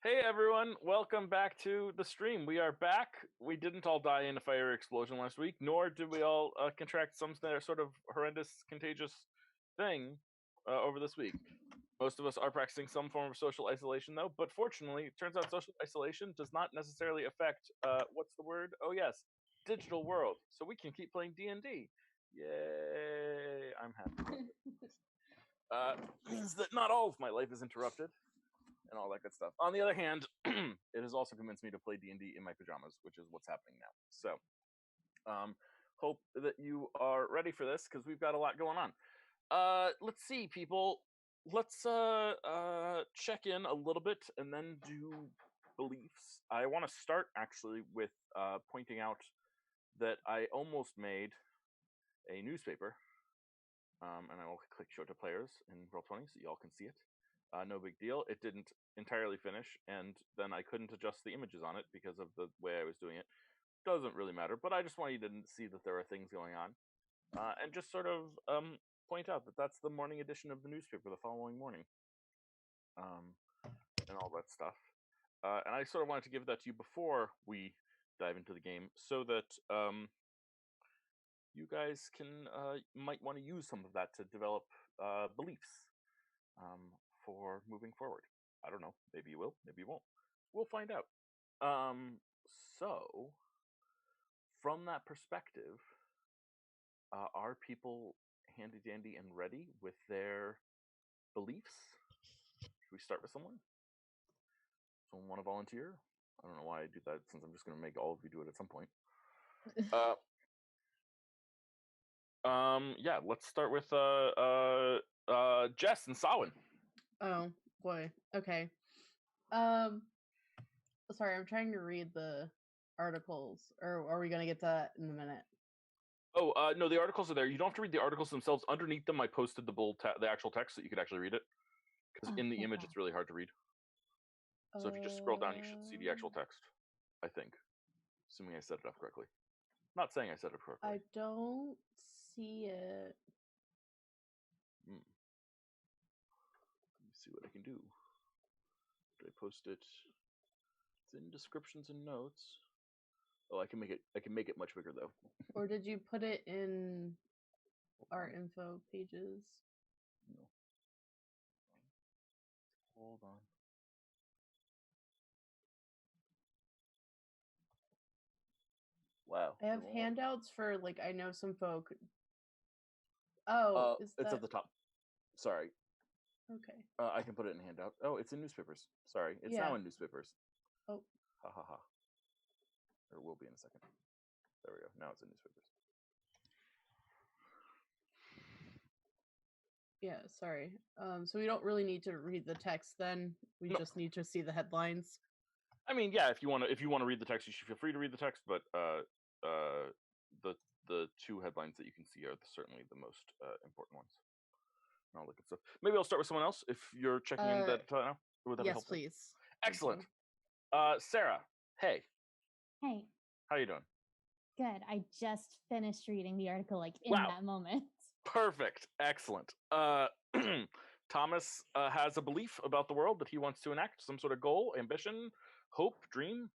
Hey everyone, welcome back to the stream. We are back. We didn't all die in a fire explosion last week, nor did we all contract some sort of horrendous, contagious thing over this week. Most of us are practicing some form of social isolation, though, but fortunately, it turns out social isolation does not necessarily affect, what's the word? Oh yes, digital world. So we can keep playing D&D. Yay, I'm happy. Means that not all of my life is interrupted. And all that good stuff. On the other hand, it has also convinced me to play D&D in my pajamas, which is what's happening now. So, hope that you are ready for this because we've got a lot going on. Let's see, people. Let's check in a little bit and then do beliefs. I want to start actually with pointing out that I almost made a newspaper, and I will click show to players in Roll20 so y'all can see it. No big deal. It didn't entirely finish, and then I couldn't adjust the images on it because of the way I was doing it. Doesn't really matter, but I just want you to see that there are things going on, and just sort of point out that that's the morning edition of the newspaper the following morning, and all that stuff. And I sort of wanted to give that to you before we dive into the game, so that you guys can might want to use some of that to develop beliefs. For moving forward. I don't know. Maybe you will. Maybe you won't. We'll find out. So, from that perspective, are people handy dandy and ready with their beliefs? Should we start with someone? Someone want to volunteer? I don't know why I do that since I'm just going to make all of you do it at some point. Yeah, let's start with Jess and Sawin. Oh boy. Okay. Sorry, I'm trying to read the articles, or are we gonna get to that in a minute? Oh, no, the articles are there. You don't have to read the articles themselves. Underneath them, I posted the actual text so you could actually read it. Because in the image, it's really hard to read. So if you just scroll down, you should see the actual text, I think. Assuming I set it up correctly. Not saying I set it up correctly. I don't see it. Let me see what I can do. Did I post it? It's in descriptions and notes. Oh, I can make it much bigger though. Or did you put it in our info pages? No. Hold on. Wow. I have handouts for, like, I know some folk. Oh, it's at the top. Sorry. Okay. I can put it in handout. Oh, it's in newspapers. Sorry. It's now in newspapers. Oh. Ha ha ha. There will be in a second. There we go. Now it's in newspapers. Yeah, sorry. So we don't really need to read the text then. We just need to see the headlines. I mean, yeah, if you want to read the text, you should feel free to read the text, but the two headlines that you can see are certainly the most important ones. And all that good stuff. Maybe I'll start with someone else if you're checking in that now. Would that be helpful? Please. Excellent. Sarah, hey. Hey. How you doing? Good. I just finished reading the article that moment. Perfect. Excellent. Thomas has a belief about the world that he wants to enact, some sort of goal, ambition, hope, dream.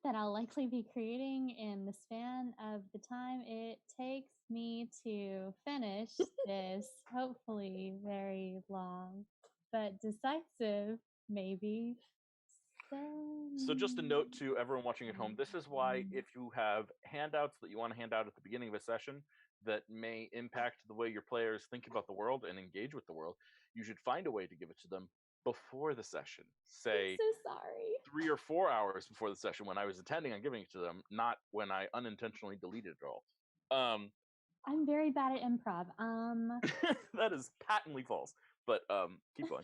That I'll likely be creating in the span of the time it takes me to finish this, hopefully very long, but decisive, maybe. So just a note to everyone watching at home, this is why if you have handouts that you want to hand out at the beginning of a session that may impact the way your players think about the world and engage with the world, you should find a way to give it to them before the session. Say, I'm so sorry. 3 or 4 hours before the session when I was intending on giving it to them, not when I unintentionally deleted it all. I'm very bad at improv. That is patently false, but keep going.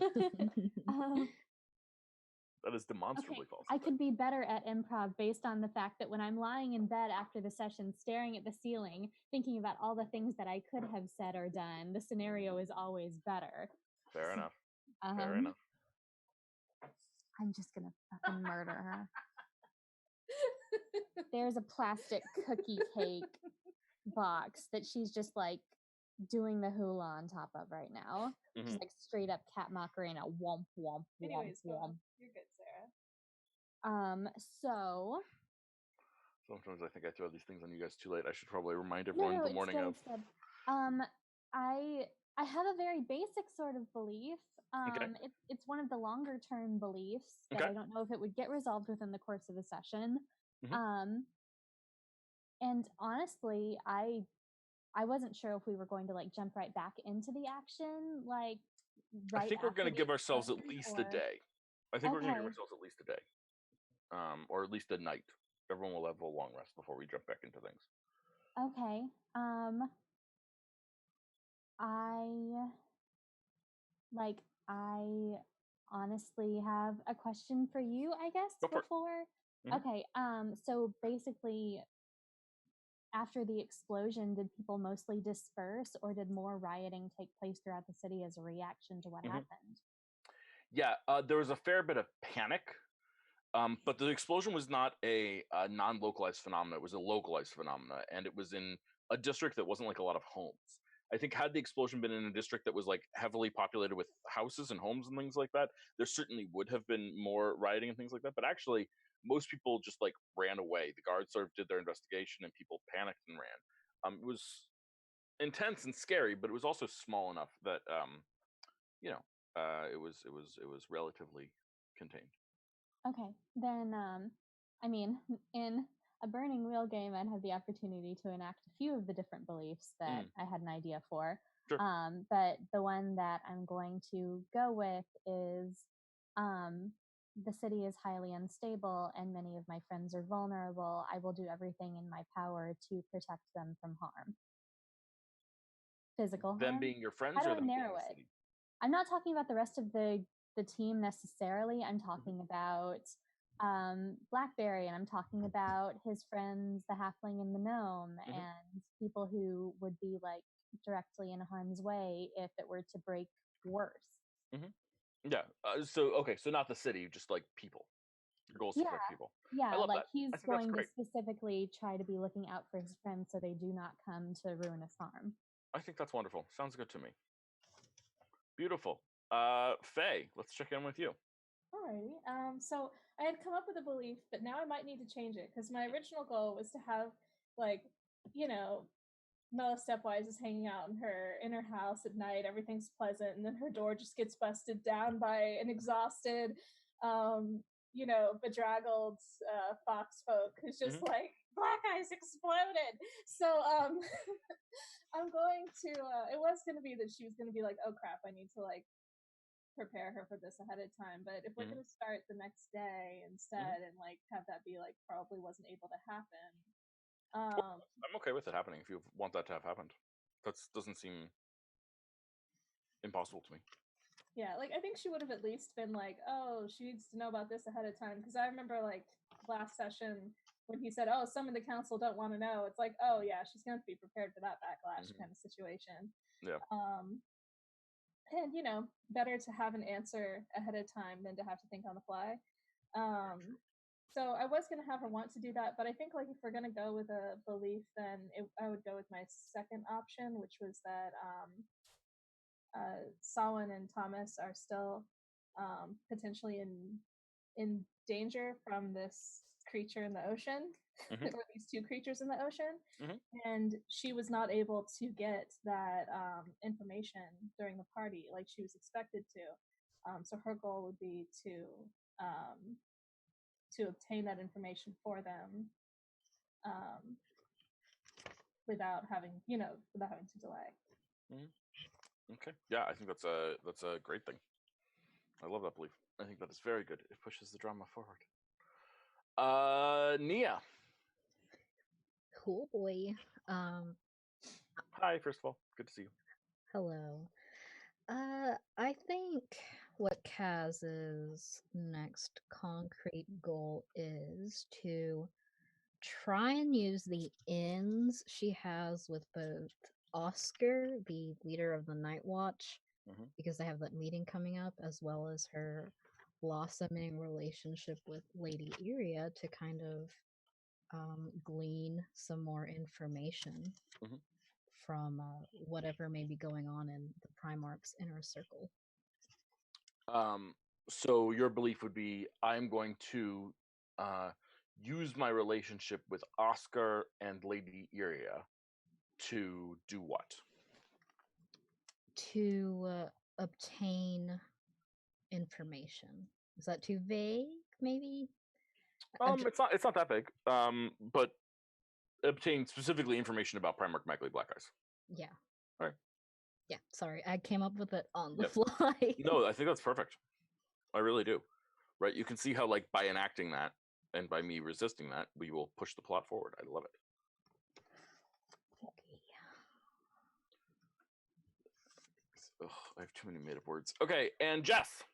That is demonstrably false. I could be better at improv based on the fact that when I'm lying in bed after the session, staring at the ceiling, thinking about all the things that I could have said or done, the scenario is always better. Fair enough. Fair enough. I'm just gonna fucking murder her. There's a plastic cookie cake box that she's just like doing the hula on top of right now. Just like straight up cat Macarena. Womp, womp, womp, Anyways, womp. you're good, Sarah. So Sometimes I think I throw these things on you guys too late. I should probably remind no, everyone the it's morning good. of. It's good. I have a very basic sort of belief. Okay. It's one of the longer term beliefs that Okay. I don't know if it would get resolved within the course of a session. Mhm. And honestly, I wasn't sure if we were going to like jump right back into the action, like I right think we're after going to the give ourselves at explosion, least a or day. I think we're going to give okay, ourselves at least a day, or at least a night. Everyone will have a long rest before we jump back into things. okay. I like I honestly have a question for you, I guess, Go for it. before. Mhm. Okay, so basically after the explosion, did people mostly disperse or did more rioting take place throughout the city as a reaction to what Mhm. happened? Yeah, there was a fair bit of panic, but the explosion was not a non-localized phenomena. It was a localized phenomena, and it was in a district that wasn't like a lot of homes. I think had the explosion been in a district that was like heavily populated with houses and homes and things like that, there certainly would have been more rioting and things like that. But actually, most people just like ran away. The guards sort of did their investigation, and people panicked and ran. It was intense and scary, but it was also small enough that you know, it was relatively contained. Okay, then I mean, in a Burning Wheel game, I'd have the opportunity to enact a few of the different beliefs that Mm, I had an idea for. sure. But the one that I'm going to go with is um, the city is highly unstable and many of my friends are vulnerable. I will do everything in my power to protect them from harm, physical Them harm. being your How friends do or I them being narrow the it? city? I'm not talking about the rest of the team necessarily. I'm Mhm, talking about Blackberry, and I'm talking about his friends, the halfling and the gnome, mhm, and people who would be like directly in harm's way if it were to break worse. mhm. Yeah. So okay, so not the city, just like people. Your goal is to Yeah, protect people. I yeah, love like that. he's I think that's going to great. specifically try to be looking out for his friends so they do not come to ruinous harm. I think that's wonderful. Sounds good to me. Beautiful. Faye, let's check in with you. Alrighty. So I had come up with a belief, but now I might need to change it because my original goal was to have, like, you know, Mela Stepwise is hanging out in her house at night. Everything's pleasant, and then her door just gets busted down by an exhausted, bedraggled fox folk who's just Mhm. like Blackice exploded. So I'm going to. It was going to be that she was going to be like, oh crap, I need to like prepare her for this ahead of time. But if we're Mhm. going to start the next day Mhm. instead and like have that be like probably wasn't able to happen. Well, Um, I'm okay with it happening if you want that to have happened. That doesn't seem impossible to me. Yeah, like I think she would have at least been like, "Oh, she needs to know about this ahead of time." Because I remember like last session when he said, "Oh, some of the council don't want to know." It's like, "Oh yeah, she's going to be prepared for that backlash Mhm. kind of situation." Yeah. Um, and better to have an answer ahead of time than to have to think on the fly. Um, so I was going to have her want to do that, but I think like if we're going to go with a belief, then I would go with my second option, which was that Samhain and Thomas are still potentially in danger from this creature in the ocean, Mhm. or these two creatures in the ocean, Mhm. and she was not able to get that information during the party like she was expected to. So her goal would be um, to obtain that information for them um, without having to delay. Mhm. Okay. Yeah, I think that's a great thing. I love that belief. I think that is very good. It pushes the drama forward. Nia. Cool boy. Um, Hi, first of all. Good to see you. Hello. I think what Kaz's next concrete goal is to try and use the ins she has with both Oscar, the leader of the Night Watch, Mhm. because they have that meeting coming up, as well as her blossoming relationship with Lady Iria to kind of glean some more information Mhm. from whatever may be going on in the Primarch's inner circle. So your belief would be I'm going to use my relationship with Oscar and Lady Iria to do what? To obtain information. Is that too vague? Maybe. It's not that big. But obtain specifically information about Primarch Magli Blackice. Yeah. All right. Yeah. Sorry, I came up with it on the Yep. fly. No, I think that's perfect. I really do. Right? You can see how, like, by enacting that and by me resisting that, we will push the plot forward. I love it. Ugh, I have too many made-up words. Okay, and Jess.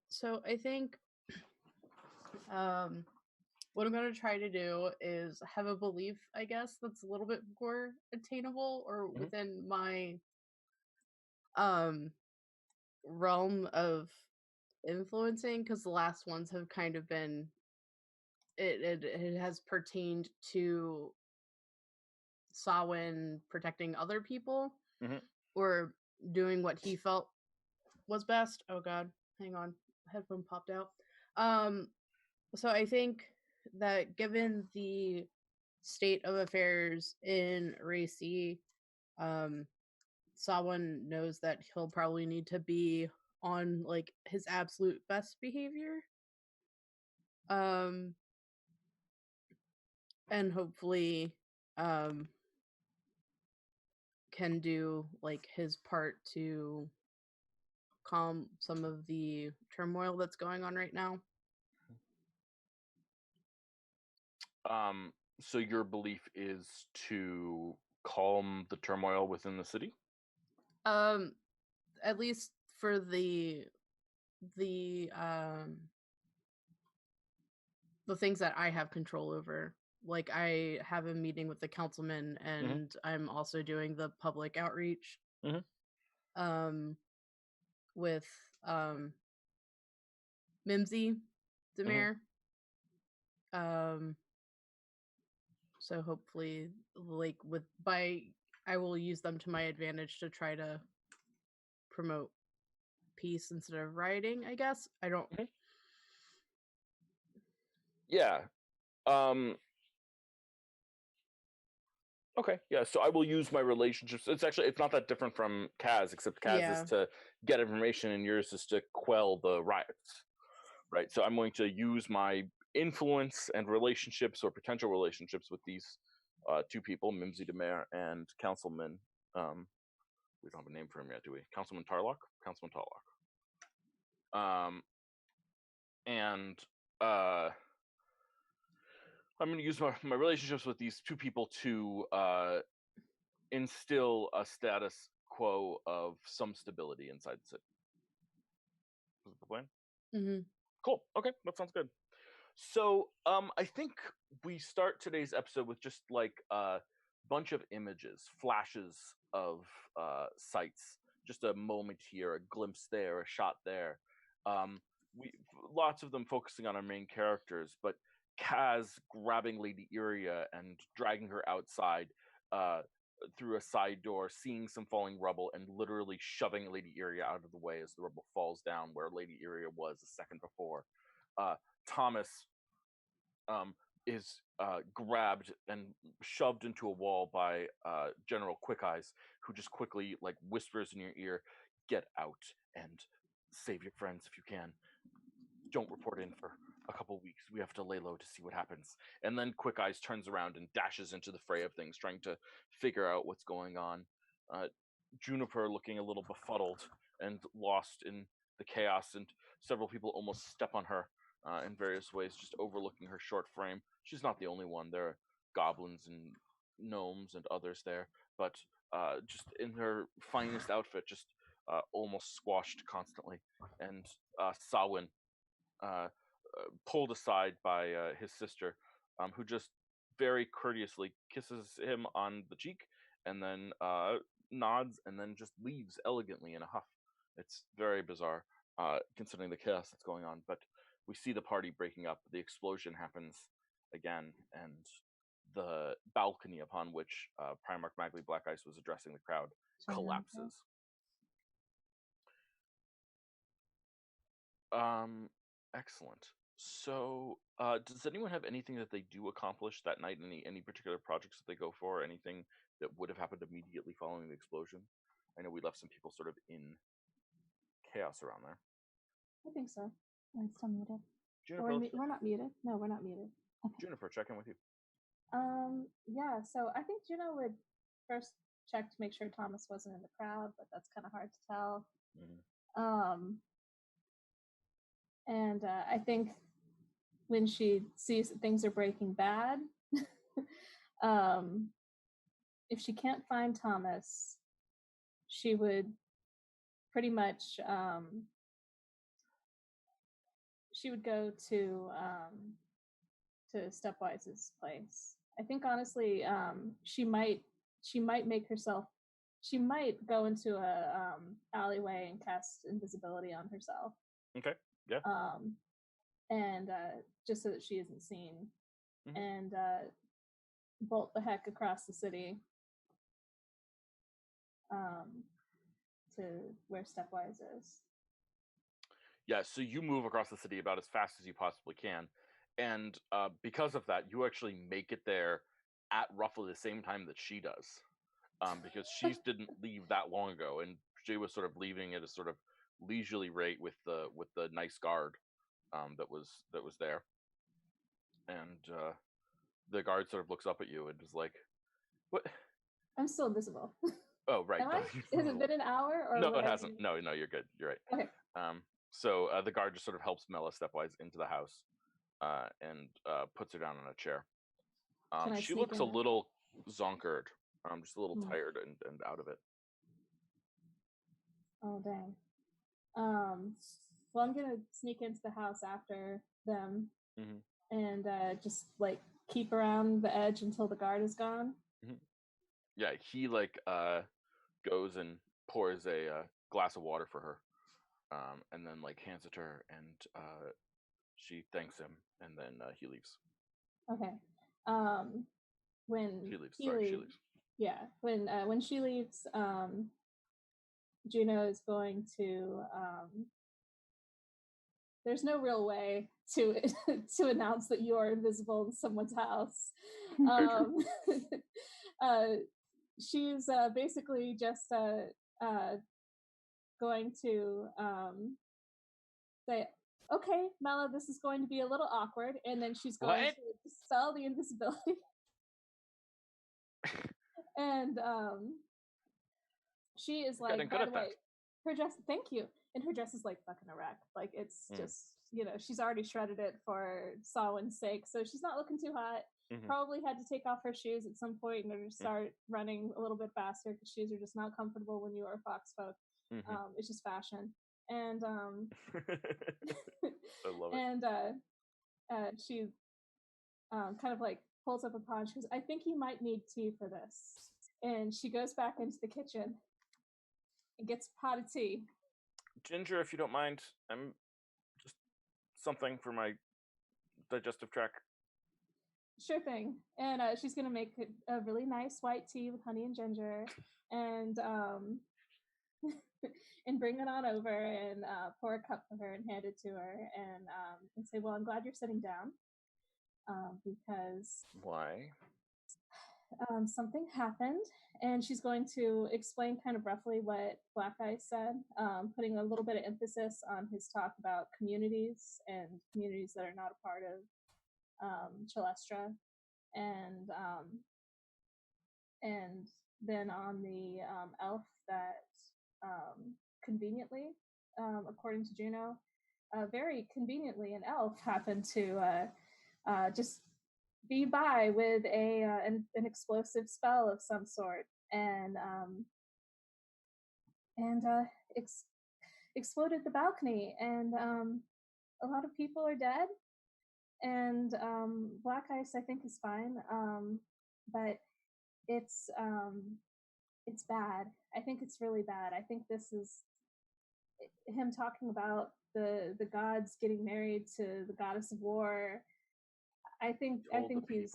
So I think what I'm going to try to do is have a belief, I guess, that's a little bit more attainable or within my realm of influencing, because the last ones have kind of been it has pertained to Sawin protecting other people or doing what he felt was best. Oh god, hang on, headphone popped out. So I think that given the state of affairs in Racy, Sawin knows that he'll probably need to be on like his absolute best behavior. And hopefully can do like his part to calm some of the turmoil that's going on right now. So your belief is to calm the turmoil within the city? At least for the things that I have control over. Like I have a meeting with the councilman and I'm also doing the public outreach. With Mimsy, the mayor. So hopefully, like I will use them to my advantage to try to promote peace instead of rioting, I guess. I don't. Yeah. Okay, yeah, so I will use my relationships. It's not that different from Kaz, except Kaz is to get information and yours is to quell the riots, right? So I'm going to use my influence and relationships or potential relationships with these two people, Mimsy de Mayor and Councilman. We don't have a name for him yet, do we? Councilman Tarlock? Councilman Tarlock. And I'm going to use my relationships with these two people to instill a status quo of some stability inside the city. Is that the plan? Cool. Okay, that sounds good. So I think we start today's episode with just like a bunch of images, flashes of sights, just a moment here, a glimpse there, a shot there. Lots of them focusing on our main characters, but Kaz grabbing Lady Iria and dragging her outside through a side door, seeing some falling rubble, and literally shoving Lady Iria out of the way as the rubble falls down where Lady Iria was a second before. Thomas is grabbed and shoved into a wall by General Quick Eyes, who just quickly like whispers in your ear, "Get out and save your friends if you can. Don't report in for a couple weeks. We have to lay low to see what happens." And then Quick Eyes turns around and dashes into the fray of things, trying to figure out what's going on. Juniper looking a little befuddled and lost in the chaos, and several people almost step on her in various ways, just overlooking her short frame. She's not the only one. There are goblins and gnomes and others there, but just in her finest outfit, just almost squashed constantly. And Sawin, pulled aside by his sister, who just very courteously kisses him on the cheek and then nods and then just leaves elegantly in a huff. It's very bizarre, considering the chaos that's going on. But we see the party breaking up. The explosion happens again, and the balcony upon which Primarch Magli Blackice was addressing the crowd collapses. Excellent. So, does anyone have anything that they do accomplish that night? Any particular projects that they go for? Anything that would have happened immediately following the explosion? I know we left some people sort of in chaos around there. I think so. I'm still muted. Juniper, We're not muted. No, we're not muted. Okay. Juniper, check in with you. Yeah, so I think Juno would first check to make sure Thomas wasn't in the crowd, but that's kind of hard to tell. And I think when she sees that things are breaking bad, if she can't find Thomas, she would pretty much she would go to Stepwise's place. I think honestly, she might make herself. She might go into a alleyway and cast invisibility on herself. Okay. Yeah. And just so that she isn't seen, and bolt the heck across the city to where Stepwise is. Yeah, so you move across the city about as fast as you possibly can, and because of that, you actually make it there at roughly the same time that she does, because she didn't leave that long ago, and she was sort of leaving at a sort of leisurely rate with the nice guard that was there, and the guard sort of looks up at you and is like, "What?" I'm still invisible. Oh, right. Am I? Has it been an hour? Or no, it hasn't. No, you're good. You're right. Okay. So the guard just sort of helps Mela Stepwise into the house and puts her down on a chair. She looks a little zonkered, just a little tired and out of it. Oh, dang. Well, I'm going to sneak into the house after them and just, like, keep around the edge until the guard is gone. Yeah, he, like, goes and pours a glass of water for her. And then like hands it to her, and she thanks him, and then he leaves. Okay. When she leaves, she leaves. Yeah. When she leaves, Juno is going to. There's no real way to announce that you are invisible in someone's house. She's basically just going to say, "Okay, Mela, this is going to be a little awkward," and then she's going to dispel the invisibility. And she is like, by the way, her dress. Thank you. And her dress is like fucking a wreck. Like it's just, she's already shredded it for Sawin's sake, so she's not looking too hot. Probably had to take off her shoes at some point in order to start running a little bit faster because shoes are just not comfortable when you are fox folk. It's just fashion. And I love it. And she kind of like pulls up a paw. She goes, "I think you might need tea for this." And she goes back into the kitchen and gets a pot of tea. Ginger, if you don't mind, I'm just something for my digestive tract. Sure thing. And she's gonna make a really nice white tea with honey and ginger, and and bring it on over and pour a cup for her and hand it to her and say, "Well, I'm glad you're sitting down because why? Something happened." And she's going to explain kind of roughly what Blackice said, putting a little bit of emphasis on his talk about communities and communities that are not a part of Chalestra, and then on the elf that conveniently, according to Juno, very conveniently, an elf happened to just be by with an explosive spell of some sort, and exploded the balcony, and a lot of people are dead. And Blackice, I think, is fine, but it's bad. I think it's really bad. I think this is him talking about the gods getting married to the goddess of war. I think he's.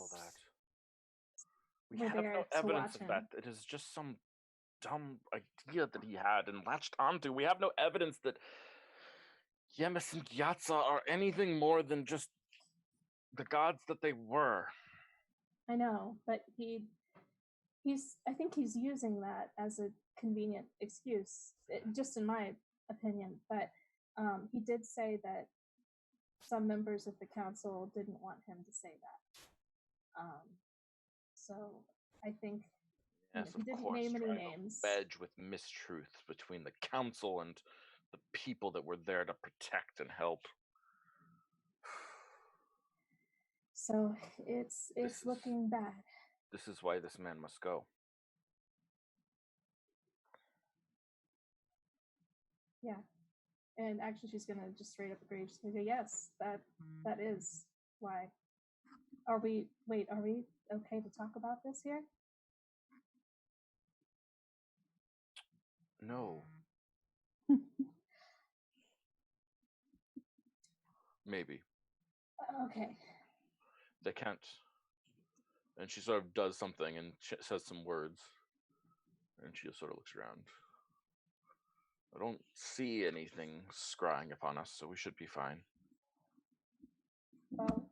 We have no evidence of that. It is just some dumb idea that he had and latched onto. We have no evidence that Yemis and Gyatso are anything more than just the gods that they were. I know, but I think he's using that as a convenient excuse, just in my opinion. But he did say that some members of the council didn't want him to say that. So I think Yes, he of didn't course, name any trying to names. wedge with mistruth between the council and the people that were there to protect and help. So it's looking bad. This is why this man must go. Yeah. And actually she's gonna just straight up agree. She's gonna say, yes, that is why. Are we okay to talk about this here? No. Maybe. Okay. They can't. And she sort of does something and says some words. And she just sort of looks around. I don't see anything scrying upon us, so we should be fine. Well,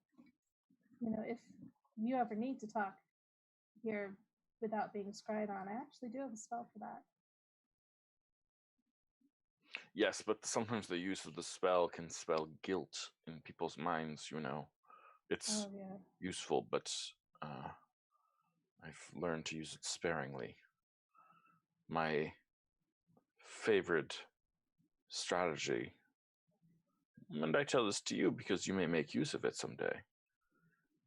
if you ever need to talk here without being scryed on, I actually do have a spell for that. Yes, but sometimes the use of the spell can spell guilt in people's minds, It's useful, but I've learned to use it sparingly. My favorite strategy, and I tell this to you because you may make use of it someday,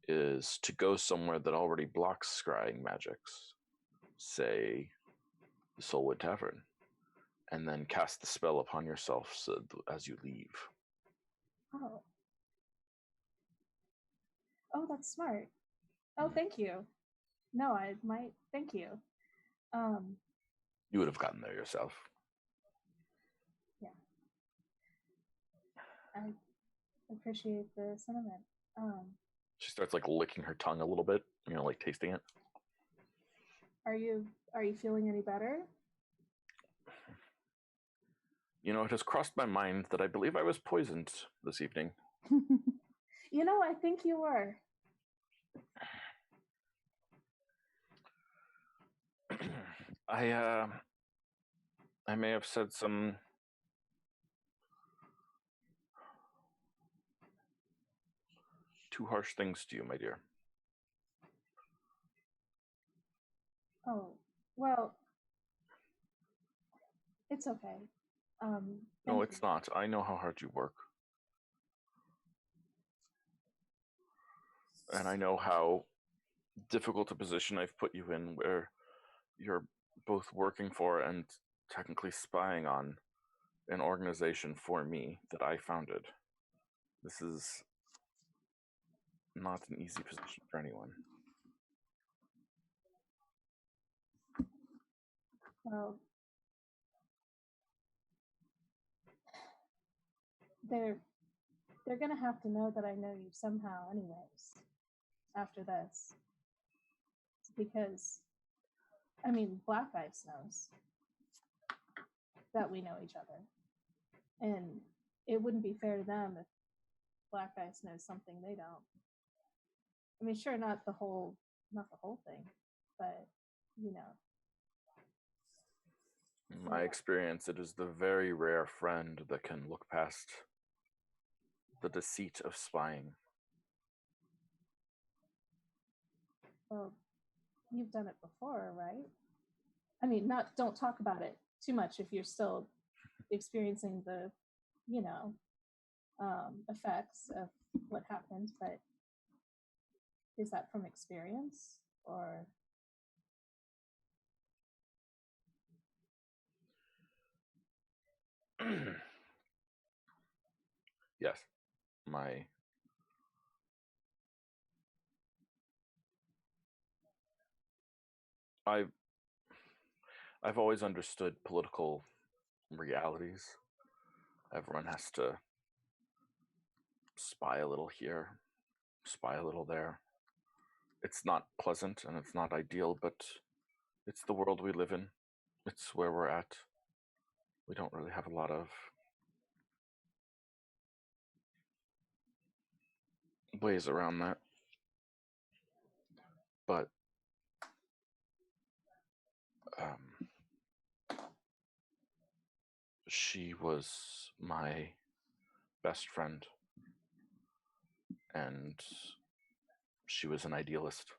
is to go somewhere that already blocks scrying magics, say the Soulwood Tavern, and then cast the spell upon yourself as you leave. Oh, that's smart. Oh, thank you. No, I might. Thank you. You would have gotten there yourself. Yeah. I appreciate the sentiment. She starts licking her tongue a little bit, tasting it. Are you feeling any better? It has crossed my mind that I believe I was poisoned this evening. I think you were. I may have said some too harsh things to you, my dear. Oh, well, it's okay. No, it's not. I know how hard you work. And I know how difficult a position I've put you in, where you're both working for and technically spying on an organization for me that I founded. This is not an easy position for anyone. Well, they're gonna have to know that I know you somehow, anyways. After this, because Blackice knows that we know each other, and it wouldn't be fair to them if Blackice knows something they don't. Sure, not the whole thing, but In my experience, it is the very rare friend that can look past the deceit of spying. Well, you've done it before, right? Don't talk about it too much if you're still experiencing the, effects of what happened, but is that from experience or? Yes, I've always understood political realities. Everyone has to spy a little here, spy a little there. It's not pleasant and it's not ideal, but it's the world we live in. It's where we're at. We don't really have a lot of ways around that. But she was my best friend, and she was an idealist.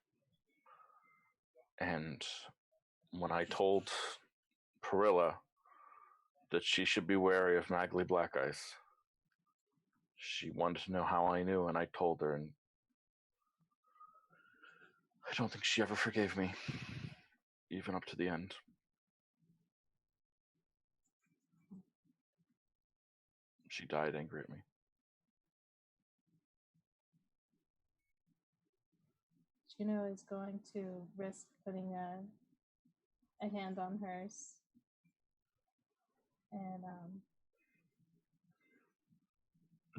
And when I told Perilla that she should be wary of Magli Blackice, she wanted to know how I knew, and I told her, and I don't think she ever forgave me, even up to the end. She died angry at me. Juno is going to risk putting a hand on hers. And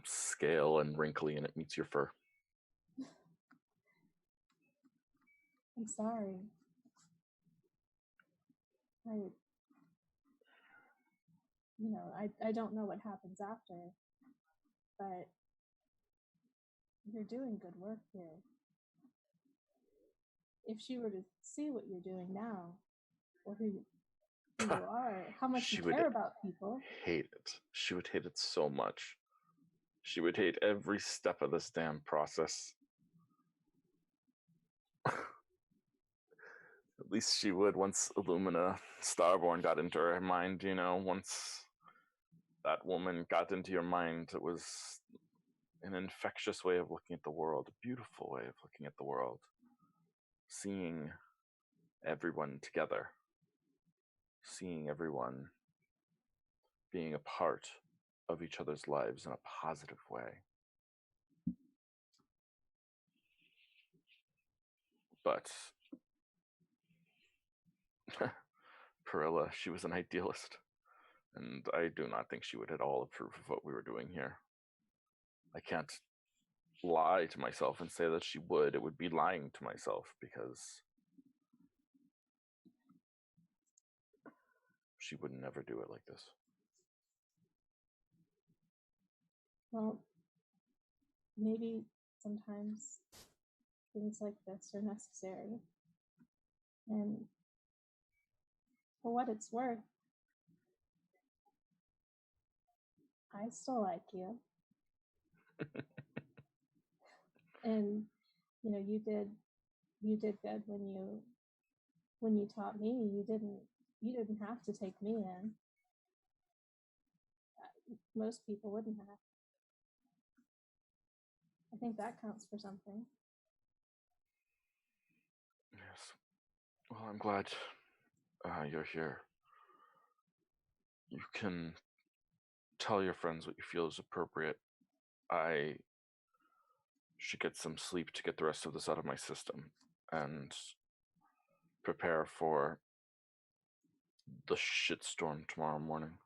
It's scale and wrinkly, and it meets your fur. I'm sorry. I don't know what happens after, but you're doing good work here. If she were to see what you're doing now, or who you are, how much you care about people. Hate it. She would hate it so much. She would hate every step of this damn process. At least she would once Illumina Starborn got into her mind, once that woman got into your mind, it was an infectious way of looking at the world, a beautiful way of looking at the world. Seeing everyone together. Seeing everyone being a part of each other's lives in a positive way. But Perilla, she was an idealist, and I do not think she would at all approve of what we were doing here. I can't lie to myself and say that she would. It would be lying to myself, because she would never do it like this. Well, maybe sometimes things like this are necessary. And for what it's worth, I still like you. And you did good when you taught me. You didn't have to take me in. Most people wouldn't have. I think that counts for something. Yes. Well, I'm glad you're here. You can tell your friends what you feel is appropriate. I should get some sleep to get the rest of this out of my system and prepare for the shitstorm tomorrow morning.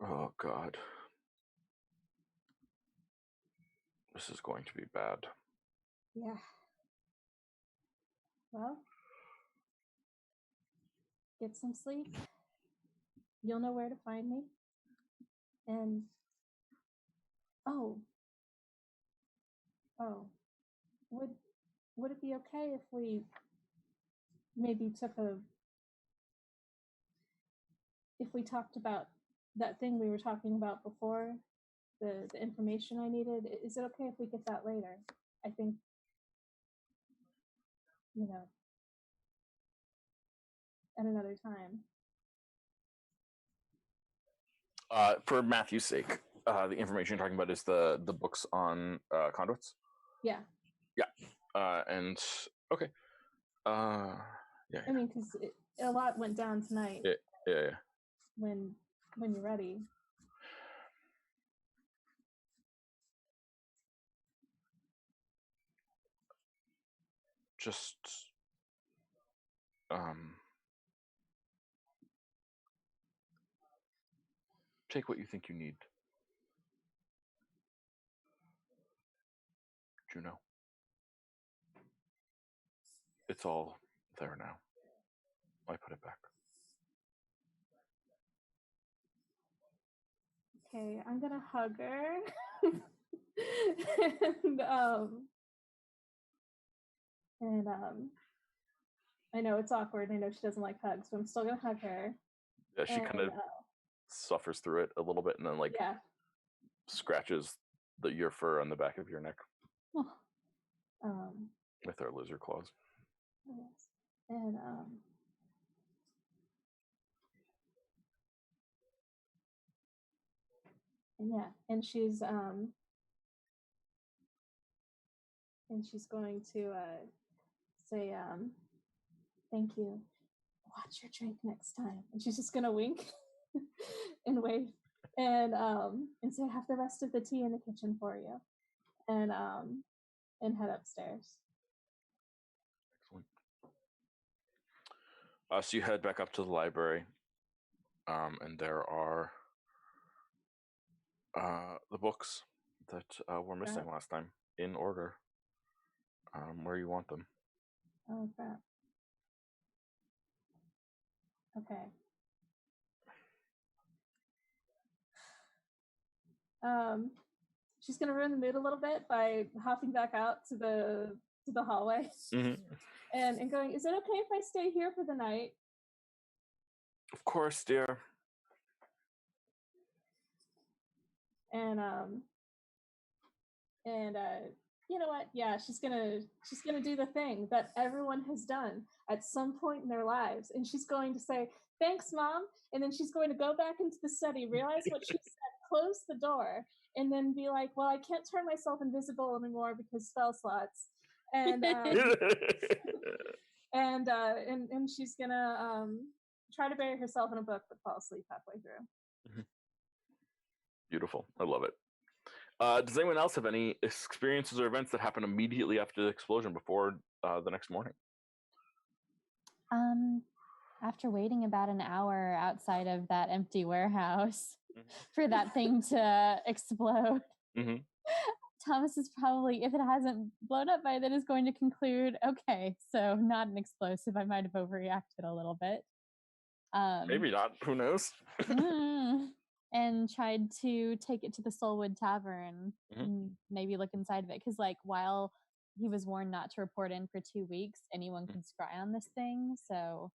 Oh, God. This is going to be bad. Yeah. Well, get some sleep. You'll know where to find me. And would it be okay if we maybe if we talked about that thing we were talking about before, the information I needed? Is it okay if we get that later? I think, at another time. For Matthew's sake, the information you're talking about is the books on conduits? Yeah. Yeah. And, okay. Yeah. I mean, because a lot went down tonight. Yeah. When you're ready. Just take what you think you need. Juno. It's all there now. I put it back. Okay, I'm gonna hug her. and I know it's awkward. I know she doesn't like hugs, but I'm still gonna hug her. Yeah, she kind of suffers through it a little bit, and then like scratches your fur on the back of your neck with her lizard claws. Yes. And yeah, and she's going to say thank you. Watch your drink next time. And she's just gonna wink and wave and say have the rest of the tea in the kitchen for you. And head upstairs. Excellent. So you head back up to the library, and there are the books that were missing last time in order, where you want them. Oh crap. Okay. She's gonna ruin the mood a little bit by hopping back out to the hallway and going, is it okay if I stay here for the night? Of course, dear. And you know what? Yeah, she's gonna do the thing that everyone has done at some point in their lives, and she's going to say, "Thanks, Mom," and then she's going to go back into the study, realize what she said, close the door, and then be like, "Well, I can't turn myself invisible anymore because spell slots," and and she's gonna try to bury herself in a book, but fall asleep halfway through. Beautiful. I love it. Does anyone else have any experiences or events that happen immediately after the explosion before the next morning? After waiting about an hour outside of that empty warehouse for that thing to explode, Thomas is probably, if it hasn't blown up by then, is going to conclude, okay, so not an explosive. I might have overreacted a little bit. Maybe not. Who knows? And tried to take it to the Soulwood Tavern and maybe look inside of it. Because, like, while he was warned not to report in for 2 weeks, anyone can scry on this thing. So,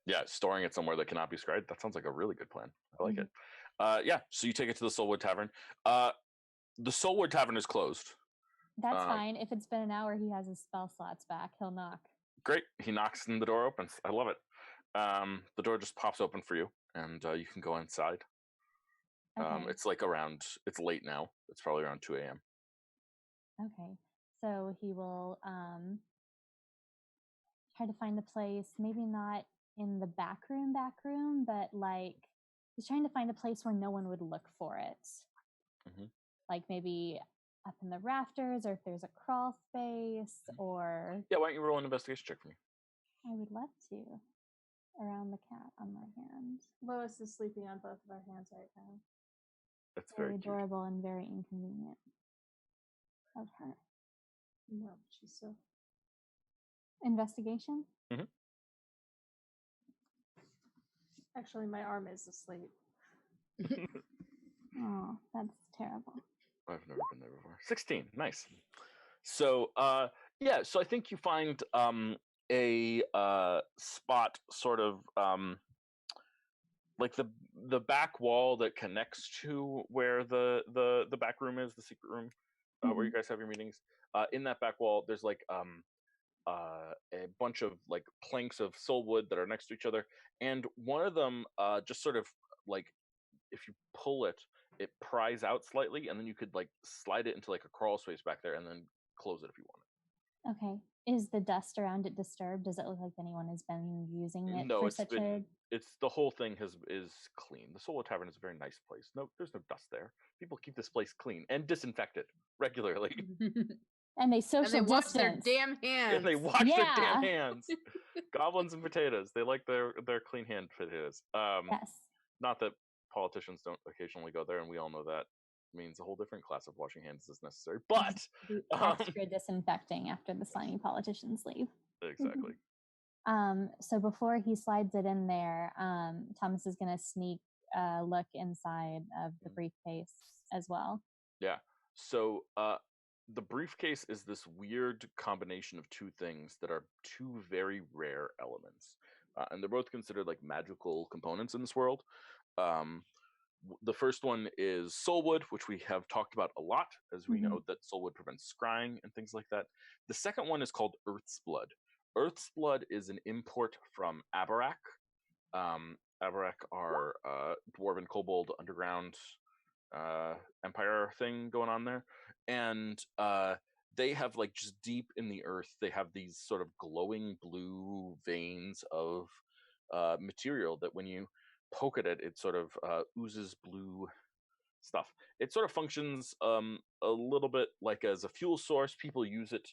yeah, storing it somewhere that cannot be scried. That sounds like a really good plan. I like it. Yeah, so you take it to the Soulwood Tavern. The Soulwood Tavern is closed. That's fine. If it's been an hour, he has his spell slots back. He'll knock. Great. He knocks and the door opens. I love it. The door just pops open for you, and you can go inside. Okay. It's like it's late now. It's probably around 2 a.m. Okay. So he will try to find a place, maybe not in the back room, but like he's trying to find a place where no one would look for it. Like maybe up in the rafters, or if there's a crawl space, or... Yeah, why don't you roll an investigation check for me? I would love to. Around the cat on my hand. Lois is sleeping on both of our hands right now. That's very adorable and very inconvenient of her. No, she's so... Investigation? Actually, my arm is asleep. Oh, that's terrible. I've never been there before. 16, nice. So, so I think you find a spot sort of like the back wall that connects to where the back room is, the secret room, where you guys have your meetings. In that back wall, there's like a bunch of like planks of soul wood that are next to each other, and one of them just sort of like, if you pull it, it pries out slightly, and then you could like slide it into like a crawl space back there, and then close it if you want it. Okay. Is the dust around it disturbed? Does it look like anyone has been using it No, for it's such been, it's the whole thing is clean. The Soul Tavern is a very nice place. No, there's no dust there. People keep this place clean and disinfected regularly. And they social and they wash distance. their damn hands. And they wash their damn hands. Goblins and potatoes. They like their clean hand potatoes. Yes. Not that politicians don't occasionally go there, and we all know that means a whole different class of washing hands is necessary. But extra disinfecting after the slimy politicians leave. Exactly. So before he slides it in there, Thomas is going to sneak look inside of the briefcase as well. Yeah. So the briefcase is this weird combination of two things that are two very rare elements, and they're both considered like magical components in this world. The first one is soulwood, which we have talked about a lot, as we know that soulwood prevents scrying and things like that. The second one is called Earth's Blood. Earth's Blood is an import from Abarak. Abarak are dwarven kobold underground empire thing going on there, and they have like just deep in the earth, they have these sort of glowing blue veins of material that when you poke at it, it sort of oozes blue stuff. It sort of functions a little bit like as a fuel source. People use it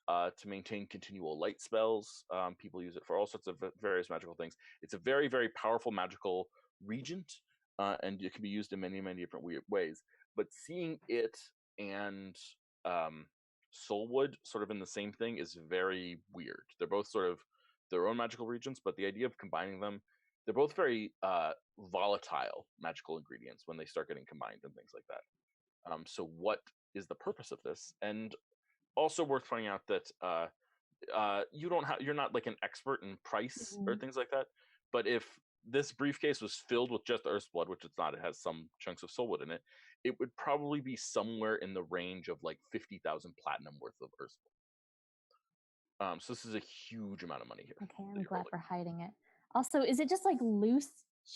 to maintain continual light spells. People use it for all sorts of various magical things. It's a very, very powerful magical regent, and it can be used in many, many different weird ways. But seeing it and Soulwood sort of in the same thing is very weird. They're both sort of their own magical regents, but the idea of combining them, they're both very volatile magical ingredients when they start getting combined and things like that. So what is the purpose of this? And also worth pointing out that you're not like an expert in price or things like that. But if this briefcase was filled with just Earth's Blood, which it's not, it has some chunks of soulwood in it, it would probably be somewhere in the range of like 50,000 platinum worth of Earth's Blood. So this is a huge amount of money here. Okay, I'm glad we're hiding it. Also, is it just like loose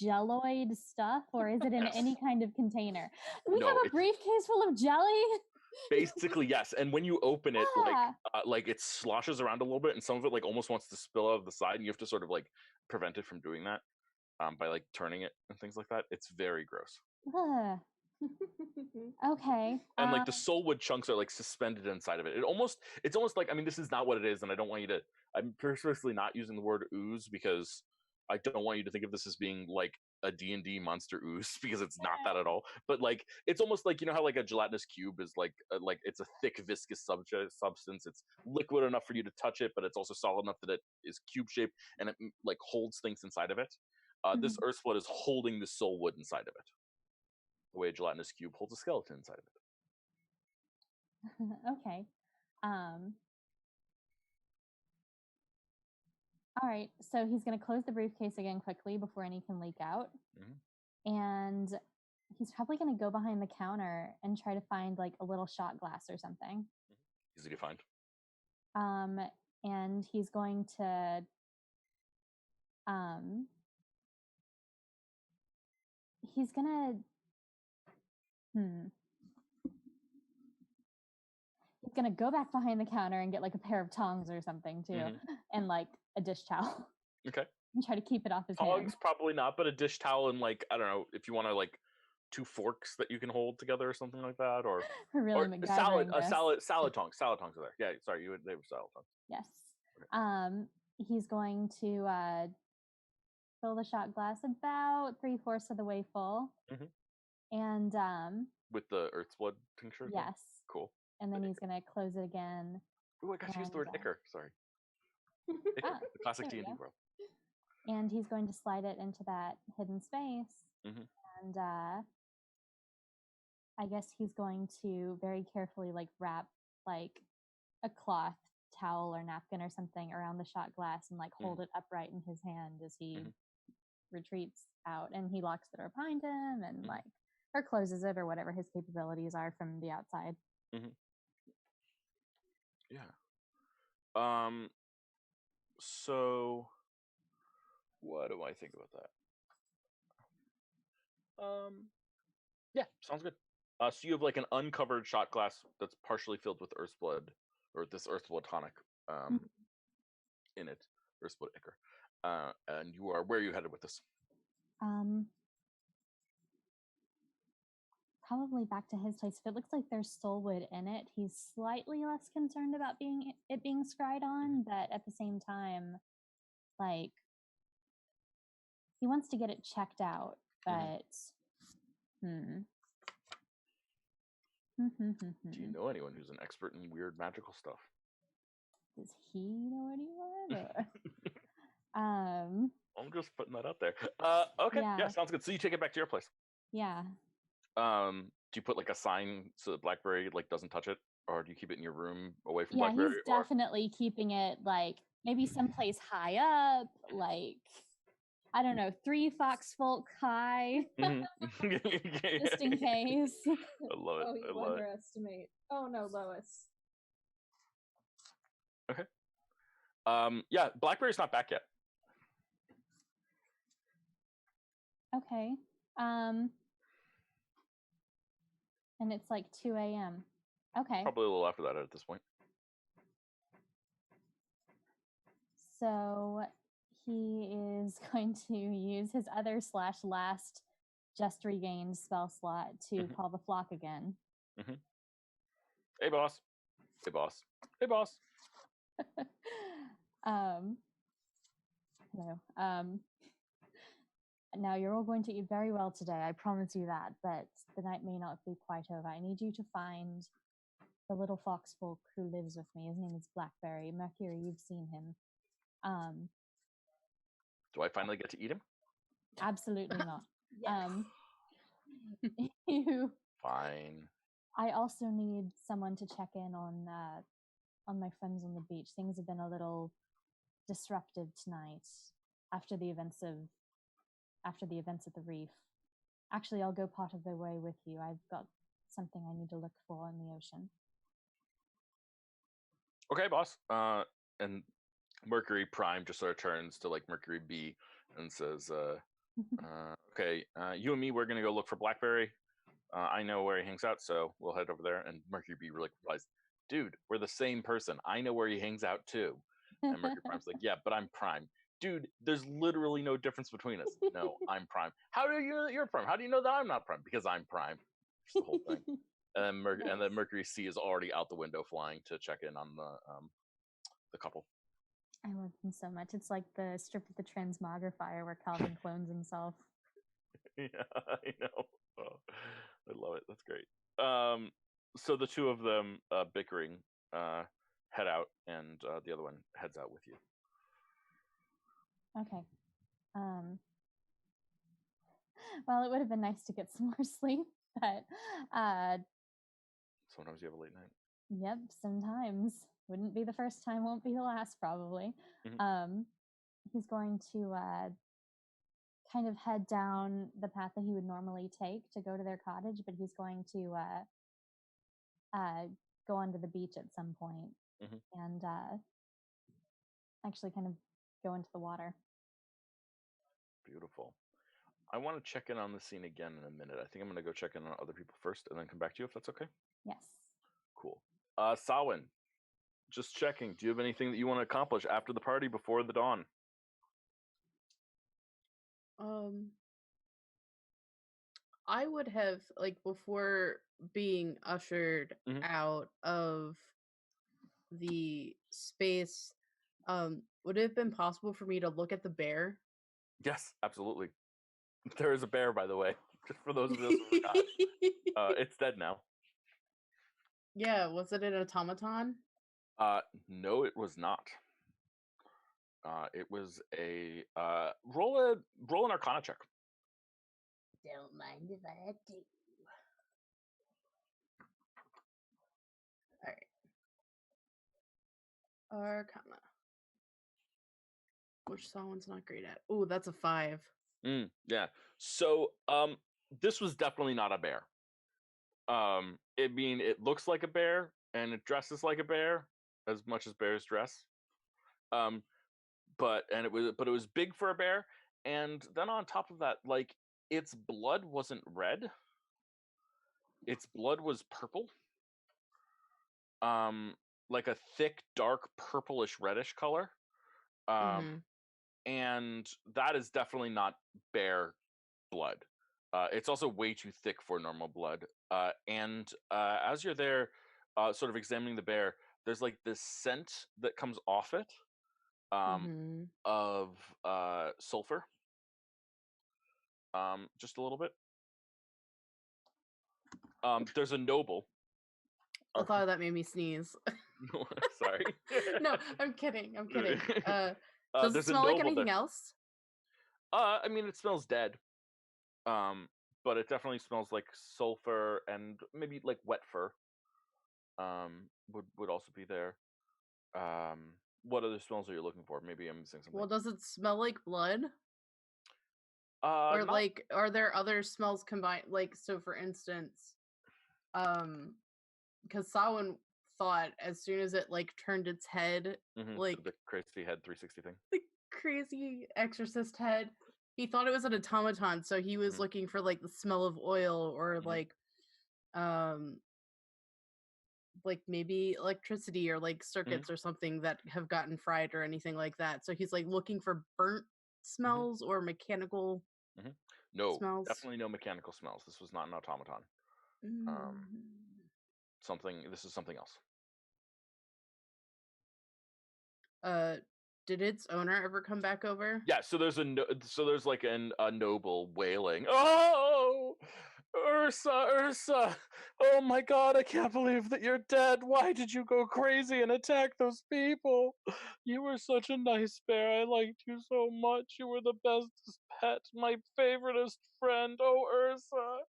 jelloid stuff, or is it in any kind of container? We have a briefcase full of jelly. Basically, yes. And when you open it, like it sloshes around a little bit, and some of it like almost wants to spill out of the side, and you have to sort of like prevent it from doing that by like turning it and things like that. It's very gross. Okay. And like the soulwood chunks are like suspended inside of it. It's almost like, I mean, this is not what it is, and I don't want you to. I'm purposely not using the word ooze because I don't want you to think of this as being like a D&D monster ooze, because it's not that at all. But like it's almost like, you know how like a gelatinous cube is like it's a thick viscous substance. It's liquid enough for you to touch it, but it's also solid enough that it is cube shaped and it like holds things inside of it. This Earth's Blood is holding the soulwood inside of it, the way a gelatinous cube holds a skeleton inside of it. Okay. All right, so he's going to close the briefcase again quickly before any can leak out. And he's probably going to go behind the counter and try to find like a little shot glass or something. Easy to find. And he's going to he's going to go back behind the counter and get like a pair of tongs or something too, and like a dish towel. Okay. And try to keep it off his tongs, hands. probably not, but a dish towel and like, I don't know, if you want to like 2 forks that you can hold together or something like that, or salad tongs. Salad tongs are there. Yeah, sorry, they were salad tongs. Yes. Okay. He's going to fill the shot glass about 3/4 of the way full. And with the Earth's Blood tincture? Yes. Cool. And then he's going to close it again. Oh, I got to use the word ichor. Sorry. Ichor, the classic D&D world. And he's going to slide it into that hidden space. And I guess he's going to very carefully like wrap like a cloth towel or napkin or something around the shot glass and like hold it upright in his hand as he retreats out. And he locks the door behind him and like, or closes it, or whatever his capabilities are from the outside. Yeah. So what do I think about that? Yeah, sounds good. So you have like an uncovered shot glass that's partially filled with Earth's Blood, or this Earth's Blood tonic in it, Earth's Blood ichor. And where are you headed with this? Probably back to his place. If it looks like there's soulwood in it, he's slightly less concerned about it being scryed on, but at the same time, like, he wants to get it checked out, but Do you know anyone who's an expert in weird magical stuff? Does he know anyone? I'm just putting that out there. Okay, yeah, sounds good. So you take it back to your place. Yeah. you put like a sign so that Blackberry like doesn't touch it, or do you keep it in your room away from Yeah, Blackberry? he's definitely keeping it like maybe someplace high up, like I don't know, 3 foxfolk high, just in case. I love it. Oh, you underestimate. Oh no, Lois. Okay. Yeah, Blackberry's not back yet. Okay. And it's like 2 a.m. Okay. Probably a little after that at this point. So he is going to use his other / last just regained spell slot to call the flock again. Hey, boss. Hey, boss. Hey, boss. Hello. Now you're all going to eat very well today, I promise you that, but the night may not be quite over. I need you to find the little foxfolk who lives with me. His name is Blackberry. Mercury, you've seen him. Do I finally get to eat him? Absolutely not. Yes. Fine. I also need someone to check in on my friends on the beach. Things have been a little disrupted tonight after the events at the reef. Actually, I'll go part of the way with you. I've got something I need to look for in the ocean. Okay, boss. And Mercury Prime just sort of turns to like Mercury B and says, okay, you and me, we're going to go look for Blackberry. I know where he hangs out, so we'll head over there. And Mercury B really replies, dude, we're the same person. I know where he hangs out too. And Mercury Prime's like, yeah, but I'm Prime. Dude, there's literally no difference between us. No, I'm Prime. How do you know that you're Prime? How do you know that I'm not Prime? Because I'm Prime. Just the whole thing. And then Mercury C is already out the window flying to check in on the couple. I love him so much. It's like the strip of the Transmogrifier where Calvin clones himself. Yeah, I know. Oh, I love it. That's great. So the two of them bickering head out, and the other one heads out with you. Okay. Well, it would have been nice to get some more sleep, but Sometimes you have a late night. Yep, sometimes. Wouldn't be the first time, won't be the last, probably. He's going to kind of head down the path that he would normally take to go to their cottage, but he's going to go onto the beach at some point and actually kind of go into the water. Beautiful. I want to check in on the scene again in a minute. I think I'm going to go check in on other people first and then come back to you if that's okay. Yes. Cool. Sawin, just checking. Do you have anything that you want to accomplish after the party before the dawn? I would have, like, before being ushered out of the space, would it have been possible for me to look at the bear? Yes, absolutely. There is a bear, by the way, just for those of us who forgot. It's dead now. Yeah, was it an automaton? No, it was not. It was a roll an Arcana check. Don't mind if I do. All right. Arcana. Which someone's not great at. Oh, that's a 5. Yeah. So, this was definitely not a bear. It looks like a bear and it dresses like a bear as much as bears dress. But it was big for a bear, and then on top of that, like, its blood wasn't red. Its blood was purple. Like a thick, dark, purplish reddish color. And that is definitely not bear blood. It's also way too thick for normal blood. And as you're there, sort of examining the bear, there's like this scent that comes off it of sulfur. Just a little bit. There's a noble. I thought that made me sneeze. Sorry. No, I'm kidding. Does it smell like anything else? I mean, it smells dead. but it definitely smells like sulfur and maybe like wet fur. Would also be there. What other smells are you looking for? Maybe I'm missing something. Well, does it smell like blood? Or like, are there other smells combined? Like, so for instance, because Samhain thought as soon as it like turned its head, like the crazy head 360 thing, the crazy exorcist head, he thought it was an automaton, so he was looking for like the smell of oil or like maybe electricity or like circuits or something that have gotten fried or anything like that. So he's like looking for burnt smells or mechanical no smells. Definitely no mechanical smells. This was not an automaton. This is something else. Did its owner ever come back over? Yeah, so there's like a noble wailing, "Oh, Ursa, oh my god, I can't believe that you're dead. Why did you go crazy and attack those people? You were such a nice bear. I liked you so much. You were the best pet, my favoriteest friend. Oh, Ursa,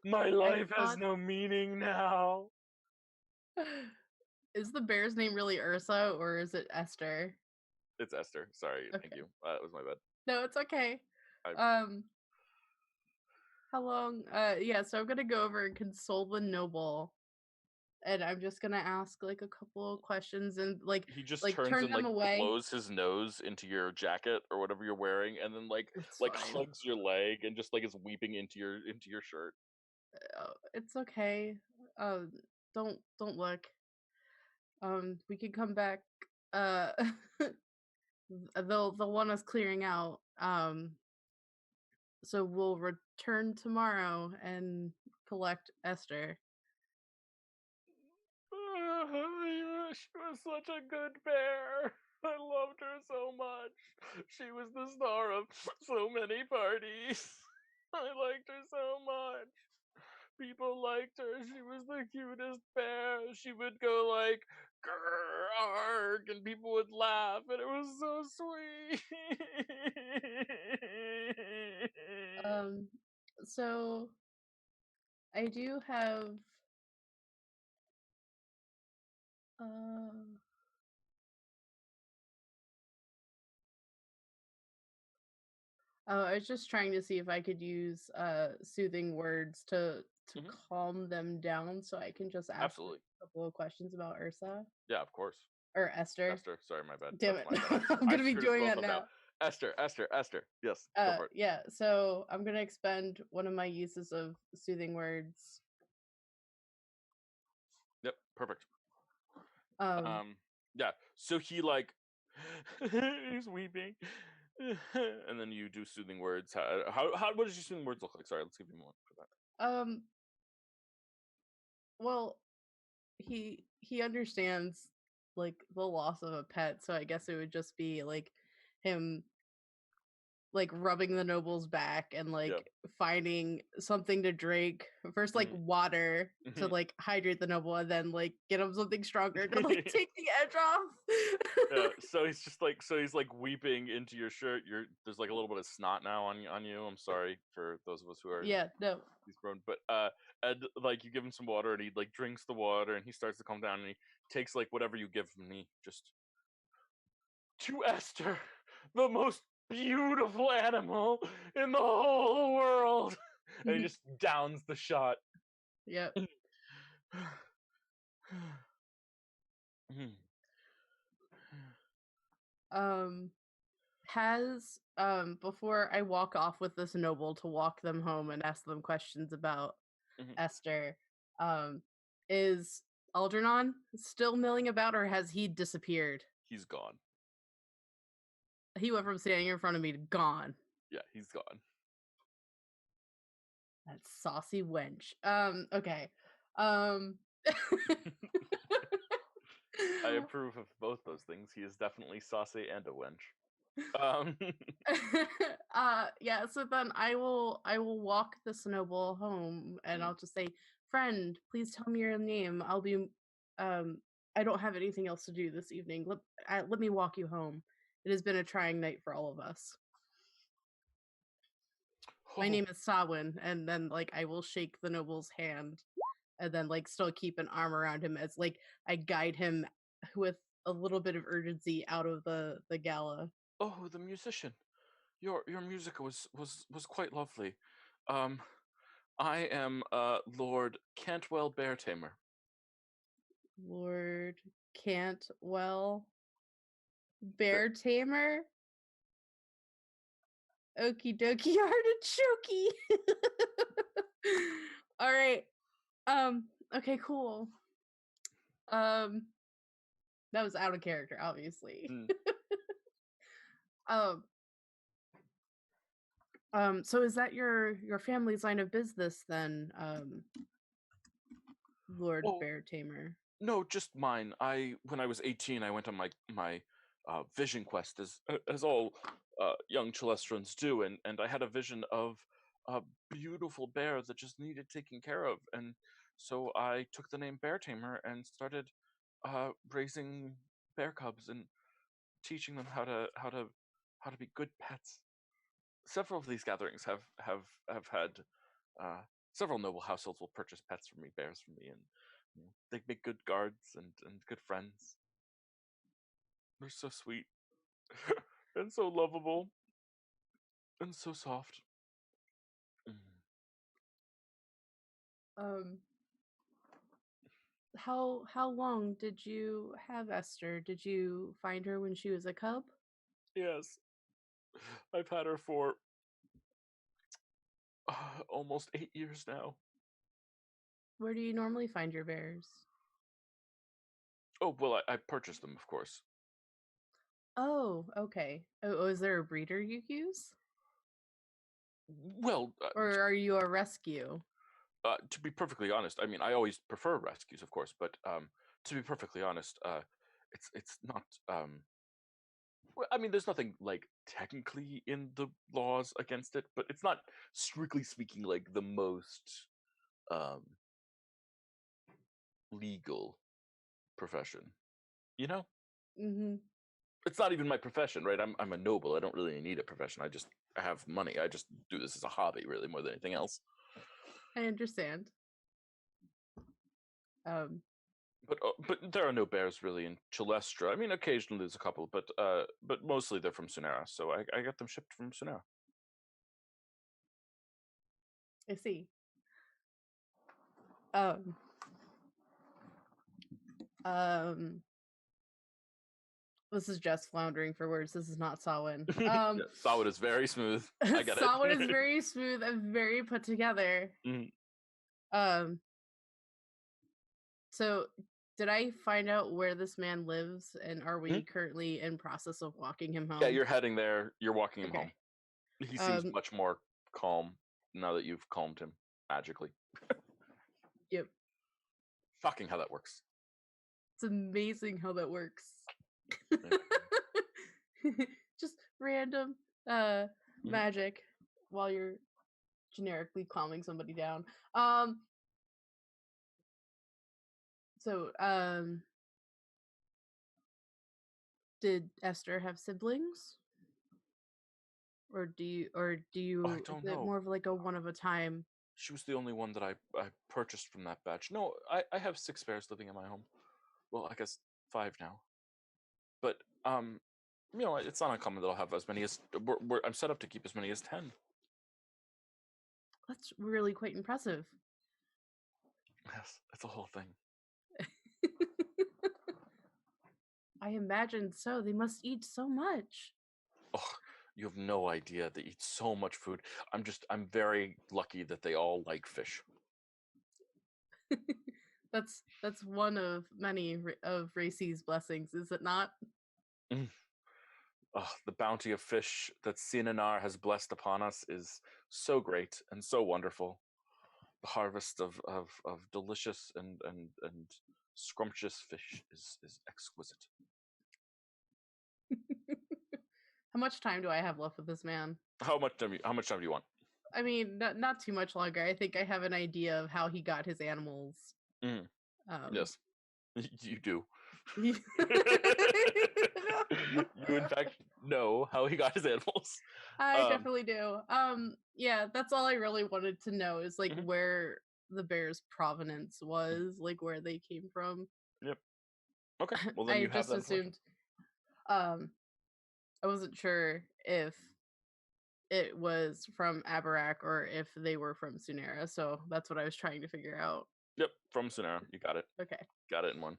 my life has no meaning now." Is the bear's name really Ursa or is it Esther? It's Esther. Sorry, okay. Thank you. It was my bad. No, it's okay. How long? Yeah, so I'm gonna go over and console the noble, and I'm just gonna ask like a couple of questions and like he just like turns turn and them like away. blows his nose into your jacket or whatever you're wearing, and then like hugs your leg and just like is weeping into your shirt. It's okay. Don't look. We can come back. They'll want us clearing out. So we'll return tomorrow and collect Esther. She was such a good bear. I loved her so much. She was the star of so many parties. I liked her so much. People liked her. She was the cutest bear. She would go like, "Grr, arg," and people would laugh, and it was so sweet. So I do have I was just trying to see if I could use soothing words to calm them down, so I can just ask a couple of questions about Ursa. Yeah, of course. Or Esther. Esther, sorry, my bad. Damn it. I'm gonna be doing that now. Esther. Yes, go for it. Yeah, so I'm gonna expend one of my uses of soothing words. Yep, perfect. Yeah, so he like he's weeping. And then you do soothing words. What does your soothing words look like? Sorry, let's give you more for that. Well, he understands like the loss of a pet, so I guess it would just be like him like rubbing the noble's back and like finding something to drink. First like water to like hydrate the noble, and then like get him something stronger to like take the edge off. Yeah, so he's like weeping into your shirt. There's like a little bit of snot now on you. I'm sorry for those of us who are he's grown, but and like you give him some water and he like drinks the water and he starts to calm down and he takes like whatever you give him and he just, "To Esther, the most beautiful animal in the whole world," and he just downs the shot. Yep. Has before I walk off with this noble to walk them home and ask them questions about Esther, is Algernon still milling about, or has he disappeared? He's gone. He went from standing in front of me to gone. Yeah, he's gone. That saucy wench. Okay. I approve of both those things. He is definitely saucy and a wench. Yeah, so then I will walk this noble home and I'll just say, "Friend, please tell me your name. I'll be I don't have anything else to do this evening. Let me walk you home. It has been a trying night for all of us." My name is Sawin, and then like I will shake the noble's hand, and then like still keep an arm around him as like I guide him with a little bit of urgency out of the gala. Oh, the musician. Your music was quite lovely. Um, I am Lord Cantwell Bear Tamer. Lord Cantwell Bear Tamer. Okie dokie artichoke. All right. Okay, cool. That was out of character, obviously. So is that your family's line of business then, Lord Bear Tamer? No, just mine. When I was 18, I went on my vision quest, as all young Chelestrans do, and I had a vision of a beautiful bear that just needed taking care of, and so I took the name Bear Tamer and started raising bear cubs and teaching them how to be good pets. Several of these gatherings have had several noble households will purchase pets from me, bears from me, and they make good guards and good friends. They're so sweet and so lovable and so soft. How long did you have Esther? Did you find her when she was a cub? Yes, I've had her for almost 8 years now. Where do you normally find your bears? Oh, well, I purchased them, of course. Oh, okay. Oh, is there a breeder you use? Well, or are you a rescue? To be perfectly honest, I mean, I always prefer rescues, of course, but to be perfectly honest, it's not. Well, I mean, there's nothing like technically in the laws against it, but it's not strictly speaking like the most legal profession. You know? Mm-hmm. It's not even my profession, right? I'm a noble. I don't really need a profession. I have money. I just do this as a hobby, really, more than anything else. I understand. But there are no bears really in Chelestra. I mean, occasionally there's a couple, but mostly they're from Sunera. So I get them shipped from Sunera. I see. This is just floundering for words. This is not Sawin. Yeah, Sawin is very smooth. I get it. Sawin is very smooth and very put together. Mm-hmm. So did I find out where this man lives, and are we currently in process of walking him home? Yeah, you're heading there. You're walking him home. He seems much more calm now that you've calmed him magically. Yep. Shocking how that works. It's amazing how that works. Just random magic while you're generically calming somebody down. So did Esther have siblings? Or do you I don't know. more of like a one of a time? She was the only one that I purchased from that batch. No, I have 6 bears living in my home. Well, I guess 5 now. But you know, it's not uncommon that I'll have as many as I'm set up to keep as many as 10. That's really quite impressive. Yes, it's a whole thing. I imagine so. They must eat so much. Oh, you have no idea. They eat so much food. I'm very lucky that they all like fish. That's one of many of Racy's blessings, is it not? Oh, the bounty of fish that Sinanar has blessed upon us is so great and so wonderful. The harvest of delicious and scrumptious fish is exquisite. How much time do I have left with this man? How much time do you want? I mean, not too much longer. I think I have an idea of how he got his animals. Yes, you do. You in fact know how he got his animals. I definitely do. Yeah, that's all I really wanted to know is like where the bear's provenance was, like where they came from. Yep. Okay. Well, then I you have just that assumed. I wasn't sure if it was from Abarak or if they were from Sunera, so that's what I was trying to figure out. Yep, from Sunera. You got it. Okay. Got it in one.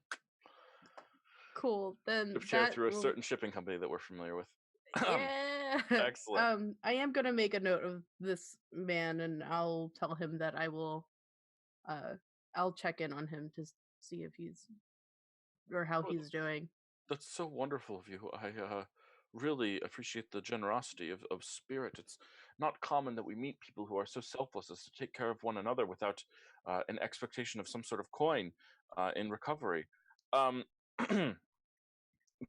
Cool. Then We've shared through a certain shipping company that we're familiar with. Yeah. Excellent. I am gonna make a note of this man, and I'll tell him that I will. I'll check in on him to see if he's or how he's doing. That's so wonderful of you. I really appreciate the generosity of spirit. It's not common that we meet people who are so selfless as to take care of one another without an expectation of some sort of coin in recovery.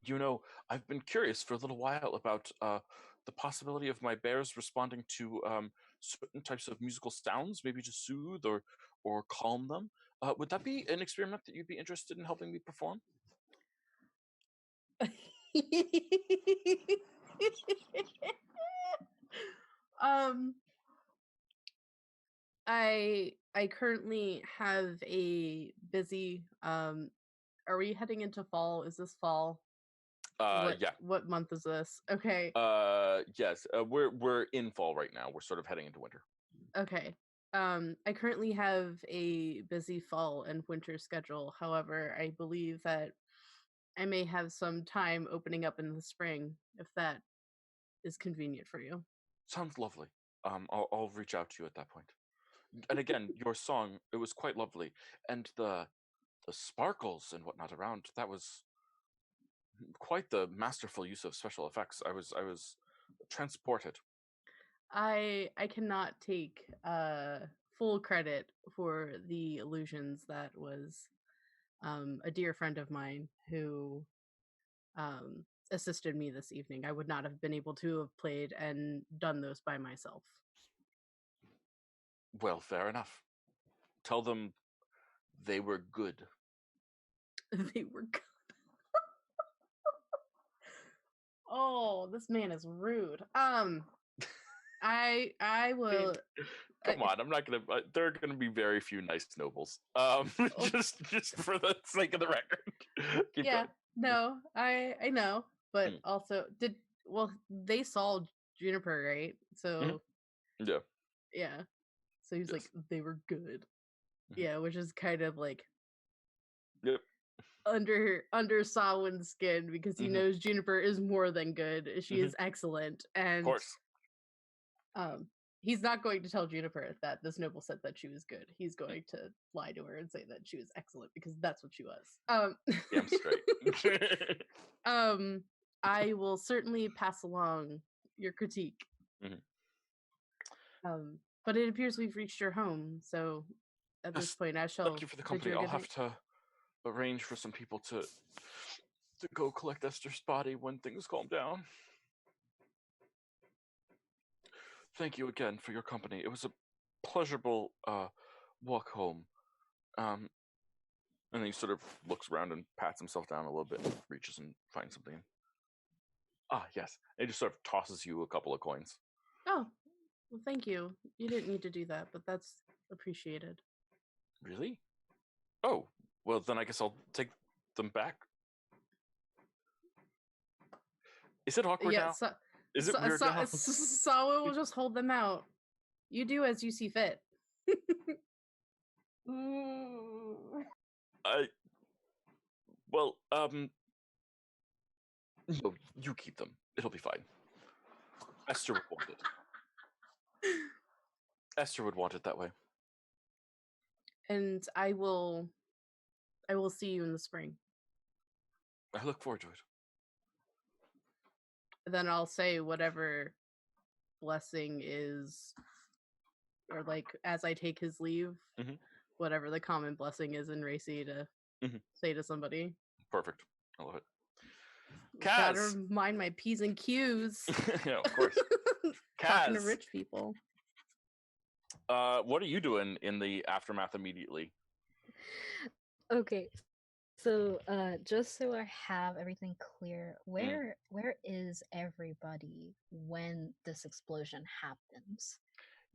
You know, I've been curious for a little while about the possibility of my bears responding to certain types of musical sounds, maybe to soothe or calm them. Would that be an experiment that you'd be interested in helping me perform? um I currently have a busy are we heading into fall? Is this fall? Yeah. What month is this? Okay. Yes. We're in fall right now. We're sort of heading into winter. Okay. I currently have a busy fall and winter schedule. However, I believe that I may have some time opening up in the spring if that is convenient for you. Sounds lovely. I'll reach out to you at that point. And again, your song, it was quite lovely, and the sparkles and whatnot around, that was quite the masterful use of special effects. I was transported. I cannot take full credit for the illusions. That was a dear friend of mine who assisted me this evening. I would not have been able to have played and done those by myself. Well, fair enough. Tell them they were good. They were good. Oh, this man is rude. I will. Come on, I'm not gonna. There are gonna be very few nice nobles. Just for the sake of the record. Keep Yeah, going. no, I know, but also they saw Juniper, right? So yeah. So he's like, they were good. Yeah, which is kind of like under Sawin's skin because he knows Juniper is more than good. She is excellent, and of course. He's not going to tell Juniper that this noble said that she was good. He's going to lie to her and say that she was excellent because that's what she was. Damn straight. I will certainly pass along your critique. But it appears we've reached your home, so at this point I shall thank you for the company. I'll have to arrange for some people to go collect Esther's body when things calm down. Thank you again for your company. It was a pleasurable walk home. And then he sort of looks around and pats himself down a little bit, reaches and finds something. Ah, yes. And he just sort of tosses you a couple of coins. Oh, well, thank you. You didn't need to do that, but that's appreciated. Really? Oh, well, then I guess I'll take them back. Is it awkward now? Is it weird now? Sawa will just hold them out. You do as you see fit. Well, no, you keep them. It'll be fine. Esther would want it. Esther would want it that way. And I will see you in the spring. I look forward to it. Then I'll say whatever blessing is, or like as I take his leave, whatever the common blessing is in Racy to say to somebody. Perfect. I love it. Kaz! Gotta mind my P's and Q's. Yeah, of course. Talking to rich people. What are you doing in the aftermath immediately? Okay. So, just so I have everything clear, where is everybody when this explosion happens?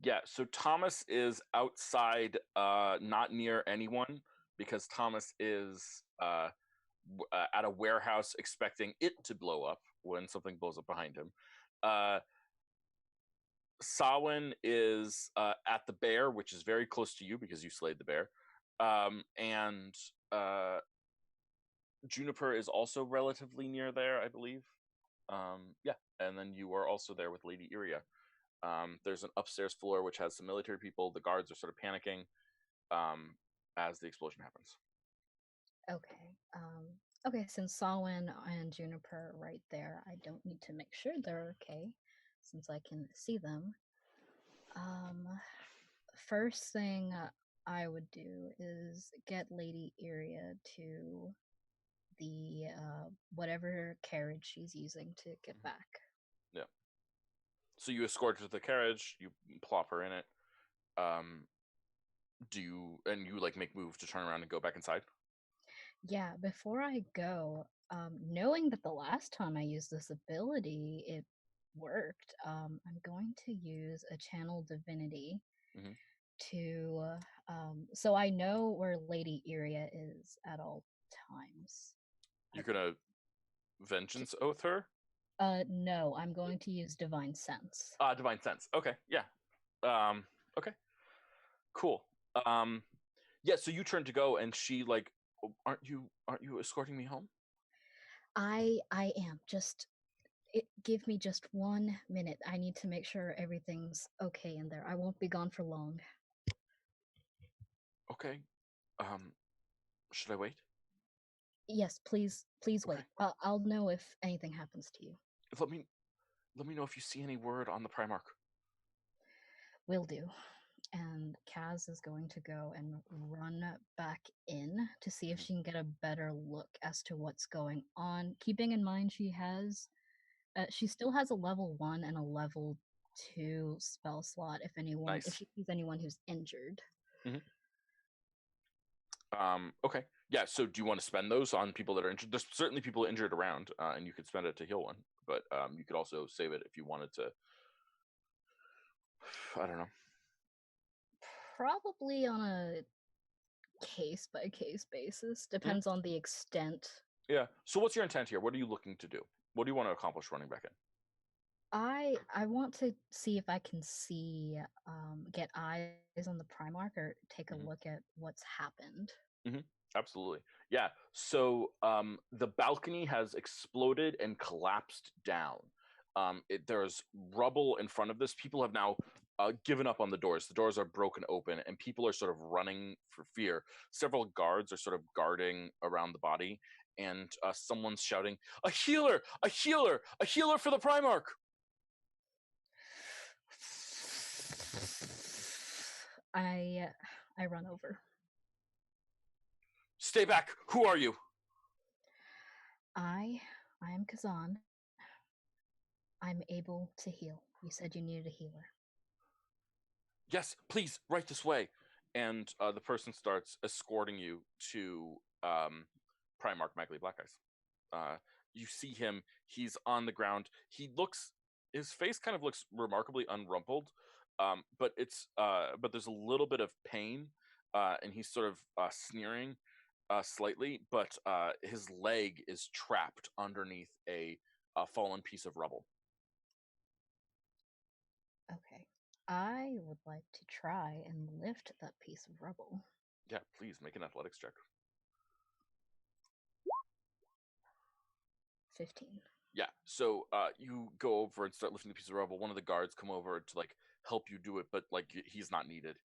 Yeah, so Thomas is outside, not near anyone, because Thomas is at a warehouse expecting it to blow up when something blows up behind him. Samhain is at the bear, which is very close to you because you slayed the bear. And Juniper is also relatively near there, I believe. Yeah, and then you are also there with Lady Iria. There's an upstairs floor which has some military people. The guards are sort of panicking as the explosion happens. Okay. Okay, since Samhain and Juniper are right there, I don't need to make sure they're okay, since I can see them. First thing I would do is get Lady Iria to the whatever carriage she's using to get back. Yeah. So you escort her to the carriage, you plop her in it. Do you like make moves to turn around and go back inside? Yeah, before I go, knowing that the last time I used this ability, it worked, I'm going to use a channel divinity to, so I know where Lady Iria is at all times. You're gonna vengeance oath her? No, I'm going to use divine sense. Divine sense. Okay, yeah. Okay. Cool. Yeah, so you turn to go and she like, aren't you escorting me home? I am. Just give me just 1 minute. I need to make sure everything's okay in there. I won't be gone for long. Okay. Should I wait? Yes, please wait. Okay. I'll know if anything happens to you. Let me know if you see any word on the Primarch. Will do. And Kaz is going to go and run back in to see if she can get a better look as to what's going on. Keeping in mind she still has a level 1 and a level 2 spell slot if she sees anyone who's injured. Okay. Yeah, so do you want to spend those on people that are injured? There's certainly people injured around, and you could spend it to heal one, but you could also save it if you wanted to. I don't know. Probably on a case by case basis. Depends on the extent. Yeah. So what's your intent here? What are you looking to do? What do you want to accomplish running back in? I want to see if I can get eyes on the Primarch or take a look at what's happened. Absolutely. Yeah. So the balcony has exploded and collapsed down. There's rubble in front of this. People have now given up on the doors. The doors are broken open and people are sort of running for fear. Several guards are sort of guarding around the body, and someone's shouting, "A healer! A healer! A healer for the Primarch!" I run over. Stay back! Who are you? I am Kazan. I'm able to heal. You said you needed a healer. Yes, please, right this way. And the person starts escorting you to Primarch Magli Blackice. You see him. He's on the ground. His face kind of looks remarkably unrumpled, but there's a little bit of pain, and he's sort of sneering slightly, but his leg is trapped underneath a fallen piece of rubble. Okay. I would like to try and lift that piece of rubble. Yeah, please make an athletics check. 15. Yeah, so you go over and start lifting the piece of rubble. One of the guards come over to like help you do it, but like he's not needed.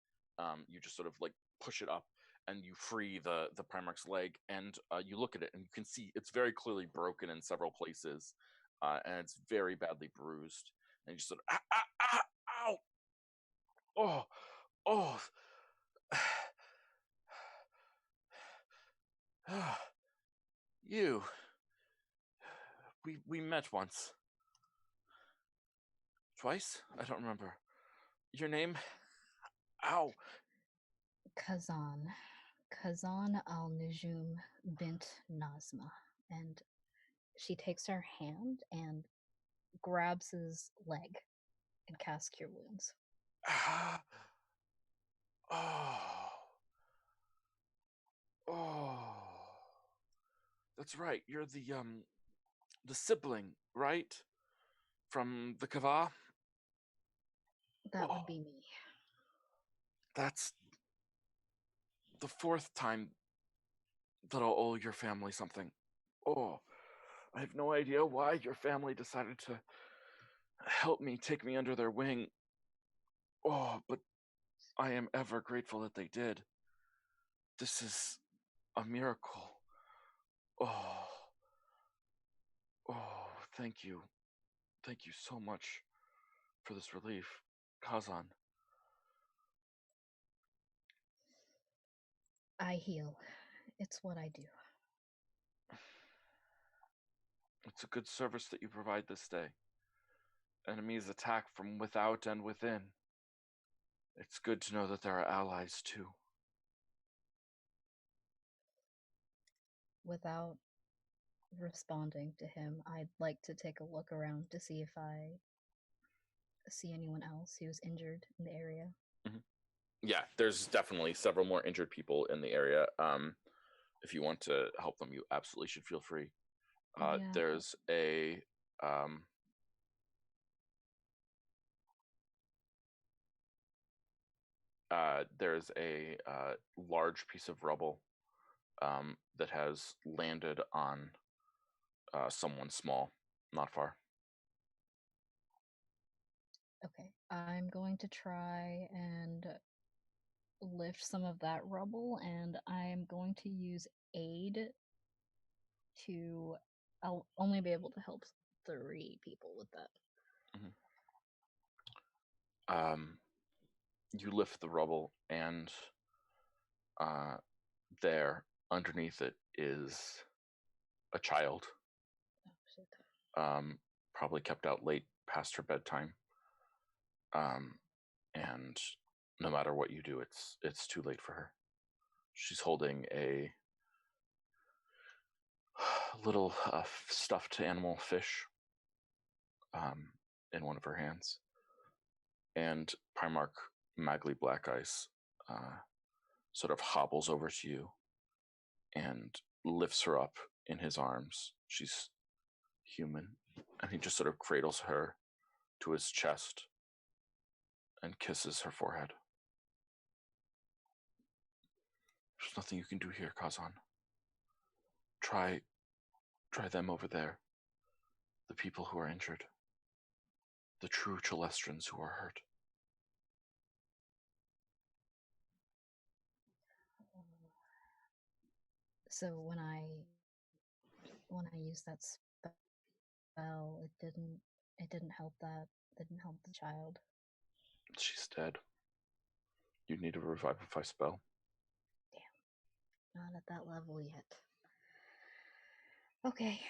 You just sort of like push it up and you free the Primarch's leg, and you look at it and you can see it's very clearly broken in several places, and it's very badly bruised. And you just sort of ow, oh, oh. You. We met once. Twice? I don't remember. Your name? Ow. Kazan. Kazan al-Nujum bint Nazma, and she takes her hand and grabs his leg and casts Cure Wounds. Oh, that's right. You're the sibling, right? From the Kava? That would be me. That's the fourth time that I'll owe your family something. Oh, I have no idea why your family decided to help me, take me under their wing. Oh, but I am ever grateful that they did. This is a miracle. Oh, thank you. Thank you so much for this relief, Kazan. I heal. It's what I do. It's a good service that you provide this day. Enemies attack from without and within. It's good to know that there are allies too. Without responding to him, I'd like to take a look around to see if I see anyone else who's injured in the area. Mm-hmm. Yeah, there's definitely several more injured people in the area. If you want to help them, you absolutely should feel free. There's a large piece of rubble that has landed on someone small, not far. Okay, I'm going to try and lift some of that rubble, and I'm going to use aid to. I'll only be able to help 3 people with that. Mm-hmm. You lift the rubble, and there, underneath it, is a child. Probably kept out late past her bedtime. And no matter what you do, it's too late for her. She's holding a little stuffed animal fish in one of her hands. And Primarch Magli Blackice sort of hobbles over to you and lifts her up in his arms. She's human, and he just sort of cradles her to his chest and kisses her forehead. There's nothing you can do here, Kazan. Try them over there. The people who are injured. The true Celestrans who are hurt. So when I use that spell, it didn't help the child. She's dead. You need a revivify spell. Damn. Not at that level yet. Okay.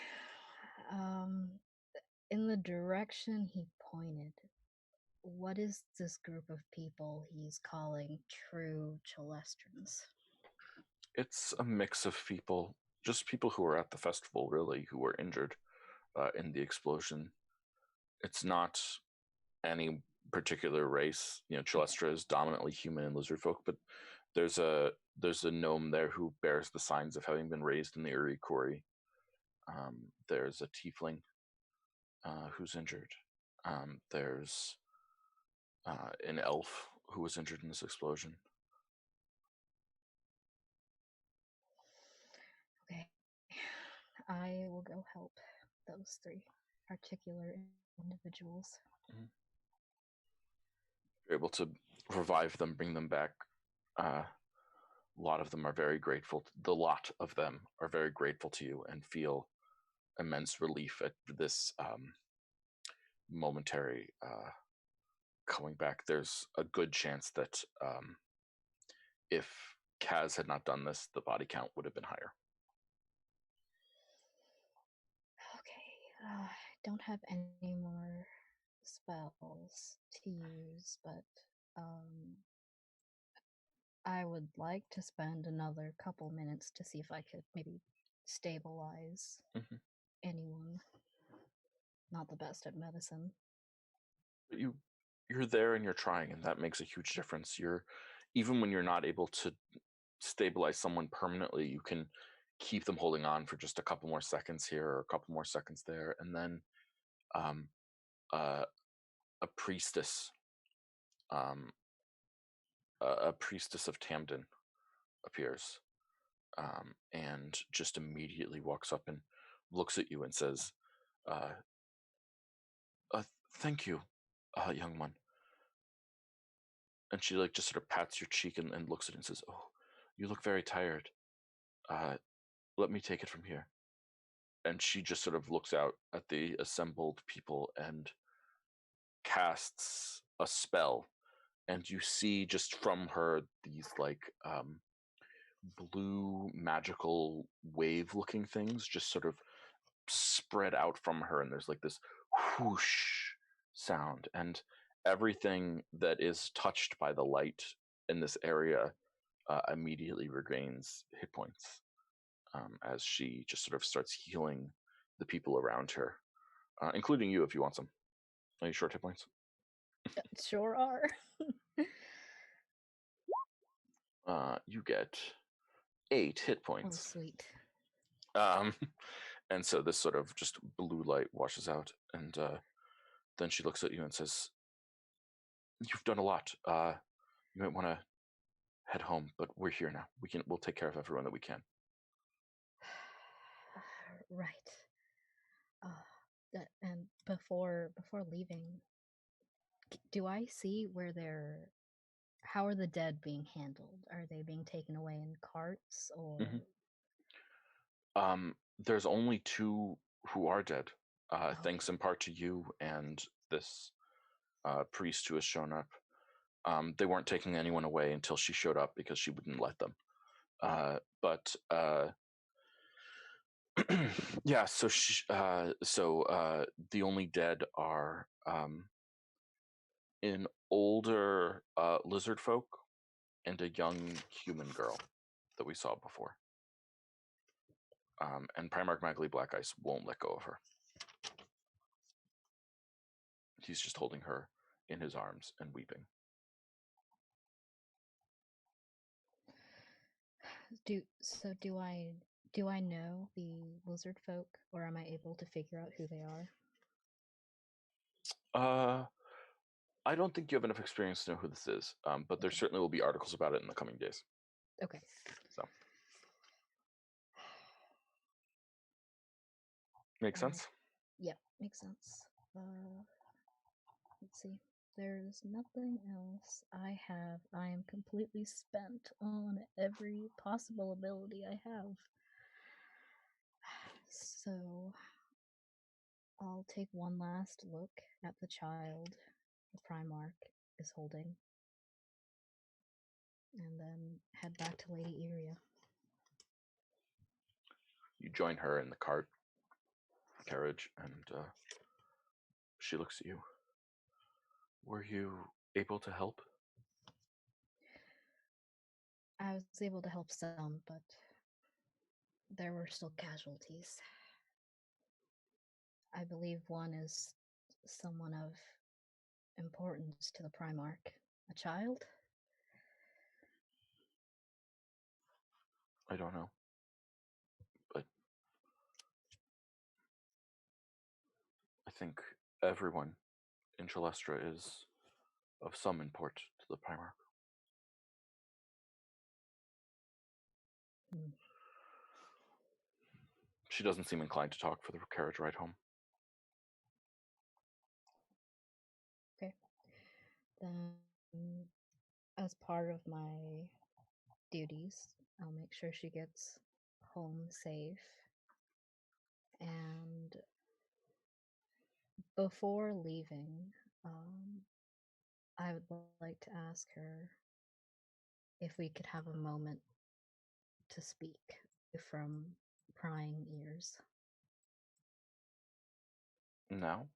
In the direction he pointed, what is this group of people he's calling true Celestrans? It's a mix of people, just people who were at the festival, really, who were injured in the explosion. It's not any particular race. You know, Celestra is dominantly human and lizard folk, but there's a gnome there who bears the signs of having been raised in the Uri Quarry. There's a tiefling who's injured. There's an elf who was injured in this explosion. Okay. I will go help those 3 particular individuals. Mm-hmm. You're able to revive them, bring them back. A lot of them are very grateful. The lot of them are very grateful to you and feel immense relief at this momentary coming back. There's a good chance that if Kaz had not done this, the body count would have been higher. Okay, I don't have any more spells to use, but I would like to spend another couple minutes to see if I could maybe stabilize anyone. Not the best at medicine. But you're there and you're trying, and that makes a huge difference. Even when you're not able to stabilize someone permanently, you can keep them holding on for just a couple more seconds here or a couple more seconds there, and then a priestess, a priestess of Tamden appears, and just immediately walks up and looks at you and says, "Thank you, young one." And she like just sort of pats your cheek and looks at it and says, "Oh, you look very tired. Let me take it from here." And she just sort of looks out at the assembled people and casts a spell. And you see just from her these like blue magical wave looking things just sort of spread out from her. And there's like this whoosh sound. And everything that is touched by the light in this area immediately regains hit points. As she just sort of starts healing the people around her, including you if you want some. Are you short hit points? Sure are. You get 8 hit Oh, points. sweet. And so this sort of just blue light washes out, and then she looks at you and says, "You've done a lot. You might want to head home, but we're here now. We'll take care of everyone that we can." Right. And before leaving, do I see where how are the dead being handled? Are they being taken away in carts or? There's only 2 who are dead, Okay. thanks in part to you and this priest who has shown up. They weren't taking anyone away until she showed up because she wouldn't let them. But yeah, so the only dead are an older lizard folk and a young human girl that we saw before. And Primarch Magli Blackice won't let go of her. He's just holding her in his arms and weeping. Do I know the lizard folk, or am I able to figure out who they are? I don't think you have enough experience to know who this is, but there certainly will be articles about it in the coming days. Okay. So, makes sense? Yeah, makes sense. Let's see. There's nothing else I have. I am completely spent on every possible ability I have. So I'll take one last look at the child the Primarch is holding, and then head back to Lady Iria. You join her in the carriage, and she looks at you. Were you able to help? I was able to help some, but there were still casualties. I believe one is someone of importance to the Primarch. A child? I don't know. But I think everyone in Celestra is of some import to the Primarch. She doesn't seem inclined to talk for the carriage ride home. Okay. Then, as part of my duties, I'll make sure she gets home safe. And before leaving, I would like to ask her if we could have a moment to speak from prying ears. Now?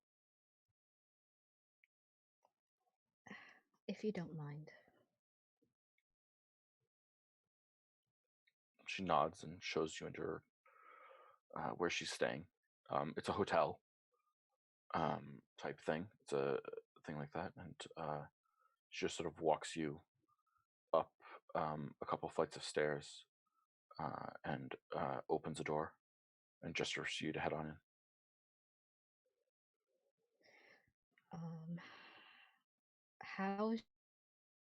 If you don't mind. she nods and shows you into her, where she's staying. It's a hotel type thing. It's a thing like that, and she just sort of walks you up a couple flights of stairs and opens a door and gestures for you to head on in. How is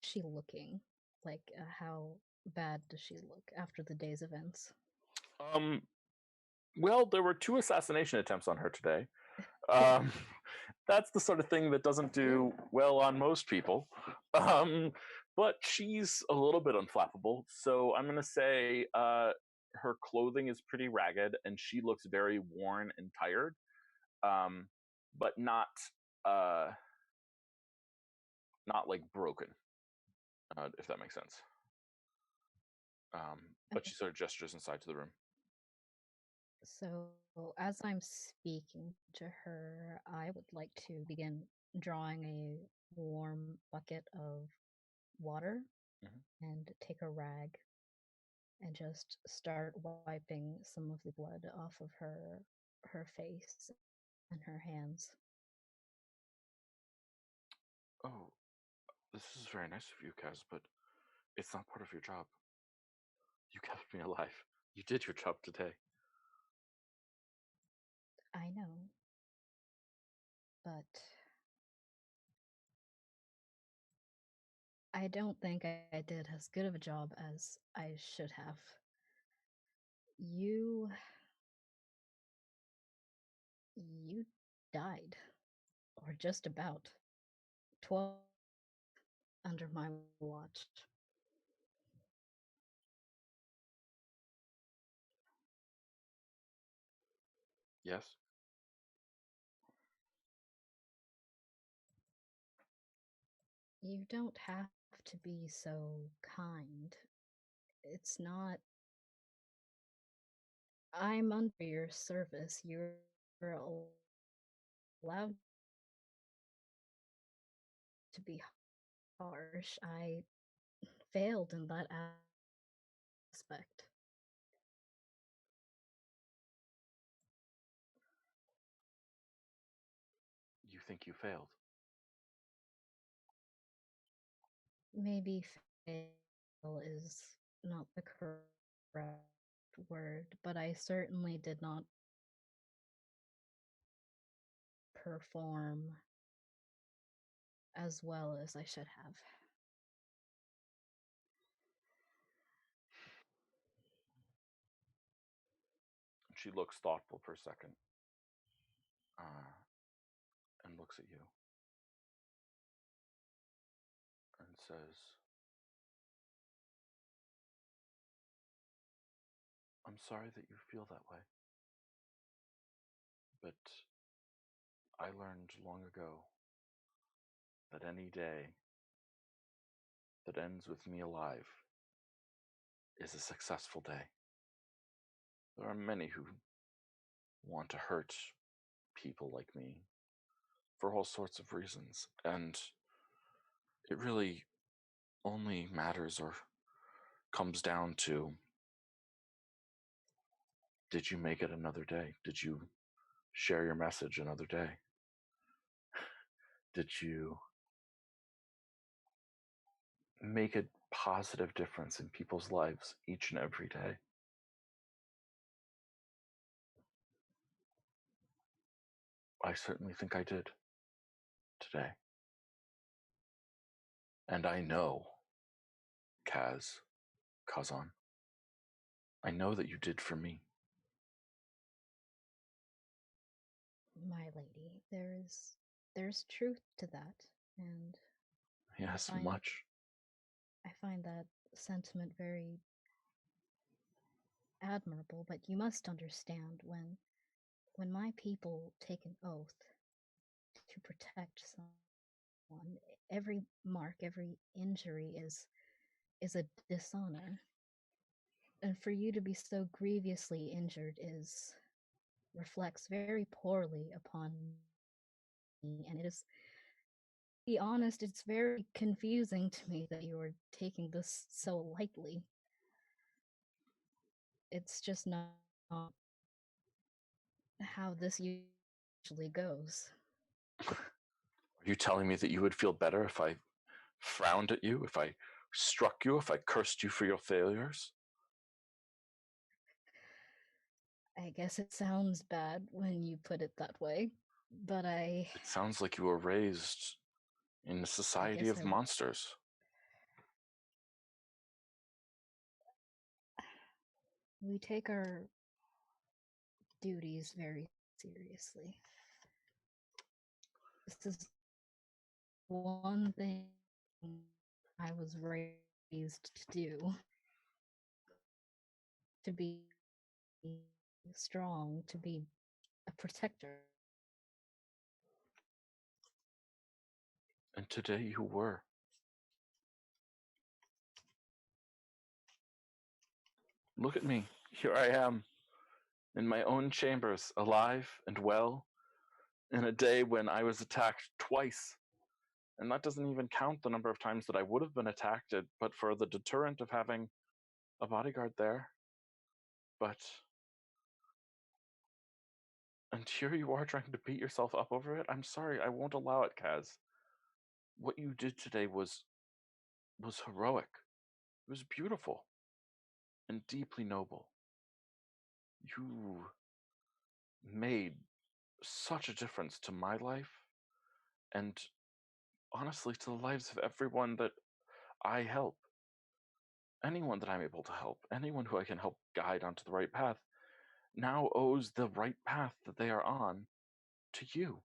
she looking? Like, how bad does she look after the day's events? Well, there were 2 assassination attempts on her today. That's the sort of thing that doesn't do well on most people. But she's a little bit unflappable, so I'm gonna say her clothing is pretty ragged and she looks very worn and tired, but not like broken, if that makes sense. But she sort of gestures inside to the room. So, as I'm speaking to her, I would like to begin drawing a warm bucket of water and take a rag and just start wiping some of the blood off of her face and her hands. Oh, this is very nice of you, Kaz, but it's not part of your job. You kept me alive. You did your job today. I know, but I don't think I did as good of a job as I should have. You died, or just about, 12 under my watch. Yes? You don't have to be so kind. It's not. I'm under your service. You're allowed to be harsh. I failed in that aspect. You think you failed? Maybe fail is not the correct word, but I certainly did not perform as well as I should have. She looks thoughtful for a second and looks at you and says, I'm sorry that you feel that way, but I learned long ago that any day that ends with me alive is a successful day. There are many who want to hurt people like me for all sorts of reasons, and it really only matters or comes down to, did you make it another day? Did you share your message another day? Did you make a positive difference in people's lives each and every day? I certainly think I did today. And I know, Kazan, I know that you did for me. My lady, there's truth to that, and Yes, I much. I find that sentiment very admirable, but you must understand when my people take an oath to protect someone, every mark, every injury is a dishonor. And for you to be so grievously injured reflects very poorly upon me, and it is, to be honest, it's very confusing to me that you are taking this so lightly. It's just not how this usually goes. Are you telling me that you would feel better if I frowned at you, if I struck you, if I cursed you for your failures? I guess it sounds bad when you put it that way, but It sounds like you were raised in a society of monsters. We take our duties very seriously. This is one thing I was raised to do. To be strong, to be a protector. And today you were. Look at me. Here I am, in my own chambers, alive and well, in a day when I was attacked twice. And that doesn't even count the number of times that I would have been attacked, but for the deterrent of having a bodyguard there. And here you are trying to beat yourself up over it? I'm sorry, I won't allow it, Kaz. What you did today was heroic. It was beautiful and deeply noble. You made such a difference to my life and honestly to the lives of everyone that I help. Anyone that I'm able to help, anyone who I can help guide onto the right path, now owes the right path that they are on to you.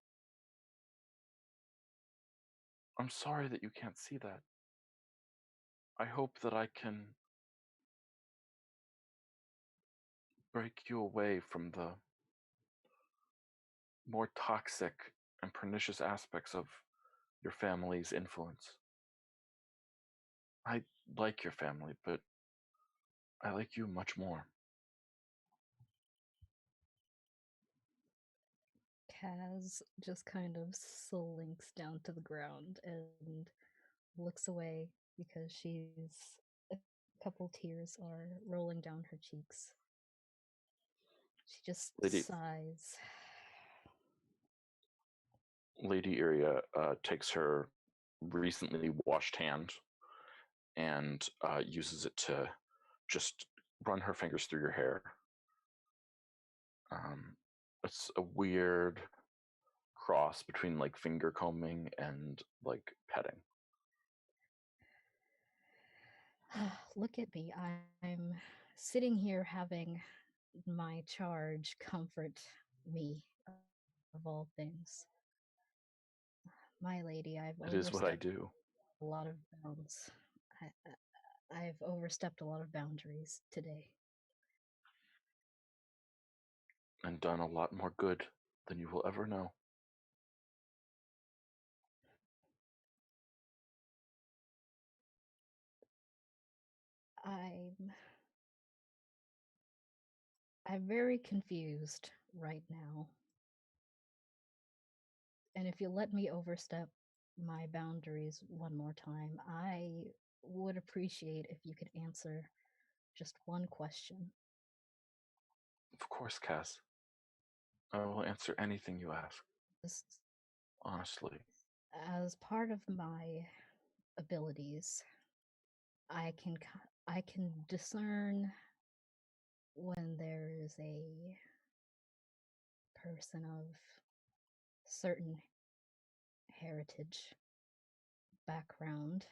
I'm sorry that you can't see that. I hope that I can break you away from the more toxic and pernicious aspects of your family's influence. I like your family, but I like you much more. Kaz just kind of slinks down to the ground and looks away because a couple tears are rolling down her cheeks. She just sighs. Lady Iria takes her recently washed hand and uses it to just run her fingers through your hair. It's a weird cross between like finger combing and like petting. Look at me. I'm sitting here having my charge comfort me of all things. My lady, It is what I do. A lot of bounds. I've overstepped a lot of boundaries today. And done a lot more good than you will ever know. I'm very confused right now. And if you let me overstep my boundaries one more time, I would appreciate if you could answer just one question. Of course, Cass. I will answer anything you ask. Honestly. As part of my abilities, I can discern when there is a person of certain heritage background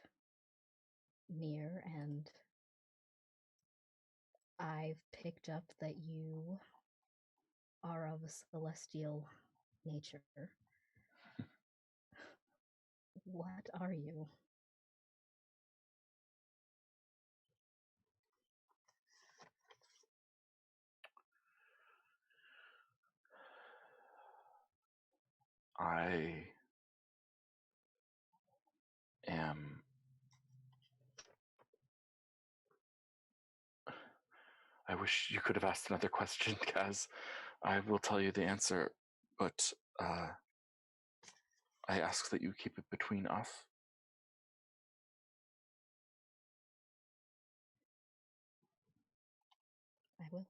near, and I've picked up that you are of a celestial nature. What are you? I am. I wish you could have asked another question, Kaz. I will tell you the answer, but I ask that you keep it between us. I will.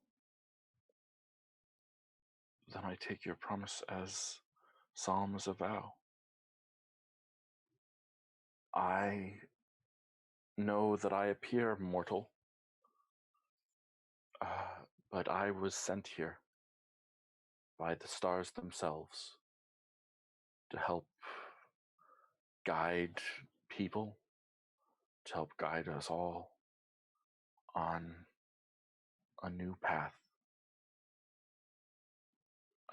Then I take your promise as solemn as a vow. I know that I appear mortal, but I was sent here by the stars themselves to help guide people, to help guide us all on a new path.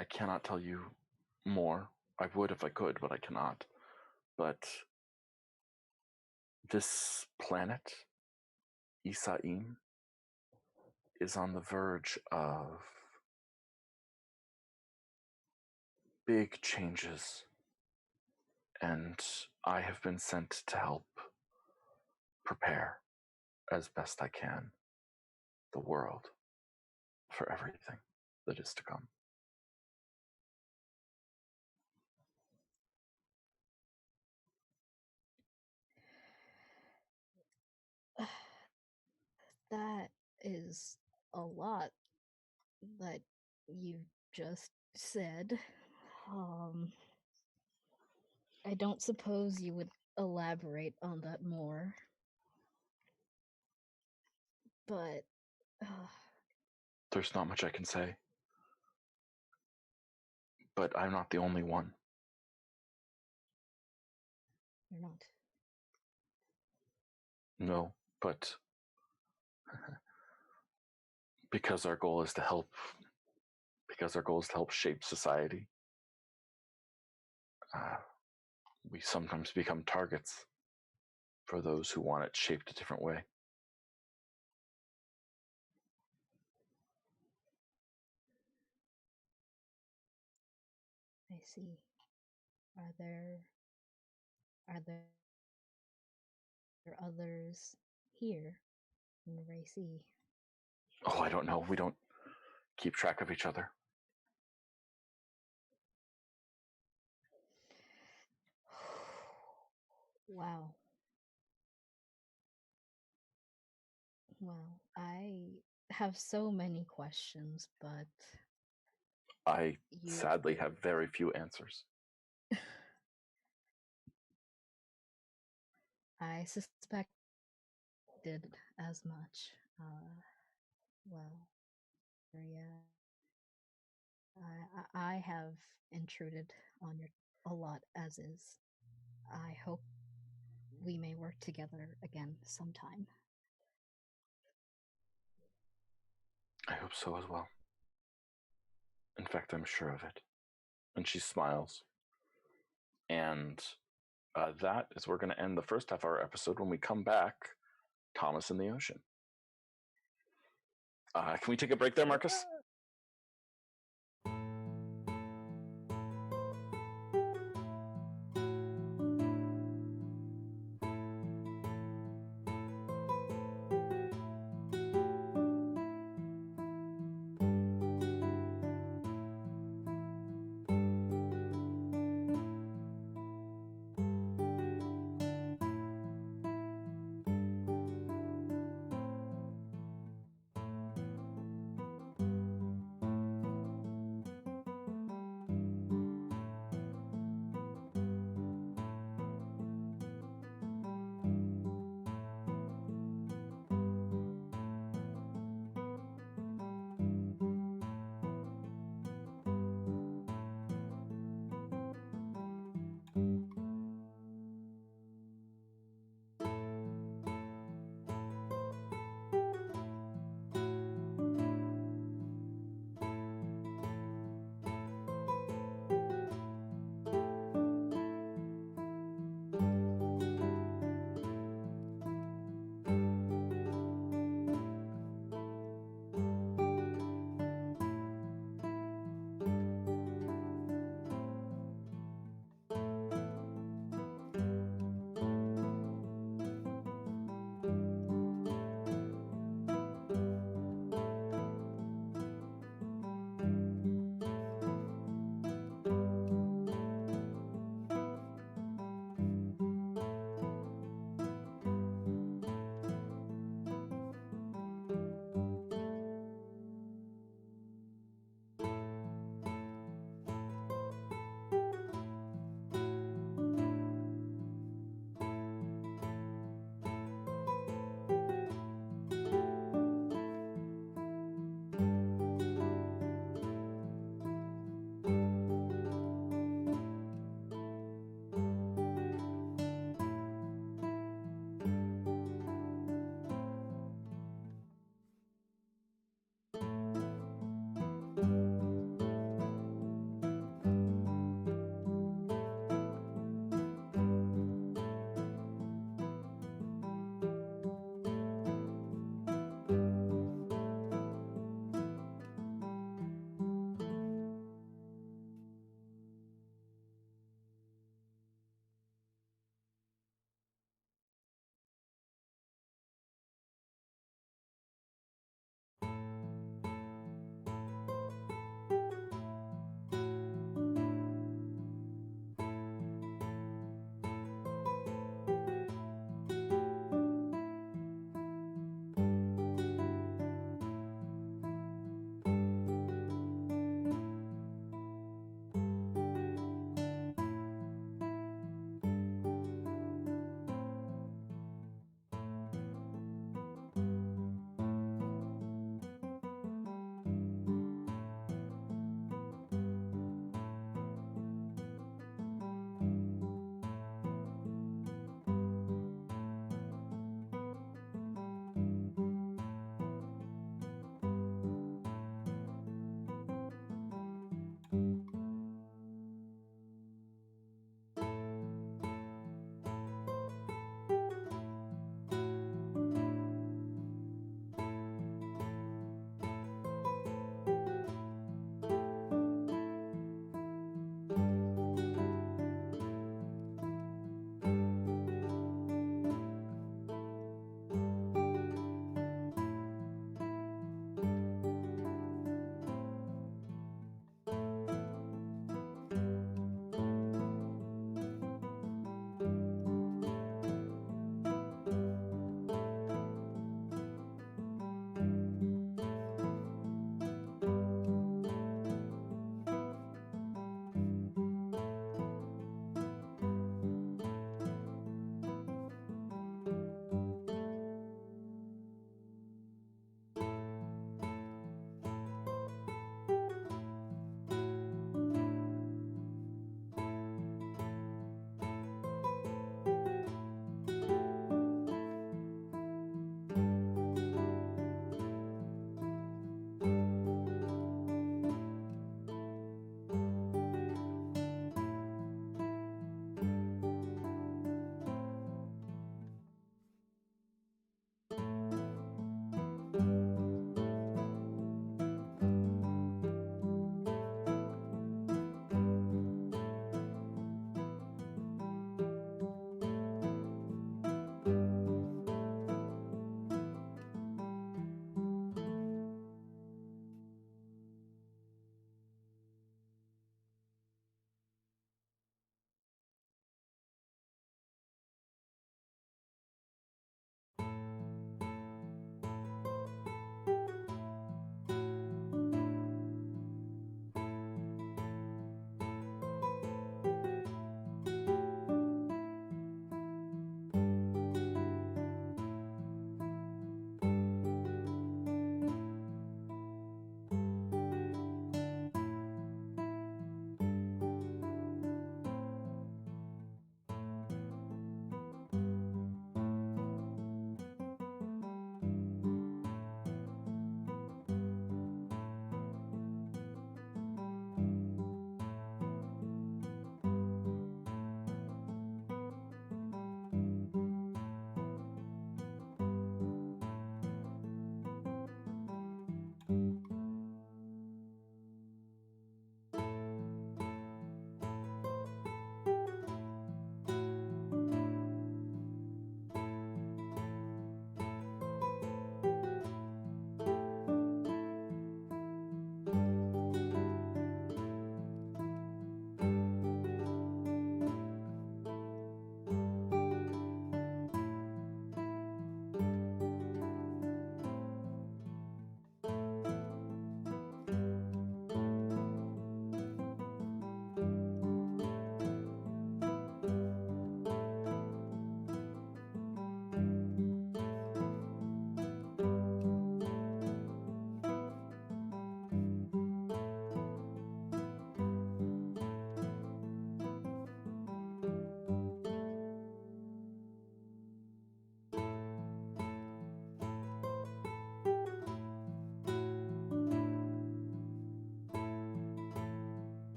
I cannot tell you more. I would if I could, but I cannot. But this planet, Isaim, is on the verge of big changes, and I have been sent to help prepare as best I can the world for everything that is to come. That is a lot that you just said. I don't suppose you would elaborate on that more. But There's not much I can say. But I'm not the only one. you're not. No, but because our goal is to help shape society, we sometimes become targets for those who want it shaped a different way. I see. Are there others here in the Racy? Oh, I don't know. We don't keep track of each other. Wow. Well, I have so many questions, but I sadly have very few answers. I suspected as much. Well, yeah. I have intruded on your a lot as is. I hope we may work together again sometime. I hope so as well. In fact, I'm sure of it. And she smiles. And that is where we're going to end the first half of our episode. When we come back, Thomas in the ocean. Can we take a break there, Marcus?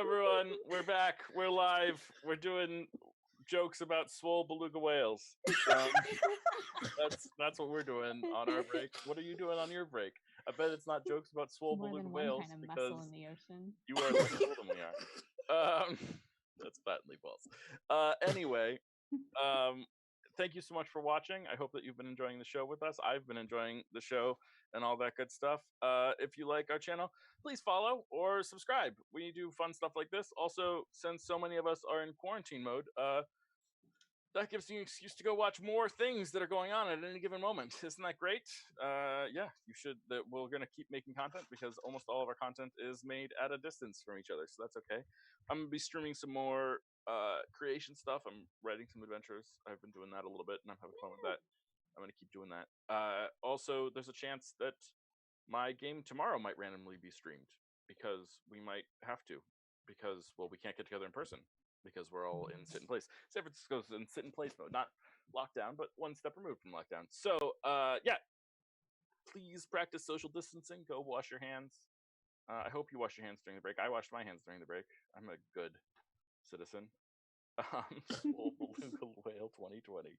everyone. We're back. We're live. We're doing jokes about swole beluga whales. That's what we're doing on our break. What are you doing on your break? I bet it's not jokes about swole More beluga than one whales kind of because mussel in the ocean. you are less cool than we are. That's patently false. Anyway, thank you so much for watching. I hope that you've been enjoying the show with us. I've been enjoying the show and all that good stuff. If you like our channel, please follow or subscribe. We do fun stuff like this. Also, since so many of us are in quarantine mode, that gives you an excuse to go watch more things that are going on at any given moment. Isn't that great? Yeah, you should. We're going to keep making content because almost all of our content is made at a distance from each other, so that's okay. I'm going to be streaming some more creation stuff. I'm writing some adventures. I've been doing that a little bit, and I'm having fun with that. I'm going to keep doing that. Also, there's a chance that my game tomorrow might randomly be streamed because we might have to. Because, well, we can't get together in person because we're all in sit in place. San Francisco's in sit in place mode, not lockdown, but one step removed from lockdown. So, yeah, please practice social distancing. Go wash your hands. I hope you wash your hands during the break. I washed my hands during the break. I'm a good citizen. Swole Beluga Whale 2020.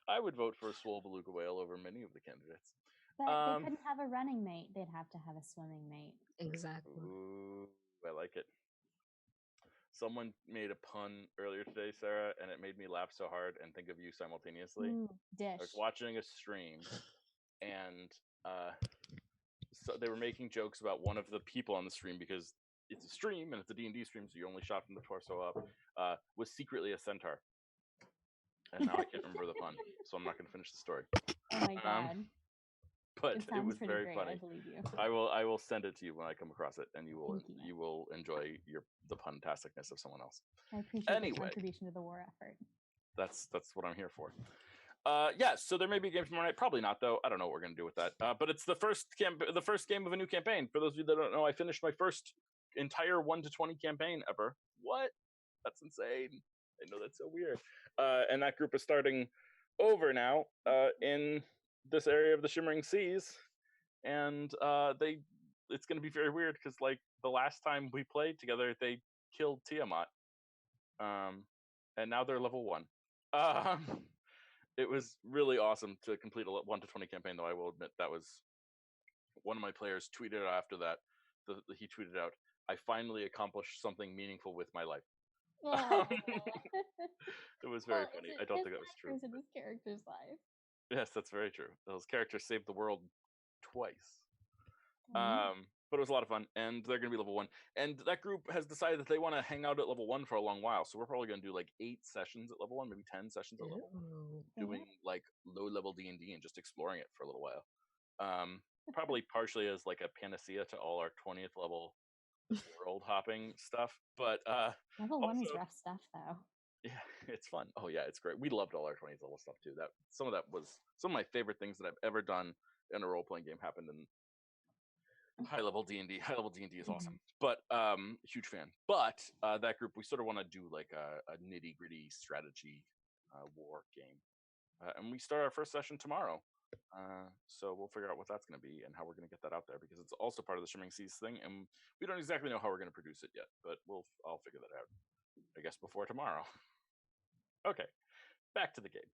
I would vote for a Swole Beluga Whale over many of the candidates. But they couldn't have a running mate. They'd have to have a swimming mate. Exactly. Ooh, I like it. Someone made a pun earlier today, Sarah, and it made me laugh so hard and think of you simultaneously. Ooh, dish. I was watching a stream, and so they were making jokes about one of the people on the stream because it's a stream and it's a D&D stream, so you only shot from the torso up. Was secretly a centaur, and now I can't remember the pun, so I'm not going to finish the story. Oh my god! But it was very great, funny. I believe you. I will send it to you when I come across it, and you will enjoy the pun-tasticness of someone else. I appreciate your contribution to the war effort. That's what I'm here for. Yeah, so there may be a game tomorrow night. Probably not, though. I don't know what we're gonna do with that. But it's the first game of a new campaign. For those of you that don't know, I finished my first entire 1 to 20 campaign ever. What? That's insane. I know that's so weird. And that group is starting over now in this area of the Shimmering Seas, and it's gonna be very weird because like the last time we played together, they killed Tiamat, and now they're level 1. It was really awesome to complete a 1 to 20 campaign, though I will admit that was one of my players tweeted out after that. He tweeted out, "I finally accomplished something meaningful with my life." It was very funny. I don't think that was true. It was in his character's life. Yes, that's very true. Those characters saved the world twice. Mm-hmm. But it was a lot of fun, and they're going to be level 1. And that group has decided that they want to hang out at level 1 for a long while. So we're probably going to do like 8 sessions at level 1, maybe 10 sessions at level 1, doing like low-level D&D and just exploring it for a little while. Probably partially as like a panacea to all our 20th level world hopping stuff. But level 1 is rough stuff, though. Yeah, it's fun. Oh yeah, it's great. We loved all our 20th level stuff too. Some of my favorite things that I've ever done in a role-playing game happened in high level D&D. High level D&D is awesome, but huge fan. But that group, we sort of want to do like a nitty-gritty strategy war game, and we start our first session tomorrow. So we'll figure out what that's going to be and how we're going to get that out there, because it's also part of the Shimmering Seas thing, and we don't exactly know how we're going to produce it yet, but I'll figure that out, I guess, before tomorrow. Okay, back to the game.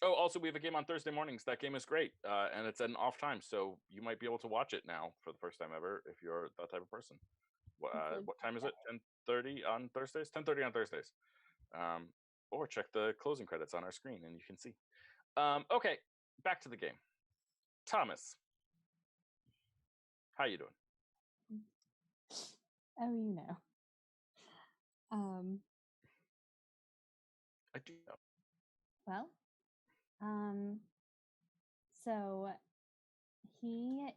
Oh, also, we have a game on Thursday mornings. That game is great, and it's an off time, so you might be able to watch it now for the first time ever if you're that type of person. What time is it? 10:30 on Thursdays? 10:30 on Thursdays. Or check the closing credits on our screen, and you can see. Okay, back to the game. Thomas, how you doing? Oh, you know. I do know. Well, so he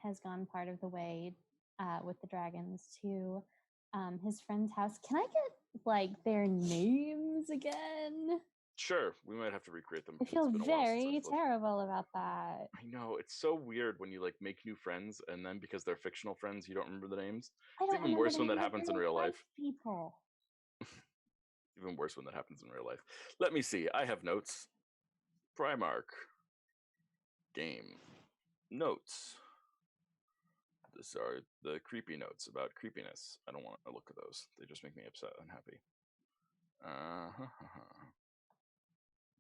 has gone part of the way with the dragons to his friend's house. Can I get like their names again? Sure, we might have to recreate them. I feel very terrible about that. I know, it's so weird when you like make new friends and then because they're fictional friends, you don't remember the names. It's even worse when that happens in real life. People. Even worse when that happens in real life. Let me see. I have notes. Primarch. Game. Notes. These are the creepy notes about creepiness. I don't want to look at those. They just make me upset, unhappy.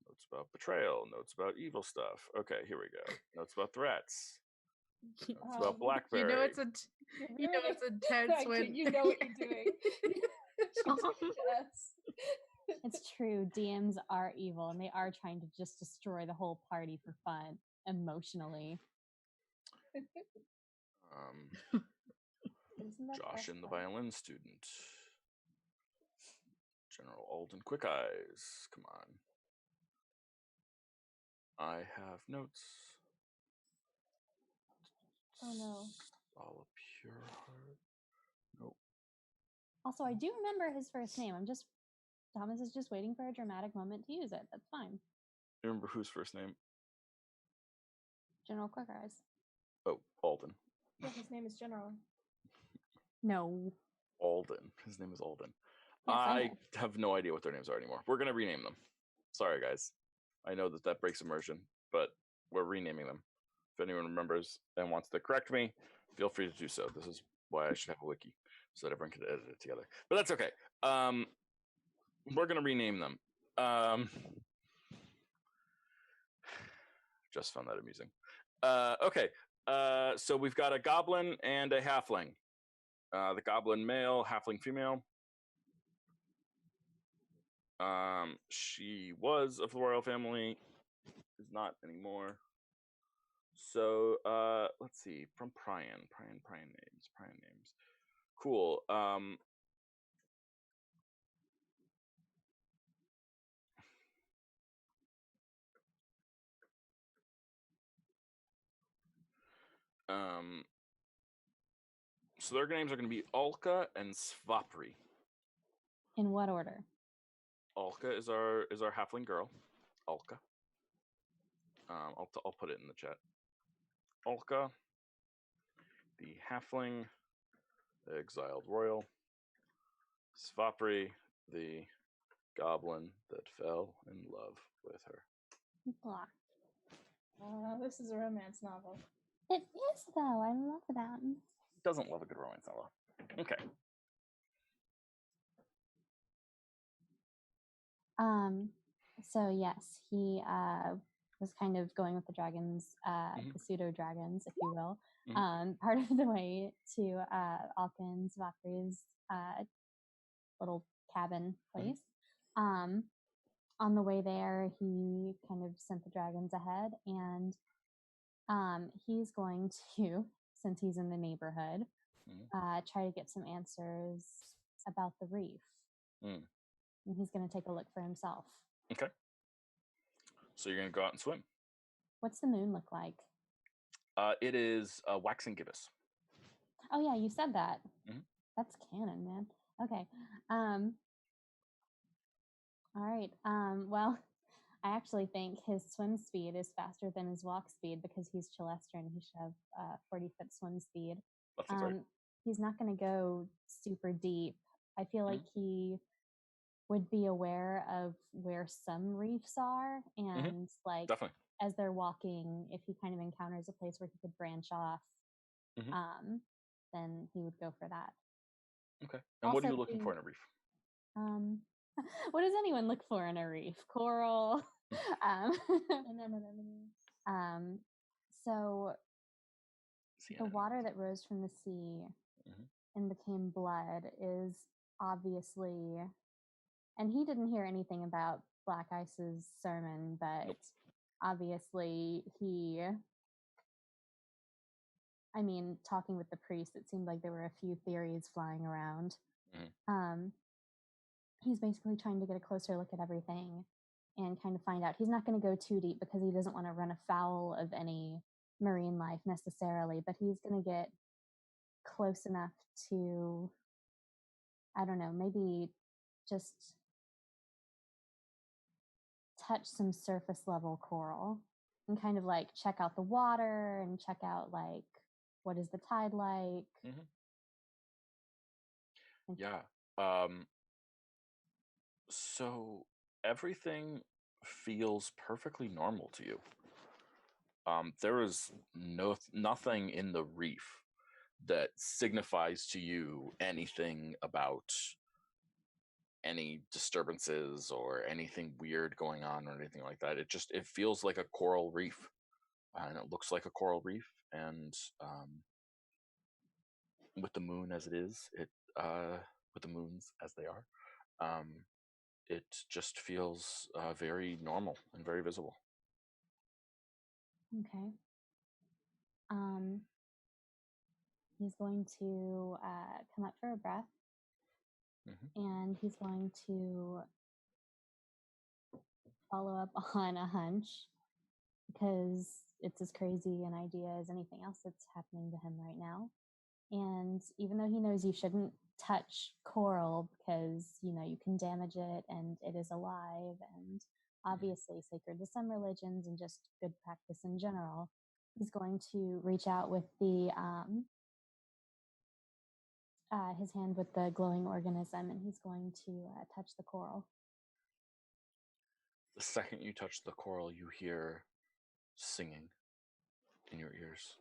Notes about betrayal. Notes about evil stuff. Okay, here we go. Notes about threats. Notes about Blackberry. You know it's intense when you know what you're doing. Yes. It's true. DMs are evil, and they are trying to just destroy the whole party for fun, emotionally. Josh and the violin student. General Alden Quick Eyes. Come on. I have notes. Oh no. All a pure heart. Nope. Also, I do remember his first name. Thomas is just waiting for a dramatic moment to use it. That's fine. You remember whose first name? General Quick Eyes. Oh, Alden. Yeah, his name is General. No. Alden. His name is Alden. Yes, I have no idea what their names are anymore. We're going to rename them. Sorry, guys. I know that breaks immersion, but we're renaming them. If anyone remembers and wants to correct me, feel free to do so. This is why I should have a wiki, so that everyone can edit it together. But that's okay. We're going to rename them. Just found that amusing. Okay. So we've got a goblin and a halfling. The goblin male, halfling female. She was of the royal family, is not anymore. So let's see. From Prian names. Cool. So their names are going to be Alka and Svapri. In what order? Alka is our halfling girl. Alka. I'll put it in the chat. Alka, the halfling, the exiled royal. Svapri, the goblin that fell in love with her. Blah. This is a romance novel. It is, though. I love that. Doesn't love a good romance novel. Okay. So yes, he was kind of going with the dragons, the pseudo dragons, if you will. Part of the way to Alkin Zvapri's little cabin place. On the way there, he kind of sent the dragons ahead, and he's going to, since he's in the neighborhood, try to get some answers about the reef. And he's going to take a look for himself. Okay. So you're going to go out and swim. What's the moon look like? It is waxing gibbous. Oh yeah, you said that. That's canon, man. Okay. All right. Well, I actually think his swim speed is faster than his walk speed because he's Chelestran. He should have 40-foot swim speed. He's not going to go super deep. I feel like he would be aware of where some reefs are, and like definitely. As they're walking, if he kind of encounters a place where he could branch off, then he would go for that. Okay. And also, what are you looking for in a reef? What does anyone look for in a reef? Coral. So the water that rose from the sea and became blood is obviously, and he didn't hear anything about Blackice's sermon, but obviously talking with the priest, it seemed like there were a few theories flying around. He's basically trying to get a closer look at everything and kind of find out. He's not going to go too deep because he doesn't want to run afoul of any marine life necessarily, but he's going to get close enough to, I don't know, maybe just touch some surface level coral and kind of like check out the water and check out like what is the tide like. So everything feels perfectly normal to you. There is nothing in the reef that signifies to you anything about any disturbances or anything weird going on or anything like that. It feels like a coral reef, and it looks like a coral reef, and with the moon as it is, with the moons as they are, it just feels very normal and very visible. Okay. He's going to come up for a breath, and he's going to follow up on a hunch, because it's as crazy an idea as anything else that's happening to him right now. And even though he knows you shouldn't touch coral because, you can damage it and it is alive and obviously sacred to some religions and just good practice in general, he's going to reach out with the his hand with the glowing organism, and he's going to touch the coral. The second you touch the coral, you hear singing in your ears.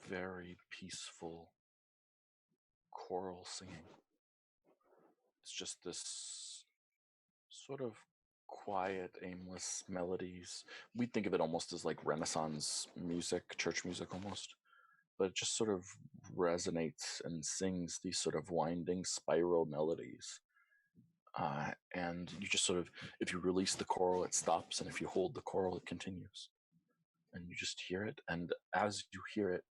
Very peaceful choral singing. It's just this sort of quiet, aimless melodies. We think of it almost as like Renaissance music, church music almost, but it just sort of resonates and sings these sort of winding spiral melodies. And you just sort of, if you release the coral, it stops, and if you hold the coral, it continues. And you just hear it, and as you hear it,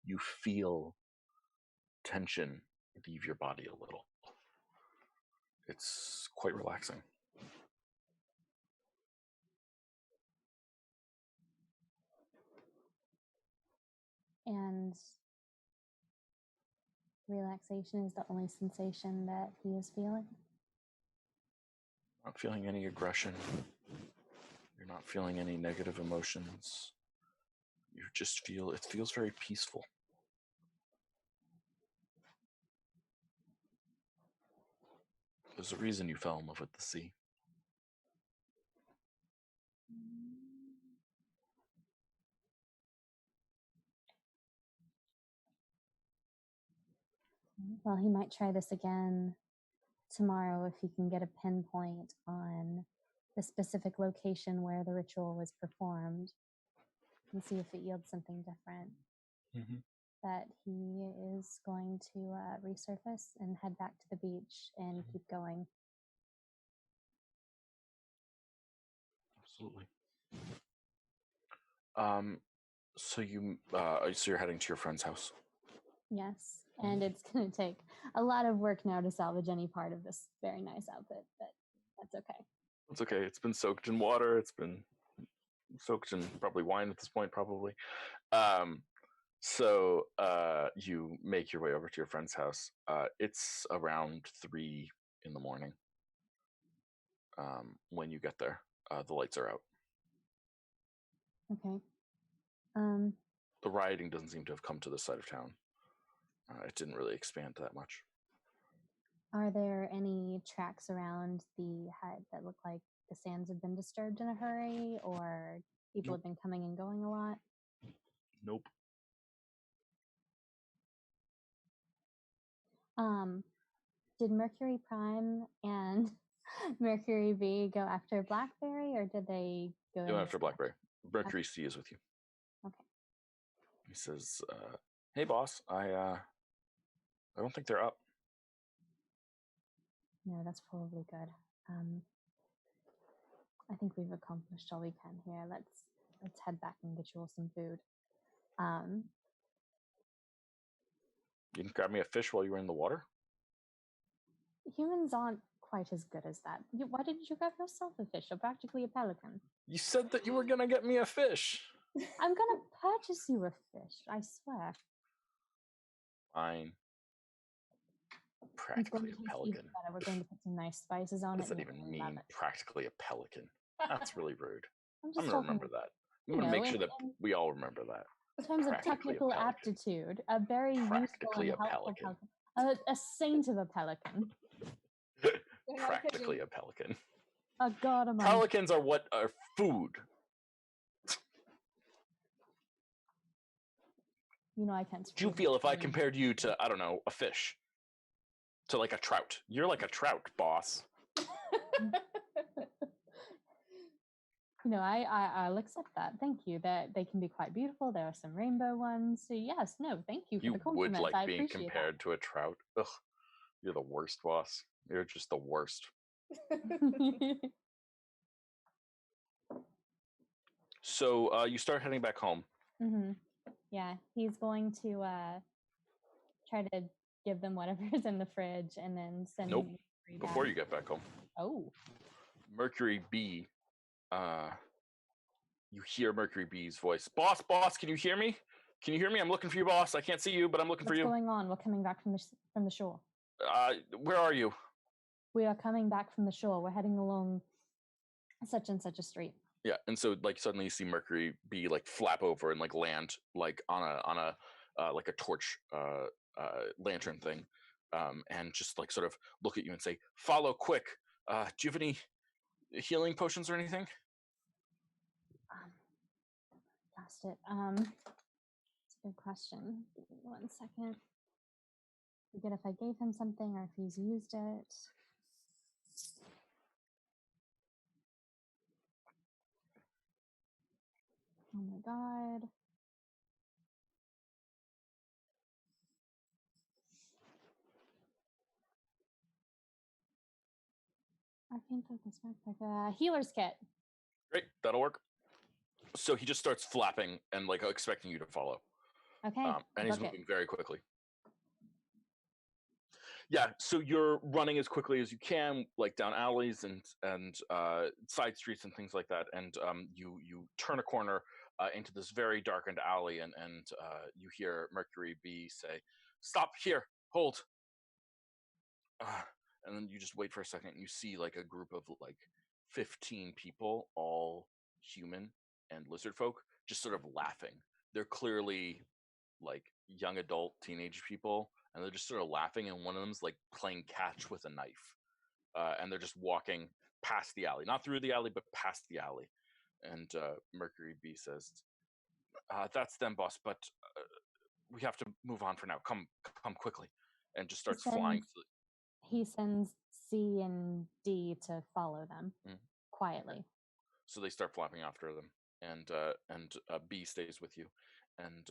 you feel tension leave your body a little. It's quite relaxing. And relaxation is the only sensation that he is feeling. Not feeling any aggression. You're not feeling any negative emotions. You just feel, it feels very peaceful. There's a reason you fell in love with the sea. Well, he might try this again tomorrow if he can get a pinpoint on the specific location where the ritual was performed and see if it yields something different. That he is going to resurface and head back to the beach and keep going. Absolutely. So you're heading to your friend's house? Yes, and it's going to take a lot of work now to salvage any part of this very nice outfit, but that's okay. It's okay. It's been soaked in water. It's been soaked in probably wine at this point, probably. So you make your way over to your friend's house. It's around 3 a.m. When you get there. The lights are out. Okay. The rioting doesn't seem to have come to this side of town. It didn't really expand that much. Are there any tracks around the hut that look like the sands have been disturbed in a hurry, or people have been coming and going a lot? Nope. Did Mercury Prime and Mercury B go after Blackberry, or did they go after Blackberry? Mercury C is with you. Okay. He says, "Hey, boss, I don't think they're up." No, that's probably good. I think we've accomplished all we can here. Let's head back and get you all some food. You didn't grab me a fish while you were in the water? Humans aren't quite as good as that. Why didn't you grab yourself a fish? You're practically a pelican. You said that you were going to get me a fish. I'm going to purchase you a fish, I swear. Fine. Practically a pelican. We're going to put some nice spices on it. What does that even mean, practically a pelican? That's really rude. I'm going to remember that. I'm going to make sure that we all remember that. In terms of technical aptitude, a very practically useful and helpful pelican. A saint of a pelican. Practically a pelican. A god among pelicans are what are food. You know I can't. Do you feel if I compared you to, I don't know, a fish? To like a trout. You're like a trout, boss. You know, I'll accept that. Thank you. That they can be quite beautiful. There are some rainbow ones. So yes, no, thank you for the You would compliment. like I being appreciate compared to a trout. Ugh, you're the worst, boss. You're just the worst. that. So you start heading back home. Mm-hmm. Yeah, he's going to try to give them whatever's in the fridge and then send Nope. me Before back. you get back home. Oh. Mercury B. You hear Mercury B's voice. Boss, can you hear me? Can you hear me? I'm looking for you, boss. I can't see you, but I'm looking for you. What's going on? We're coming back from the shore. Where are you? We are coming back from the shore. We're heading along such and such a street. Yeah, and so like suddenly you see Mercury B like flap over and like land like on a like a torch lantern thing, and just like sort of look at you and say, "Follow quick." Do you have any healing potions or anything? Lost it. It's a good question. Give me 1 second. Forget if I gave him something or if he's used it. Oh my god. Arcane focus backpack. Healer's kit. Great, that'll work. So he just starts flapping and like expecting you to follow. Okay. And he's moving very quickly. Yeah, so you're running as quickly as you can, like down alleys and side streets and things like that. And you turn a corner into this very darkened alley, and you hear Mercury B say, "Stop here, hold." And then you just wait for a second, and you see like a group of like 15 people, all human and lizard folk, just sort of laughing. They're clearly like young adult teenage people, and they're just sort of laughing, and one of them's like playing catch with a knife, and they're just walking past the alley, not through the alley but past the alley. And Mercury B says, "That's them, boss, but we have to move on for now. Come quickly." And just starts flying. He sends C and D to follow them quietly. So they start flapping after them, and B stays with you, and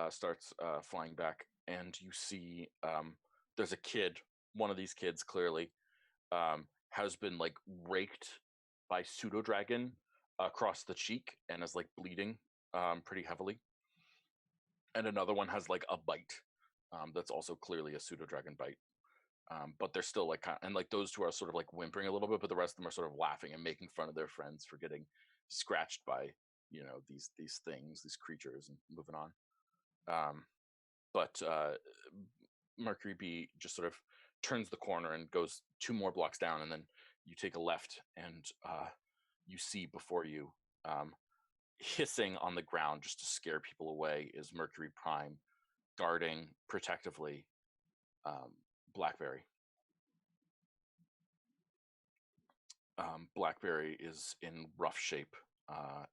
starts flying back. And you see there's a kid. One of these kids clearly has been like raked by pseudo dragon across the cheek and is like bleeding pretty heavily. And another one has like a bite that's also clearly a pseudo dragon bite. But they're still like and like those two are sort of like whimpering a little bit, but the rest of them are sort of laughing and making fun of their friends for getting scratched by these things, these creatures, and moving on. But Mercury B just sort of turns the corner and goes 2 more blocks down, and then you take a left, and you see before you, hissing on the ground just to scare people away, is Mercury Prime guarding protectively Blackberry. Blackberry is in rough shape.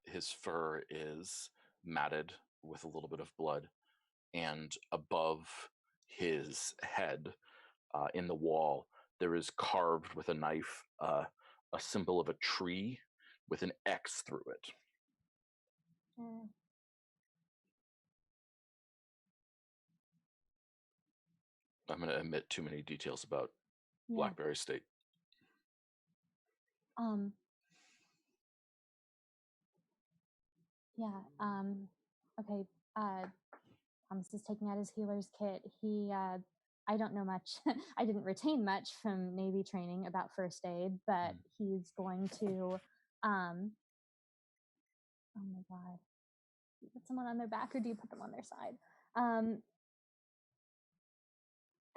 His fur is matted with a little bit of blood, and above his head, in the wall, there is carved with a knife a symbol of a tree with an X through it. I'm going to omit too many details about Blackberry's state. Okay. Thomas is taking out his healer's kit. He I don't know much. I didn't retain much from Navy training about first aid, but he's going to oh my god. Do you put someone on their back or do you put them on their side?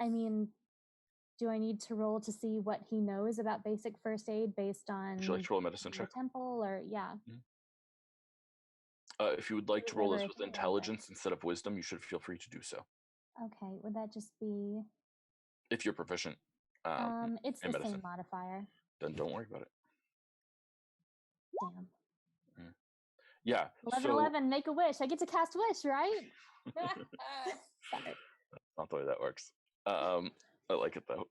I mean, do I need to roll to see what he knows about basic first aid based on Would you like to roll a medicine check? Temple or if you would like to roll this with intelligence instead of wisdom, you should feel free to do so. Okay, would that just be if you're proficient? It's the same modifier. Then don't worry about it. Damn. Yeah. 11, make a wish. I get to cast wish, right? Sorry. Not the way that works. I like it though.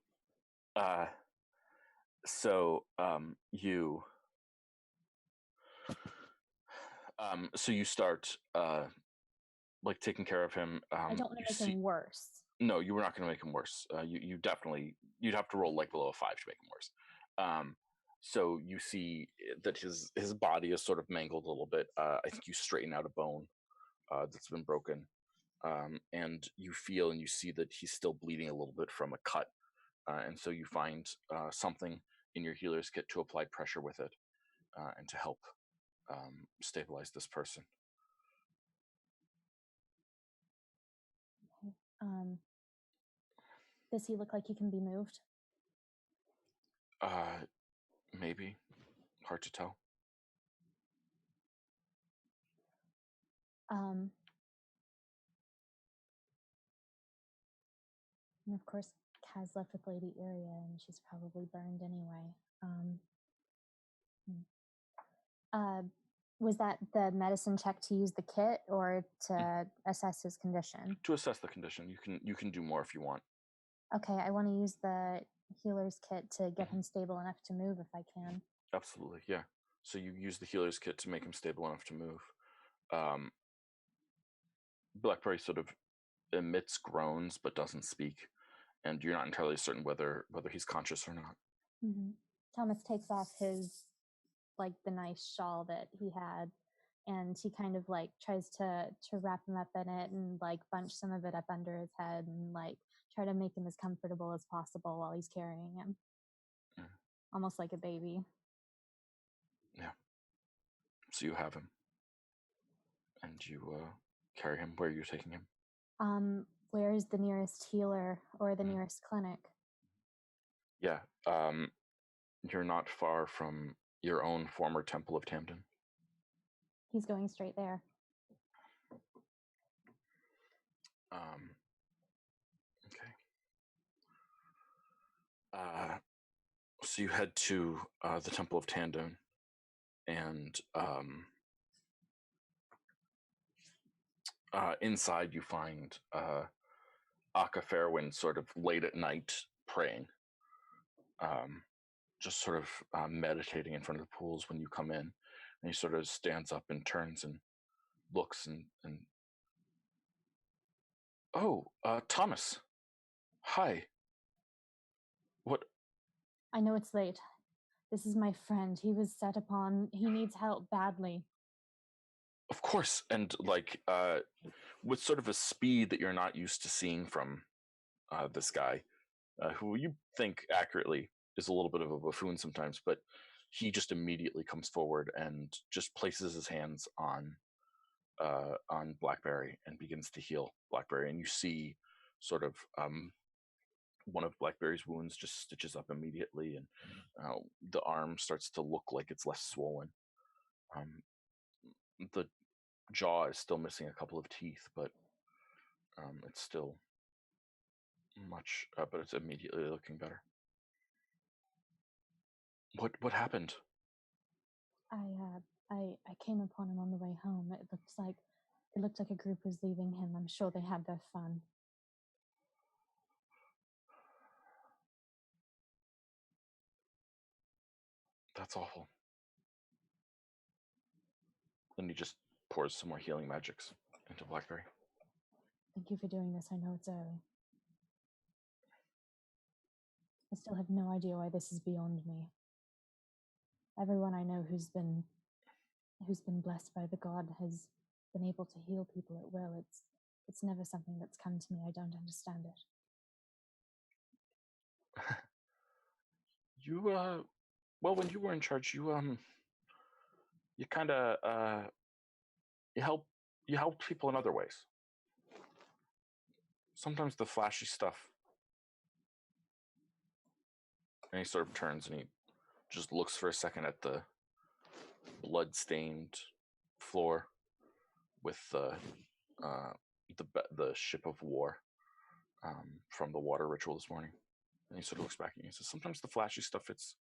You start like taking care of him. I don't want to make him worse. No, you were not going to make him worse. You definitely, you'd have to roll like below a 5 to make him worse. So you see that his body is sort of mangled a little bit. I think you straighten out a bone that's been broken, and you feel and you see that he's still bleeding a little bit from a cut. And so you find something in your healer's kit to apply pressure with it and to help stabilize this person. Does he look like he can be moved? Maybe. Hard to tell. And of course, Kaz left with Lady Iria, and she's probably burned anyway. Was that the medicine check to use the kit or to assess his condition? To assess the condition. You can do more if you want. Okay, I want to use the healer's kit to get him stable enough to move if I can. Absolutely, yeah. So you use the healer's kit to make him stable enough to move. Blackberry sort of emits groans but doesn't speak, and you're not entirely certain whether he's conscious or not. Mm-hmm. Thomas takes off his, like, the nice shawl that he had, and he kind of like tries to wrap him up in it and like bunch some of it up under his head and like try to make him as comfortable as possible while he's carrying him. Almost like a baby. Yeah. So you have him, and you carry him. Where are you taking him? Where is the nearest healer or the nearest clinic? Yeah. You're not far from your own former Temple of Tamden. He's going straight there. Okay. So you head to the Temple of Tamden, and inside you find Akka Fairwind sort of late at night praying, just sort of meditating in front of the pools when you come in, and he sort of stands up and turns and looks and oh, Thomas, hi. What? I know it's late. This is my friend. He was set upon. He needs help badly. Of course, and like with sort of a speed that you're not used to seeing from this guy, who you think accurately is a little bit of a buffoon sometimes, but he just immediately comes forward and just places his hands on Blackberry and begins to heal Blackberry, and you see sort of one of Blackberry's wounds just stitches up immediately, and the arm starts to look like it's less swollen. The jaw is still missing a couple of teeth, but it's still much, but it's immediately looking better. What happened? I came upon him on the way home. It looked like a group was leaving him. I'm sure they had their fun. That's awful. Then he just pours some more healing magics into Blackberry. Thank you for doing this. I know it's early. I still have no idea why this is beyond me. Everyone I know who's been blessed by the god has been able to heal people at will. It's never something that's come to me. I don't understand it. Well, when you were in charge, you kind of you helped people in other ways. Sometimes the flashy stuff. And he sort of turns and he just looks for a second at the blood-stained floor with the ship of war from the water ritual this morning. And he sort of looks back at you and says, sometimes the flashy stuff, it's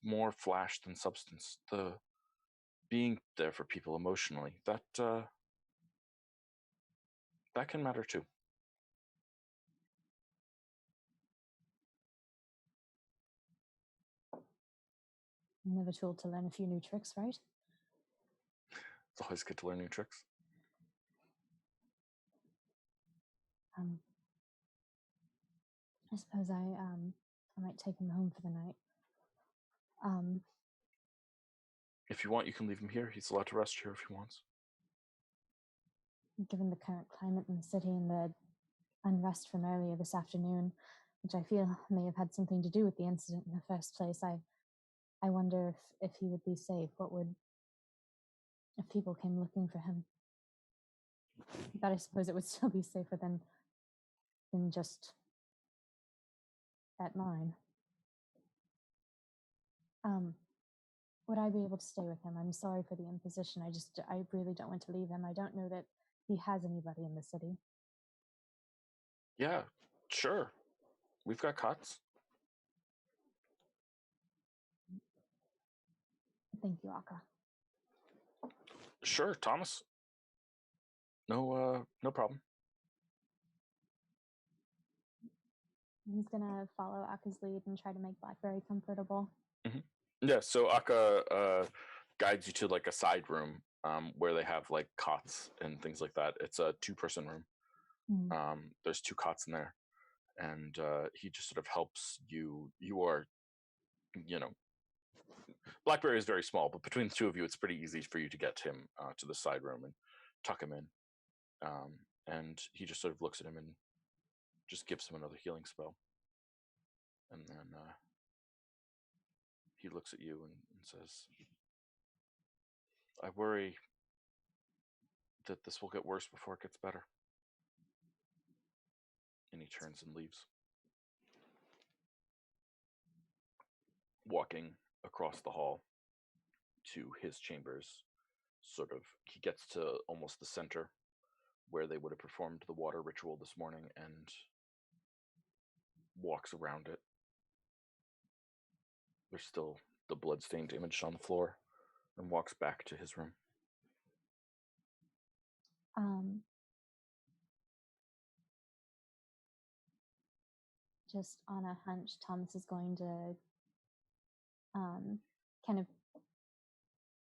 more flash than substance. The being there for people emotionally, that can matter too. Never too old to learn a few new tricks, right? It's always good to learn new tricks. I suppose I might take him home for the night. If you want, you can leave him here. He's allowed to rest here if he wants. Given the current climate in the city and the unrest from earlier this afternoon, which I feel may have had something to do with the incident in the first place, I wonder if he would be safe. If people came looking for him? But I suppose it would still be safer than just at mine. Would I be able to stay with him? I'm sorry for the imposition. I really don't want to leave him. I don't know that he has anybody in the city. Yeah, sure. We've got cots. Thank you, Akka. Sure, Thomas. No problem. He's gonna follow Akka's lead and try to make Blackberry comfortable. Mm-hmm. Yeah, so Akka guides you to like a side room where they have like cots and things like that. It's a 2-person room. There's 2 cots in there, and he just sort of helps you. You are, Blackberry is very small, but between the 2 of you, it's pretty easy for you to get him to the side room and tuck him in. And he just sort of looks at him and just gives him another healing spell. And then he looks at you and says, I worry that this will get worse before it gets better. And he turns and leaves. Walking across the hall to his chambers, he gets to almost the center where they would have performed the water ritual this morning and walks around it. There's still the blood-stained image on the floor, and walks back to his room. Just on a hunch, Thomas is going to kind of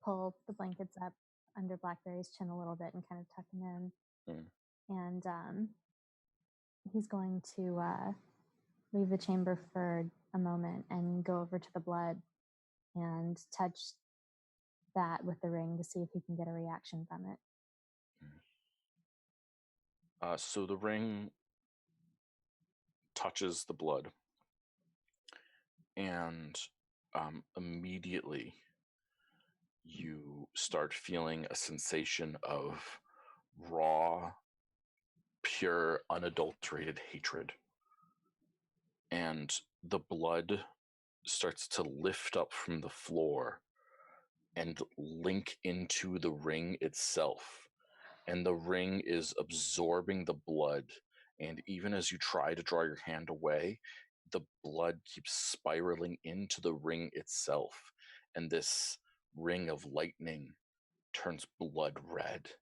pull the blankets up under Blackberry's chin a little bit and kind of tuck him in. And he's going to leave the chamber for a moment and go over to the blood and touch that with the ring to see if he can get a reaction from it. So the ring touches the blood, and immediately you start feeling a sensation of raw, pure, unadulterated hatred. And the blood starts to lift up from the floor and link into the ring itself. And the ring is absorbing the blood. And even as you try to draw your hand away, the blood keeps spiraling into the ring itself. And this ring of lightning turns blood red.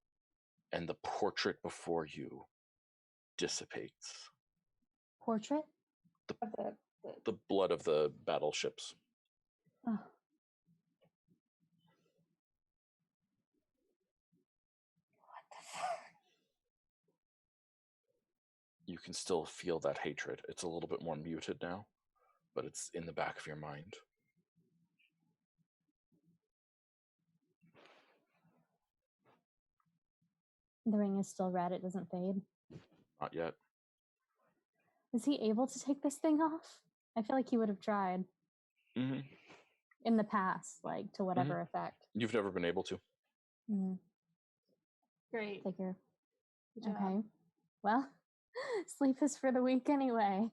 And the portrait before you dissipates. Portrait? The blood of the battleships. Oh. What the fuck? You can still feel that hatred. It's a little bit more muted now, but it's in the back of your mind. The ring is still red. It doesn't fade. Not yet. Is he able to take this thing off? I feel like he would have tried. Mm-hmm. In the past, like to whatever effect. You've never been able to. Mm-hmm. Great. Figure. Good job. Okay. Well, sleep is for the weak anyway.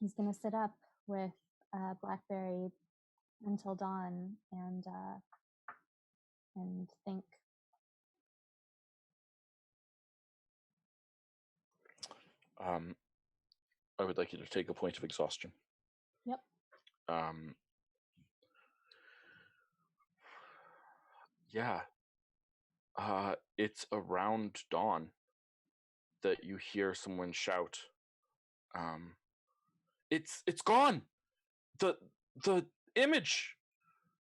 He's gonna sit up with Blackberry until dawn and think. I would like you to take a point of exhaustion. Yep. Yeah. It's around dawn that you hear someone shout, it's gone! The image!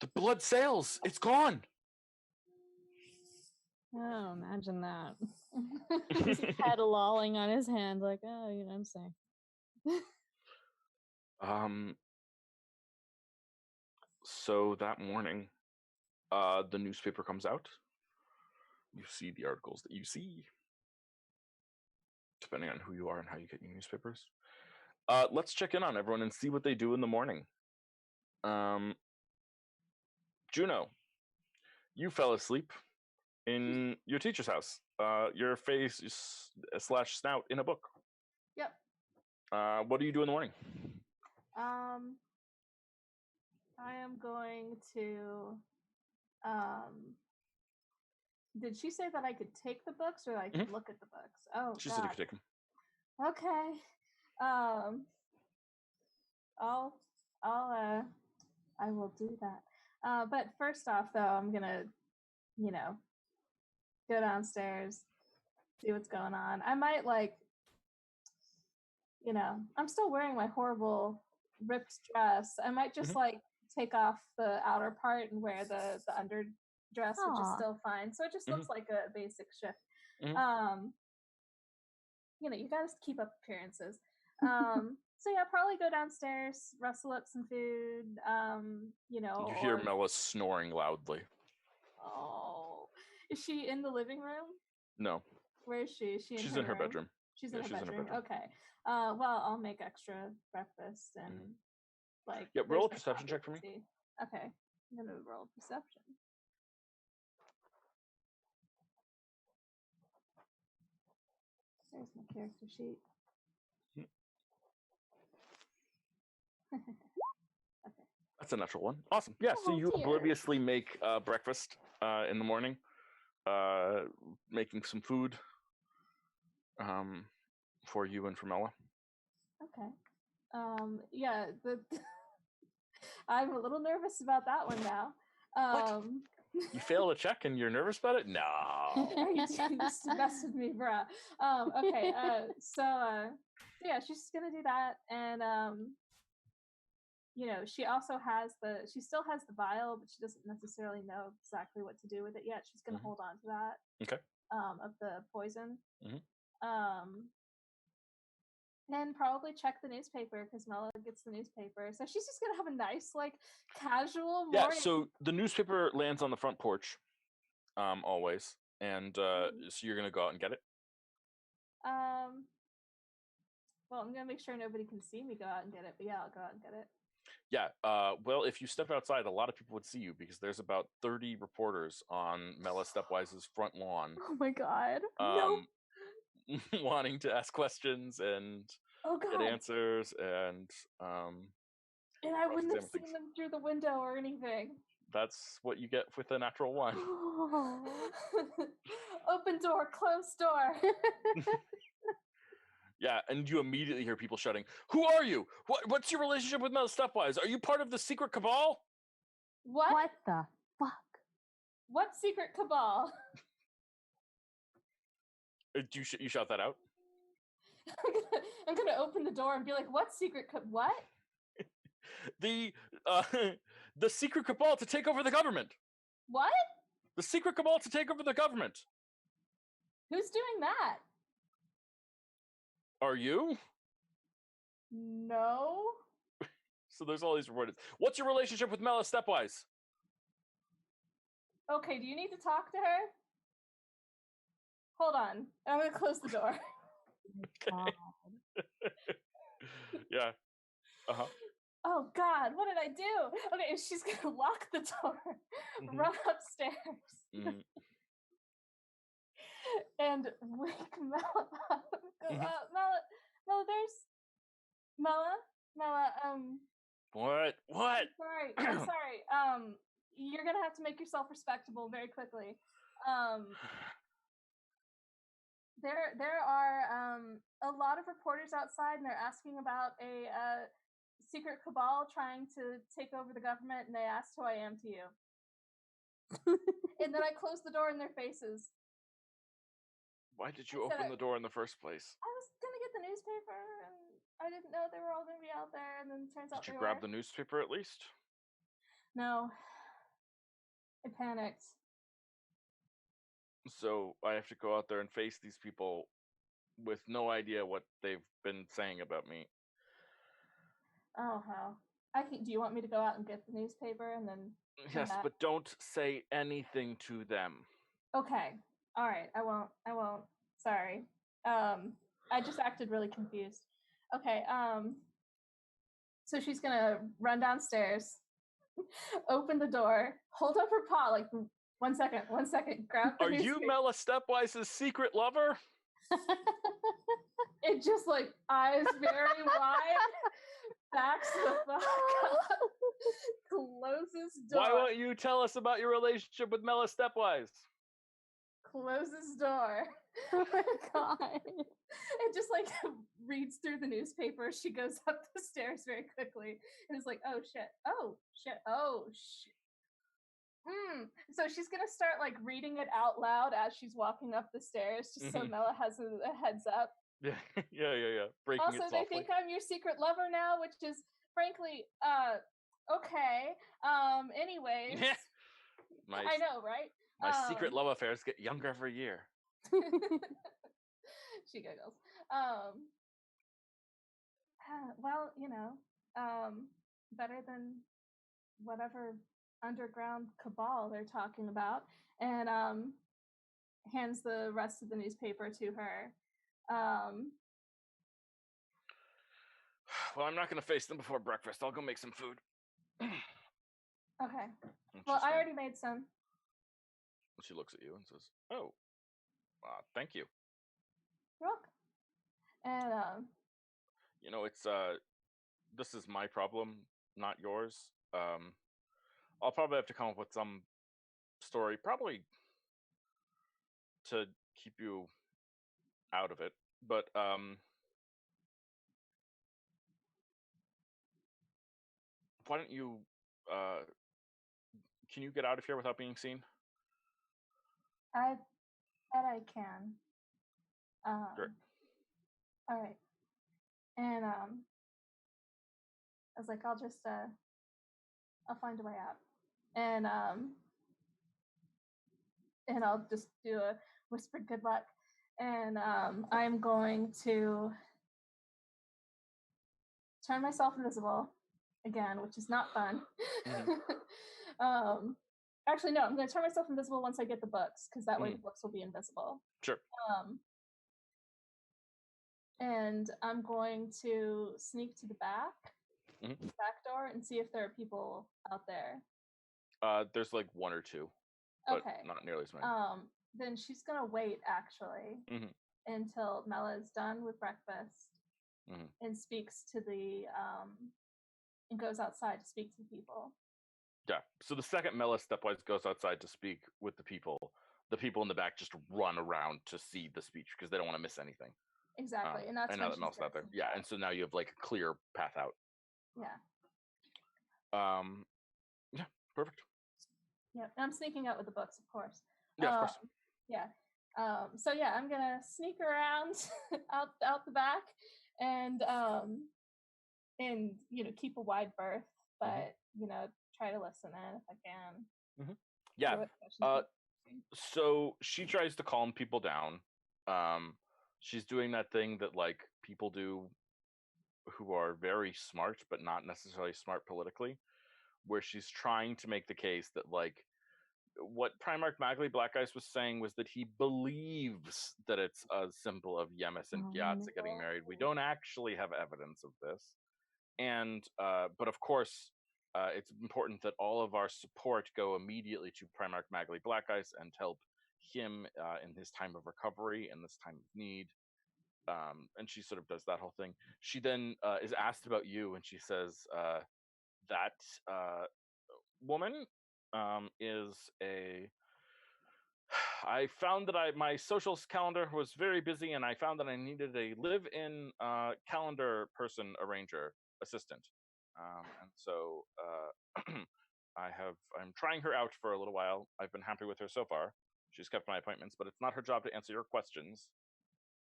The blood sails! It's gone! Oh, imagine that. His head lolling on his hand, like, oh, you know what I'm saying. So that morning, the newspaper comes out. You see the articles that you see, depending on who you are and how you get your newspapers. Let's check in on everyone and see what they do in the morning. Juno, you fell asleep in your teacher's house. Your face is / snout in a book. Yep. What do you do in the morning? I am going to. Did she say that I could take the books or I could look at the books? Oh, She God. said you could take them. Okay. I will do that. But first off, though, I'm gonna, go downstairs, see what's going on. I might I'm still wearing my horrible ripped dress. I might just take off the outer part and wear the underdress, which is still fine. So it just looks like a basic shift. You gotta keep up appearances. So yeah, probably go downstairs, rustle up some food. You hear Mela snoring loudly. Oh, is she in the living room? No. Where is she? She's in her bedroom. She's in her bedroom. Okay. Well, I'll make extra breakfast and roll a perception check for me. Okay, I'm gonna roll perception. There's my character sheet. Okay. That's a natural one. Awesome. Yeah, so you obliviously make breakfast in the morning, making some food for you and for Mela. Okay. Yeah, I'm a little nervous about that one now. What? You failed a check and you're nervous about it? No. You just messed with me, bruh. Okay, so yeah, she's just gonna do that, and she still has the vial, but she doesn't necessarily know exactly what to do with it yet. She's gonna hold on to that. Okay. Of the poison. And probably check the newspaper because Mela gets the newspaper. So she's just gonna have a nice, casual morning. Yeah, so the newspaper lands on the front porch, always. And so you're gonna go out and get it? Well, I'm gonna make sure nobody can see me go out and get it, but yeah, I'll go out and get it. Yeah, well, if you step outside, a lot of people would see you because there's about 30 reporters on Mela Stepwise's front lawn. Oh my God. No. Wanting to ask questions and get answers and I wouldn't have seen them through the window or anything. That's what you get with a natural one. Open door, closed door. Yeah, and you immediately hear people shouting, "Who are you? What's your relationship with Mela Stepwise? Are you part of the secret cabal?" What the fuck? What secret cabal? You shout that out? I'm gonna open the door and be like, "What secret what?" The secret cabal to take over the government. What? The secret cabal to take over the government. Who's doing that? Are you? No. So there's all these reporters. What's your relationship with Mela Stepwise? Okay, do you need to talk to her? Hold on. I'm gonna close the door. Okay. Yeah. Oh God, what did I do? Okay, she's gonna lock the door, run upstairs, and wake Mela up. Go, Mela, Mela. What? I'm sorry. You're gonna have to make yourself respectable very quickly. There are a lot of reporters outside, and they're asking about a secret cabal trying to take over the government, and they asked who I am to you. And then I closed the door in their faces. Why did you open the door in the first place? I was gonna get the newspaper, and I didn't know they were all gonna be out there, and then it turns out Did you they grab were. the newspaper at least? No. I panicked. So I have to go out there and face these people with no idea what they've been saying about me. Oh, how? Do you want me to go out and get the newspaper and then? Yes, but don't say anything to them. Okay. All right. I won't. Sorry. I just acted really confused. Okay. So she's gonna run downstairs, open the door, hold up her paw like 1 second, grab the Are newspaper. you Mela Stepwise's secret lover? It just like eyes very wide, backs the fuck up, closes door. Why won't you tell us about your relationship with Mela Stepwise? Closes door. Oh my god. And just like reads through the newspaper. She goes up the stairs very quickly and is like, oh shit, oh shit, oh shit. So she's gonna start like reading it out loud as she's walking up the stairs, just so Mela has a heads up. Yeah. Breaking also, it they softly. think I'm your secret lover now, which is frankly, okay. Anyways, I know, right? My secret love affairs get younger every year. She giggles. Well, better than whatever underground cabal they're talking about, and hands the rest of the newspaper to her. Well, I'm not going to face them before breakfast. I'll go make some food. Okay. Well, I already made some. She looks at you and says, "Oh, thank you." You're welcome. And it's this is my problem, not yours. I'll probably have to come up with some story, probably to keep you out of it. But why don't you? Can you get out of here without being seen? I bet I can. Great. All right. And I was like, I'll just I'll find a way out. And I'll just do a whispered good luck. And I'm going to turn myself invisible again, which is not fun. Actually, no, I'm going to turn myself invisible once I get the books, because that way the books will be invisible. Sure. And I'm going to sneak to the back door, and see if there are people out there. There's like one or two, but not nearly as many. Then she's going to wait, actually, until Mela is done with breakfast and speaks to the, and goes outside to speak to the people. Yeah. So the second Mela Stepwise goes outside to speak with the people in the back just run around to see the speech because they don't want to miss anything. Exactly. And that's now that Mela's out there. Yeah. And so now you have like a clear path out. Yeah. Yeah. Perfect. Yeah. And I'm sneaking out with the books, of course. Yeah, of course. Yeah. So yeah, I'm gonna sneak around out the back and keep a wide berth, but try to listen in if I can. Yeah. So she tries to calm people down. She's doing that thing that like people do who are very smart but not necessarily smart politically, where she's trying to make the case that like what Primarch Magli Blackice was saying was that he believes that it's a symbol of Yemis and Gyatso getting married. We don't actually have evidence of this. And but of course, it's important that all of our support go immediately to Primarch Magli Blackice and help him in his time of recovery and this time of need. And she sort of does that whole thing. She then is asked about you, and she says that woman is a... I found that my social calendar was very busy, and I found that I needed a live-in calendar person, arranger, assistant. And so I'm trying her out for a little while. I've been happy with her so far. She's kept my appointments, but it's not her job to answer your questions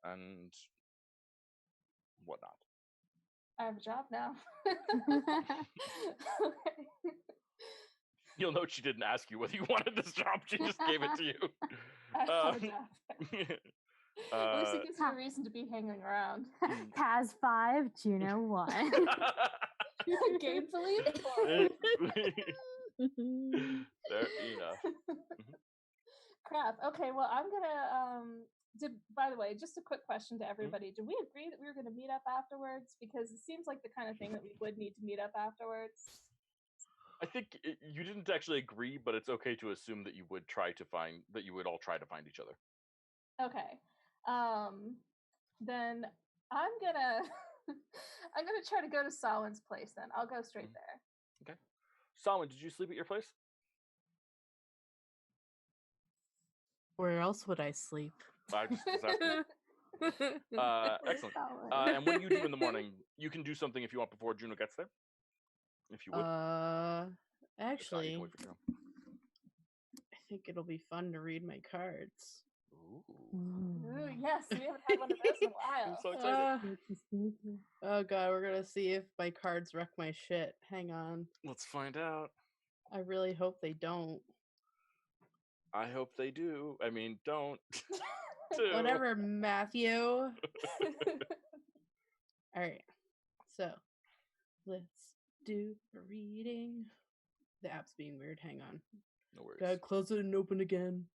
and whatnot. I have a job now. You'll note she didn't ask you whether you wanted this job. She just gave it to you. I have a job. At least it gives me a reason to be hanging around. Kaz 5, Juno 1. Gamefully? Fair enough. Crap. Okay, well, I'm gonna. By the way, just a quick question to everybody. Did we agree that we were going to meet up afterwards? Because it seems like the kind of thing that we would need to meet up afterwards. I think you didn't actually agree, but it's okay to assume that you would all try to find each other. Okay. Then I'm gonna I'm gonna try to go to Samhain's place. Then I'll go straight there. Okay. Samhain, did you sleep at your place? Where else would I sleep? I just excellent. And what do you do in the morning? You can do something if you want before Juno gets there. If you would. Actually, I think it'll be fun to read my cards. Ooh, yes, we haven't had one of those in a while. I'm so excited. Oh god, we're gonna see if my cards wreck my shit. Hang on. Let's find out. I really hope they don't. I hope they do. I mean, don't. Whatever, Matthew. Alright. So, let's do a reading. The app's being weird. Hang on. No worries. Gotta close it and open again.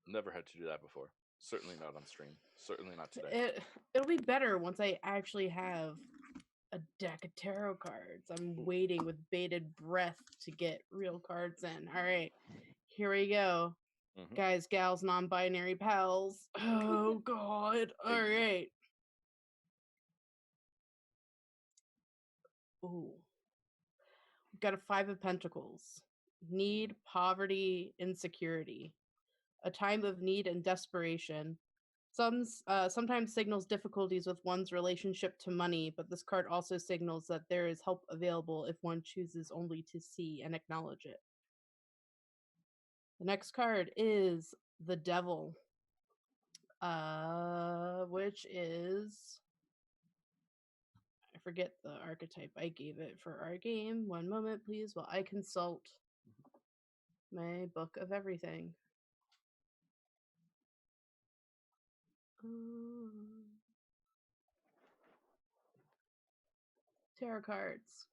Never had to do that before. Certainly not on stream. Certainly not today. It'll be better once I actually have a deck of tarot cards. I'm waiting with bated breath to get real cards in. All right, here we go. Guys, gals, non-binary pals. Oh, God. All right. Ooh. We've got a 5 of Pentacles. Need, poverty, insecurity. A time of need and desperation. Sometimes signals difficulties with one's relationship to money, but this card also signals that there is help available if one chooses only to see and acknowledge it. The next card is the Devil, which is... I forget the archetype I gave it for our game. One moment, please, while I consult my book of everything. Tarot cards.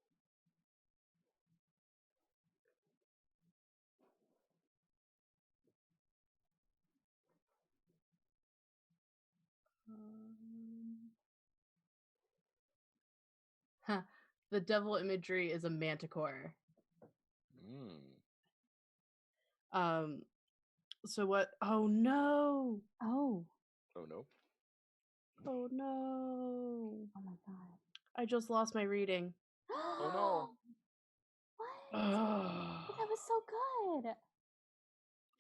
The devil imagery is a manticore. So what? Oh no! Oh. Oh no. Oh no. Oh my god. I just lost my reading. Oh no. What? But that was so good.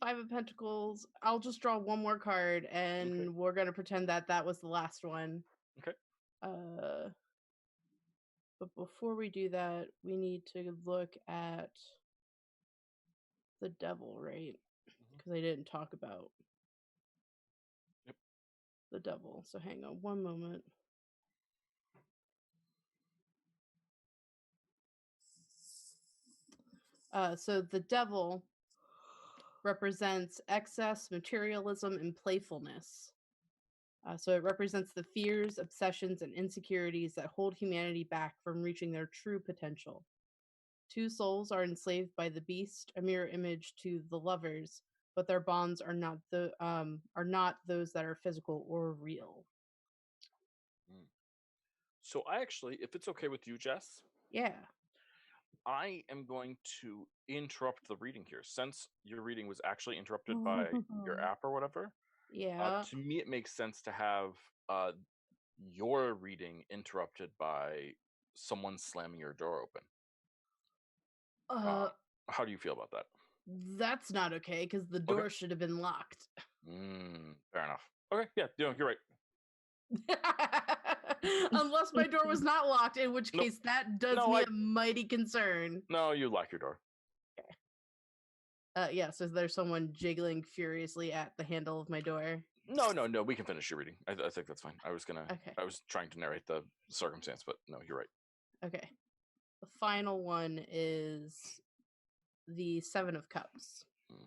5 of Pentacles. I'll just draw one more card and we're going to pretend that that was the last one. Okay. But before we do that, we need to look at the Devil, right? Because I didn't talk about the Devil. So hang on one moment. So the Devil represents excess, materialism, and playfulness. So it represents the fears, obsessions, and insecurities that hold humanity back from reaching their true potential. 2 souls are enslaved by the beast, a mirror image to the lovers, but their bonds are not those that are physical or real. So I actually, if it's okay with you, Jess, yeah, I am going to interrupt the reading here. Since your reading was actually interrupted by your app or whatever, to me it makes sense to have your reading interrupted by someone slamming your door open. How do you feel about that? That's not okay, because the door should have been locked. Fair enough. Okay, yeah, you're right. Unless my door was not locked, in which case that does me a mighty concern. No, you lock your door. Yes, is there someone jiggling furiously at the handle of my door? No. We can finish your reading. I think that's fine. I was trying to narrate the circumstance, but no, you're right. Okay. The final one is the Seven of Cups. Mm-hmm.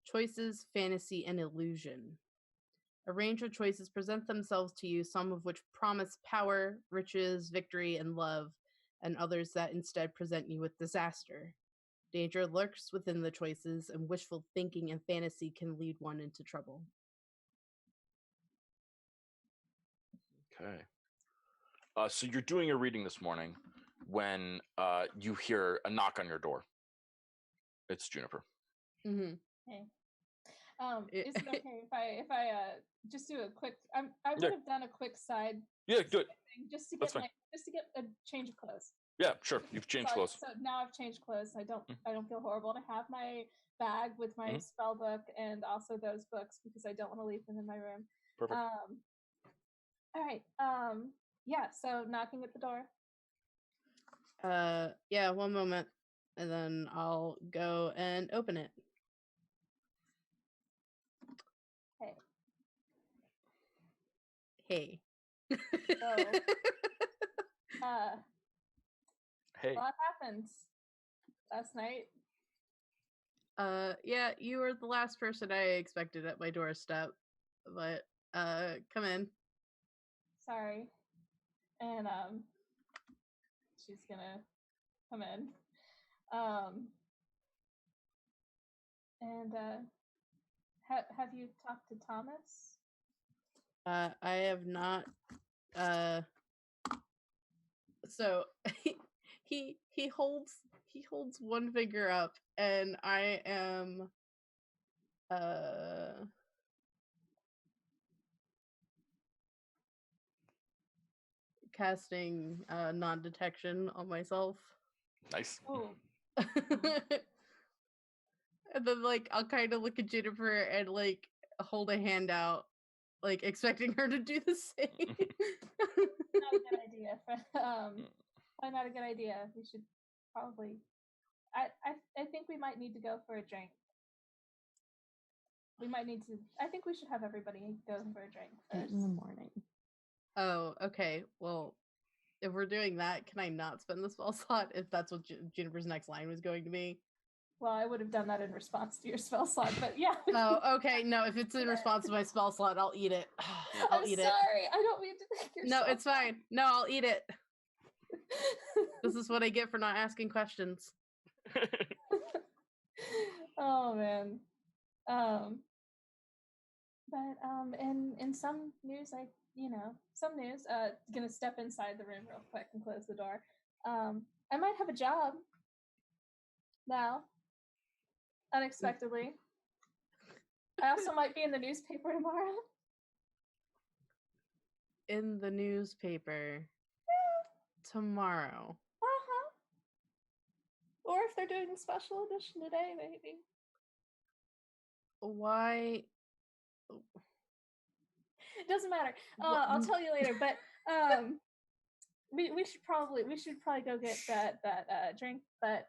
Choices, fantasy, and illusion. A range of choices present themselves to you, some of which promise power, riches, victory, and love, and others that instead present you with disaster. Danger lurks within the choices, and wishful thinking and fantasy can lead one into trouble. Okay. So you're doing a reading this morning when you hear a knock on your door. It's Juniper. Mm-hmm. Hey. Is it okay if I just do a quick? I would have done a quick side. Yeah, do it. Just to get a change of clothes. Yeah, sure. You've changed clothes. So now I've changed clothes. I don't feel horrible to have my bag with my spell book and also those books because I don't want to leave them in my room. Perfect. All right. Yeah. So knocking at the door. Yeah. 1 moment, and then I'll go and open it. Hey. So, hey. What happened last night? Yeah, you were the last person I expected at my doorstep, but come in. Sorry. And she's gonna come in. And have you talked to Thomas? I have not. So he holds one finger up, and I am casting non-detection on myself. Nice. Oh. And then I'll kind of look at Jennifer and hold a hand out, expecting her to do the same. Not a good idea. Probably not a good idea. We should probably. I think we might need to go for a drink. We might need to. I think we should have everybody go for a drink first. In the morning. Oh, okay. Well, if we're doing that, can I not spend the spell slot if that's what Juniper's next line was going to be? Well, I would have done that in response to your spell slot, but yeah. Oh, okay. No, if it's in response to my spell slot, I'll eat it. I'm sorry. I don't mean to take your No, it's fine. No, I'll eat it. This is what I get for not asking questions. Oh man. But in some news, gonna step inside the room real quick and close the door. I might have a job now. Unexpectedly. I also might be in the newspaper tomorrow. In the newspaper. Yeah. Tomorrow. Uh-huh. Or if they're doing a special edition today, maybe. Why? It doesn't matter. I'll tell you later. But we should probably go get that drink. But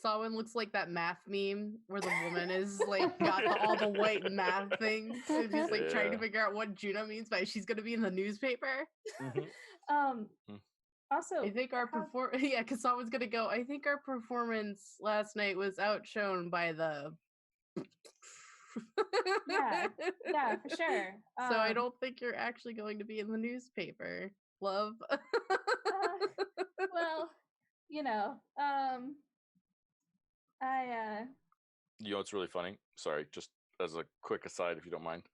Sawin looks like that math meme where the woman is got all the white math things and just trying to figure out what Juno means by she's gonna be in the newspaper. Also, I think our because Sawin's gonna go. I think our performance last night was outshone by the. yeah, for sure. So I don't think you're actually going to be in the newspaper, love. Well, You know what's really funny? Sorry, just as a quick aside, if you don't mind.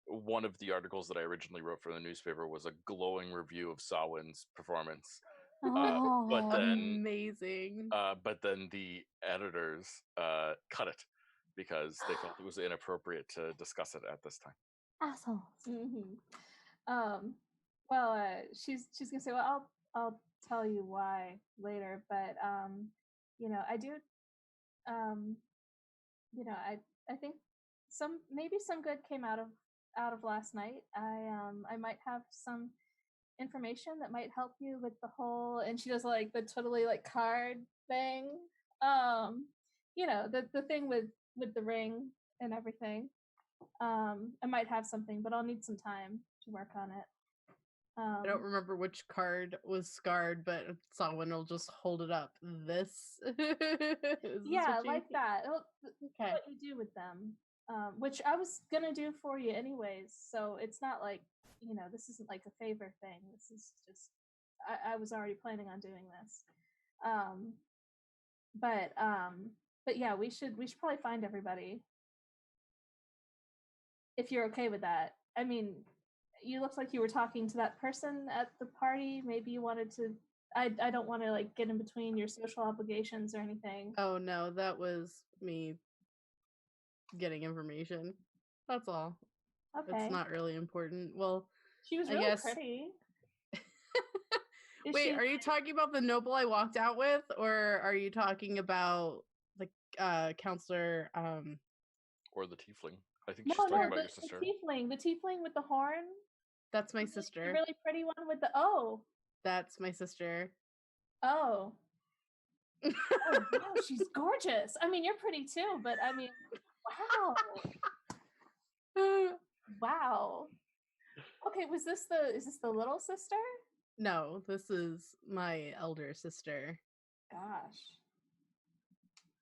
One of the articles that I originally wrote for the newspaper was a glowing review of Sawin's performance. But then, amazing. But then the editors cut it because they felt it was inappropriate to discuss it at this time. Assholes. Mm-hmm. Well, she's gonna say, well, I'll tell you why later, but I do, I think maybe some good came out of last night. I might have some information that might help you with the whole, and she does the totally card thing. the thing with the ring and everything. I might have something, but I'll need some time to work on it. I don't remember which card was scarred, but someone will just hold it up. This. Yeah, like that. Okay. What you do with them, which I was gonna do for you anyways. So it's not like this isn't like a favor thing. This is just I was already planning on doing this. But yeah, we should probably find everybody if you're okay with that. I mean, you looked like you were talking to that person at the party. Maybe you wanted to. I don't want to like get in between your social obligations or anything. Oh no, that was me getting information. That's all. Okay. It's not really important. Well, she was really pretty. Wait, are you talking about the noble I walked out with, or are you talking about the counselor? Or the tiefling? I think she's talking about your sister. The tiefling with the horn. That's my sister. The really pretty one with the oh. That's my sister. Oh. Oh wow, she's gorgeous. I mean, you're pretty too, but I mean, wow. Wow. Okay, is this the little sister? No, this is my elder sister. Gosh.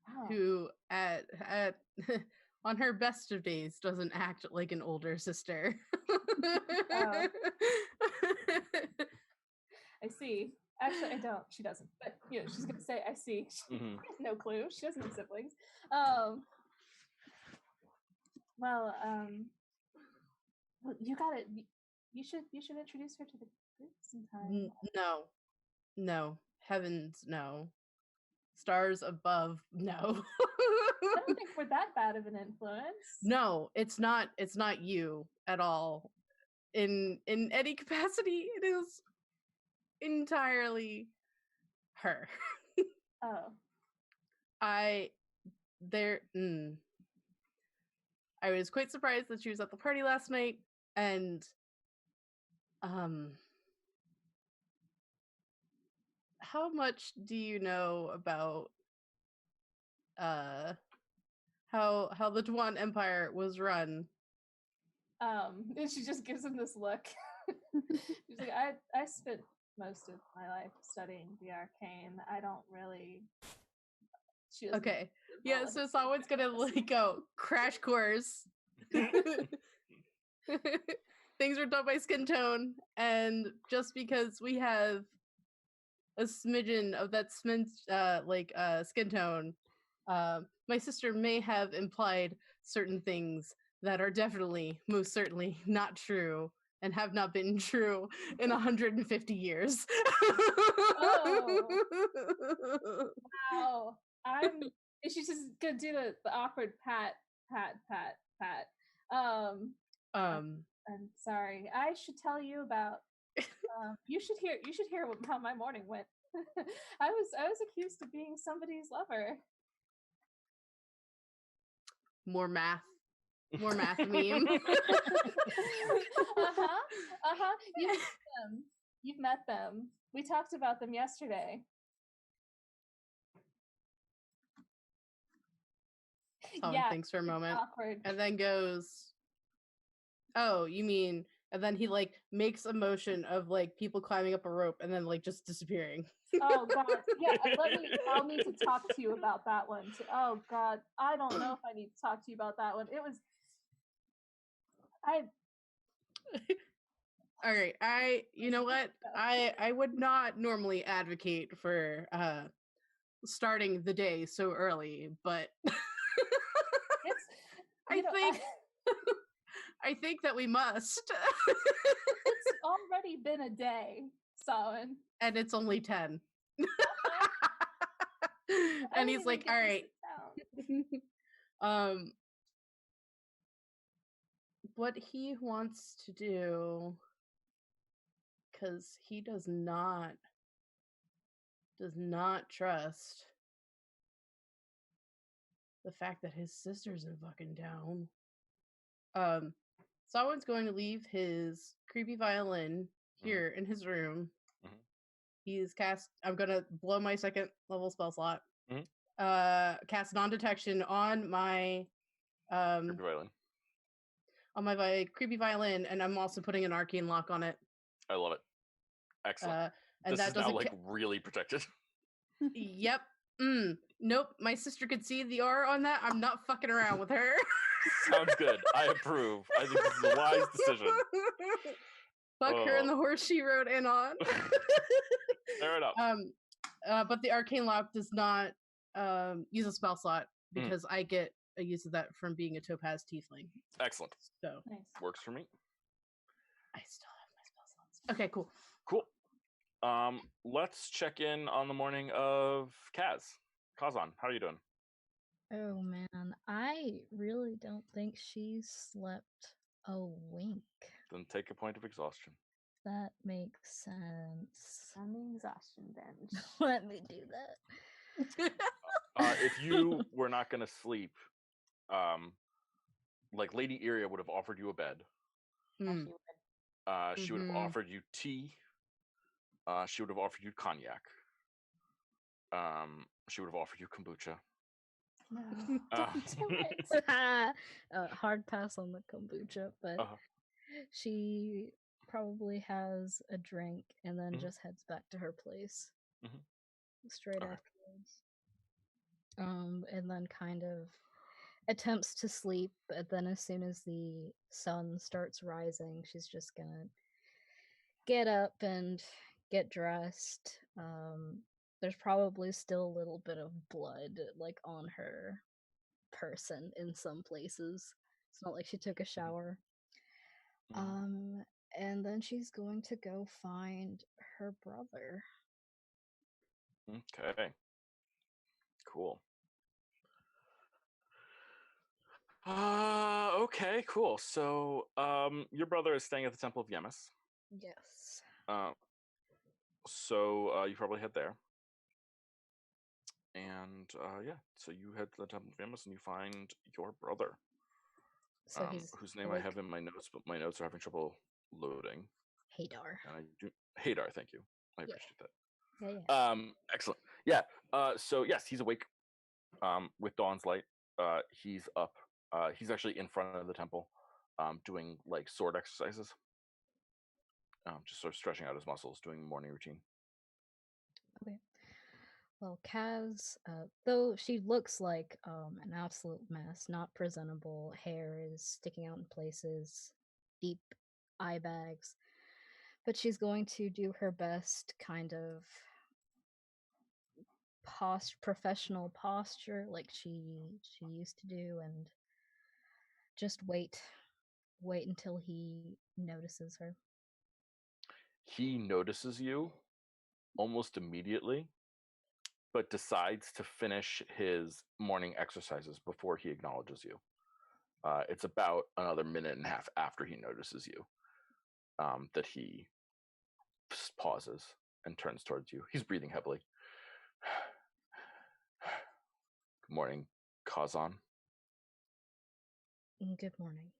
Wow. Who at on her best of days doesn't act like an older sister. Oh. I see. Actually, I don't. She doesn't. But she's gonna say, "I see." No clue. She doesn't have siblings. Well, you got it. You should introduce her to the group sometime. No. Heavens, no. Stars above, no. I don't think we're that bad of an influence. No, it's not. It's not you at all. In any capacity, it is entirely her. Oh. I was quite surprised that she was at the party last night, and how much do you know about how the Tuan Empire was run? And she just gives him this look. She's like, I spent most of my life studying the arcane. I don't really. Okay. Yeah, so someone's gonna go crash course. Things were done by skin tone, and just because we have a smidgen of that skin tone, my sister may have implied certain things that are definitely, most certainly, not true and have not been true in 150 years. Oh. Wow. She's just gonna do the awkward pat. I'm sorry. I should tell you about. You should hear how my morning went. I was accused of being somebody's lover. More math meme. You've met them. We talked about them yesterday. Yeah, thinks for a moment, awkward. And then goes, "Oh, you mean?" And then he makes a motion of people climbing up a rope and then just disappearing. Oh God, yeah. I'll need to talk to you about that one too. Oh God, I don't know if I need to talk to you about that one. It was, All right, you know what? I would not normally advocate for starting the day so early, but I think that we must. It's already been a day, Solomon. And it's only 10. And he's like, all right. What he wants to do, because he does not trust the fact that his sister's in fucking town. Someone's going to leave his creepy violin here in his room. He's cast. I'm gonna blow my second level spell slot. cast non-detection on my Creepy violin. on my creepy violin, and I'm also putting an arcane lock on it. I love it. Excellent. And this that is now doesn't like really protected. Yep. Nope. My sister could see the R on that. I'm not fucking around with her. Sounds good. I approve. I think this is a wise decision. Fuck her and the horse she rode in on. Fair enough. But the arcane lock does not use a spell slot because I get a use of that from being a topaz tiefling. Excellent. So Nice. Works for me. I still have my spell slots. Okay, cool. Cool. Let's check in on the morning of Kazan, how are you doing? Oh man, I really don't think she slept a wink. Then take a point of exhaustion. That makes sense. On the exhaustion bench. Let me do that. If you were not going to sleep, like Lady Iria would have offered you a bed. She would have offered you tea. She would have offered you cognac. She would have offered you kombucha. No, don't do it. Hard pass on the kombucha, but she probably has a drink and then just heads back to her place straight afterwards. And then kind of attempts to sleep, but then as soon as the sun starts rising, she's just gonna get up and get dressed. There's probably still a little bit of blood like on her person in some places. It's not like she took a shower. And then she's going to go find her brother. Okay. Cool. Okay, cool. So, your brother is staying at the Temple of Yemis. Yes. So you probably head there. And so you head to the Temple of Yemis and you find your brother. So he's whose name I have in my notes, but my notes are having trouble loading. Hadar. Hadar, thank you. I appreciate that. Yeah. Excellent. Yeah. So yes, he's awake. With dawn's light. He's up. He's actually in front of the temple, doing like sword exercises. Just sort of stretching out his muscles, doing morning routine. Okay. Well, Kaz, though she looks like an absolute mess, not presentable, hair is sticking out in places, deep eye bags, but she's going to do her best kind of professional posture like she used to do, and just wait until he notices her. He notices you almost immediately, but decides to finish his morning exercises before he acknowledges you. It's about another minute and a half after he notices you that he pauses and turns towards you. He's breathing heavily. Good morning, Kazan. Good morning.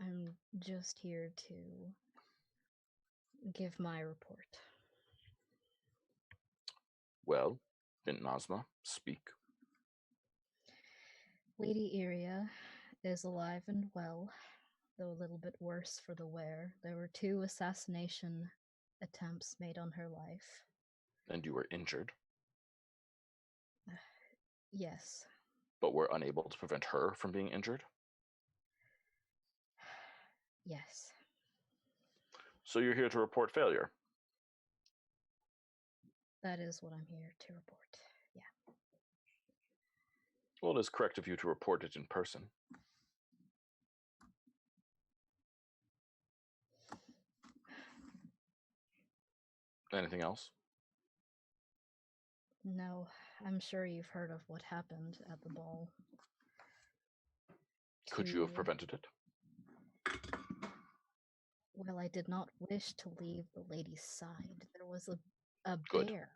I'm just here to give my report. Well, Bint Nazma, speak. Lady Iria is alive and well, though a little bit worse for the wear. There were 2 assassination attempts made on her life. And you were injured? Yes. But were unable to prevent her from being injured? Yes. So you're here to report failure? That is what I'm here to report, yeah. Well, it is correct of you to report it in person. Anything else? No, I'm sure you've heard of what happened at the ball. Could you have prevented it? Well, I did not wish to leave the lady's side. There was a Good. bear.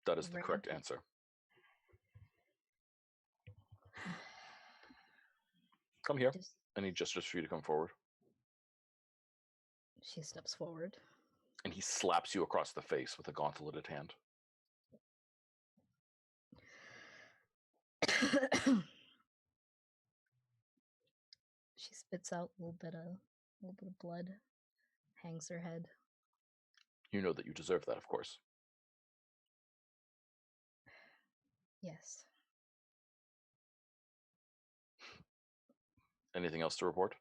That is the correct answer. Come here. And he gestures for you to come forward. She steps forward. And he slaps you across the face with a gauntleted hand. She spits out a little bit of blood, hangs her head. You know that you deserve that, of course. Yes. Anything else to report?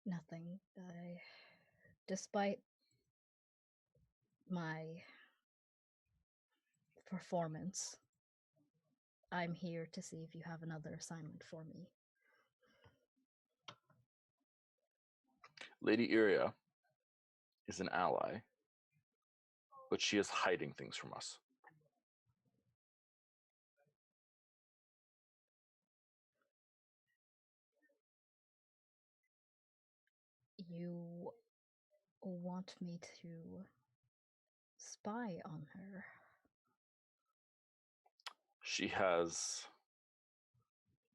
Nothing. Despite my performance, I'm here to see if you have another assignment for me. Lady Iria is an ally, but she is hiding things from us. You want me to spy on her? She has,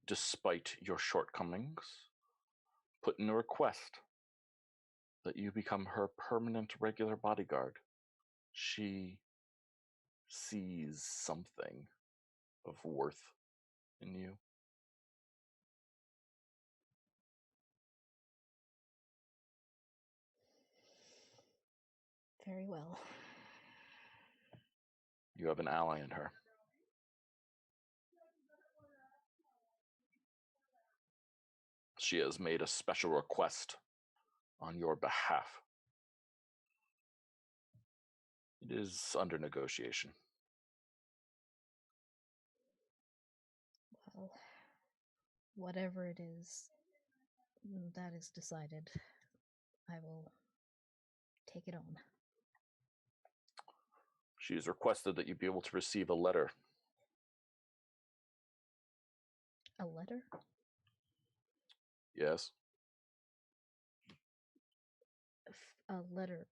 despite your shortcomings, put in a request that you become her permanent regular bodyguard. She sees something of worth in you. Very well. You have an ally in her. She has made a special request on your behalf. It is under negotiation. Well, whatever it is, that is decided. I will take it on. She has requested that you be able to receive a letter. A letter? Yes. A letter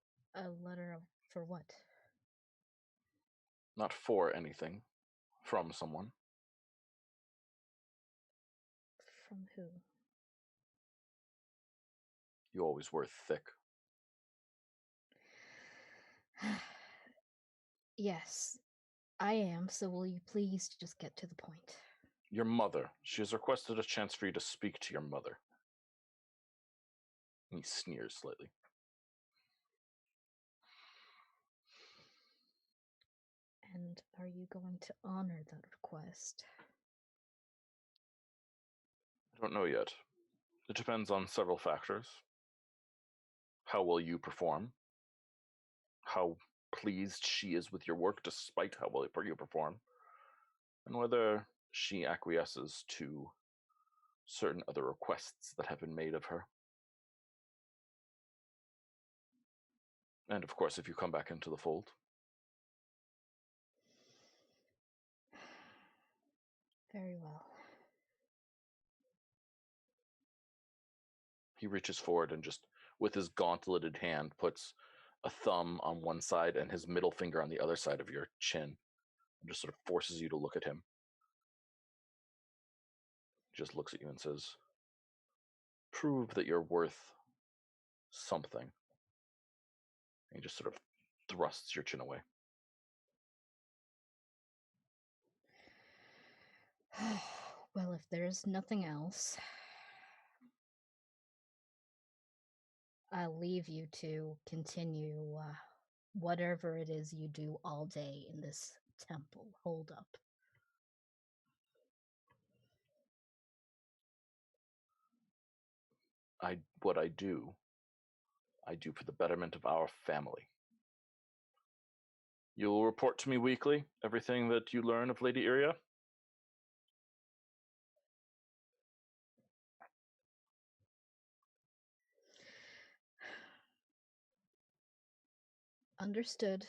for what? Not for anything. From someone. From who? You always were thick. Yes, I am, so will you please just get to the point? Your mother. She has requested a chance for you to speak to your mother. He sneers slightly. And are you going to honor that request? I don't know yet. It depends on several factors. How well you perform. How pleased she is with your work despite how well you perform. And whether she acquiesces to certain other requests that have been made of her. And of course, if you come back into the fold. Very well. He reaches forward and just, with his gauntleted hand, puts a thumb on one side and his middle finger on the other side of your chin, and just sort of forces you to look at him. He just looks at you and says, "Prove that you're worth something." And he just sort of thrusts your chin away. Well, if there's nothing else, I'll leave you to continue whatever it is you do all day in this temple. Hold up. What I do for the betterment of our family. You'll report to me weekly everything that you learn of Lady Iria. Understood.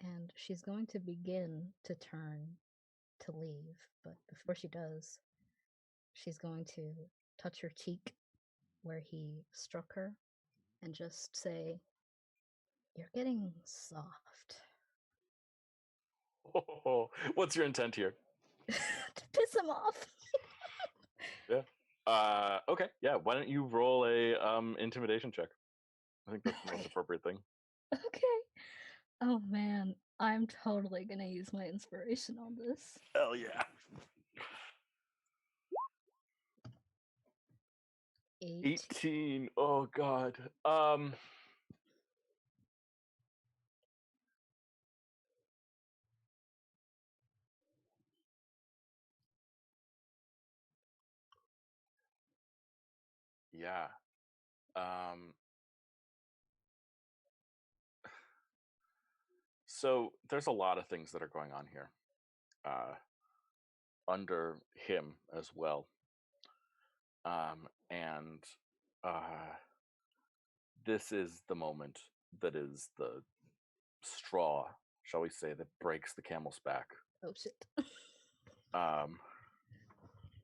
And she's going to begin to turn to leave, but before she does, she's going to touch her cheek where he struck her and just say, "You're getting soft." Oh, what's your intent here? To piss him off. Yeah. Okay. Yeah. Why don't you roll a intimidation check? I think that's the most appropriate thing. Okay. Oh man. I'm totally gonna use my inspiration on this. Hell yeah. 18. Oh god. Yeah. So there's a lot of things that are going on here. Under him as well. And this is the moment that is the straw, shall we say, that breaks the camel's back. Oh shit.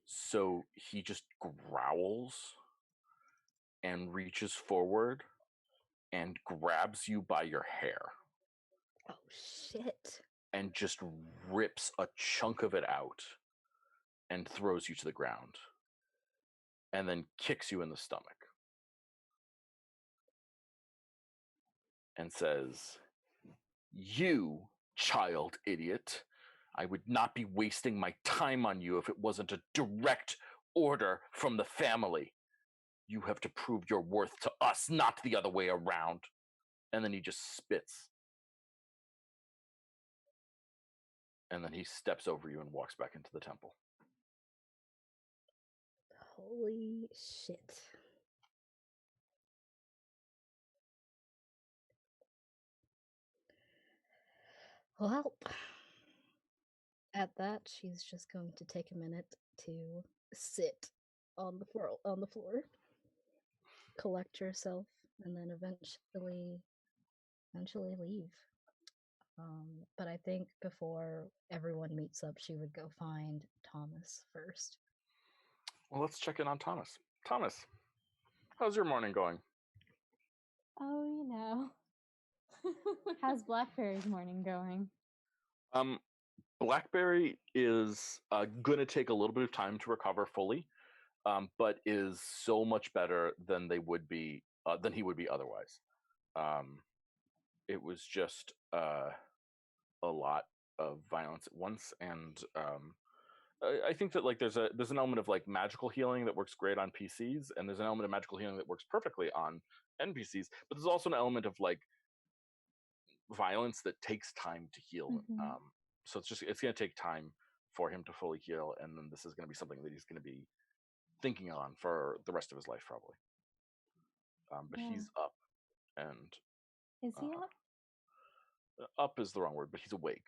So he just growls and reaches forward and grabs you by your hair. Oh shit. And just rips a chunk of it out and throws you to the ground. And then kicks you in the stomach. And says, "You, child idiot, I would not be wasting my time on you if it wasn't a direct order from the family. You have to prove your worth to us, not the other way around." And then he just spits. And then he steps over you and walks back into the temple. Holy shit. Well, at that, she's just going to take a minute to sit on the floor, collect herself, and then eventually leave. But I think before everyone meets up, she would go find Thomas first. Well, let's check in on Thomas. Thomas, how's your morning going? Oh, you know. How's Blackberry's morning going? Blackberry is going to take a little bit of time to recover fully, but is so much better than he would be otherwise. It was just a lot of violence at once, and I think that like there's an element of like magical healing that works great on PCs, and there's an element of magical healing that works perfectly on NPCs, but there's also an element of like violence that takes time to heal. Mm-hmm. So it's going to take time for him to fully heal, and then this is going to be something that he's going to be thinking on for the rest of his life probably. But Yeah. he's up, and Is he up? Up is the wrong word, but he's awake.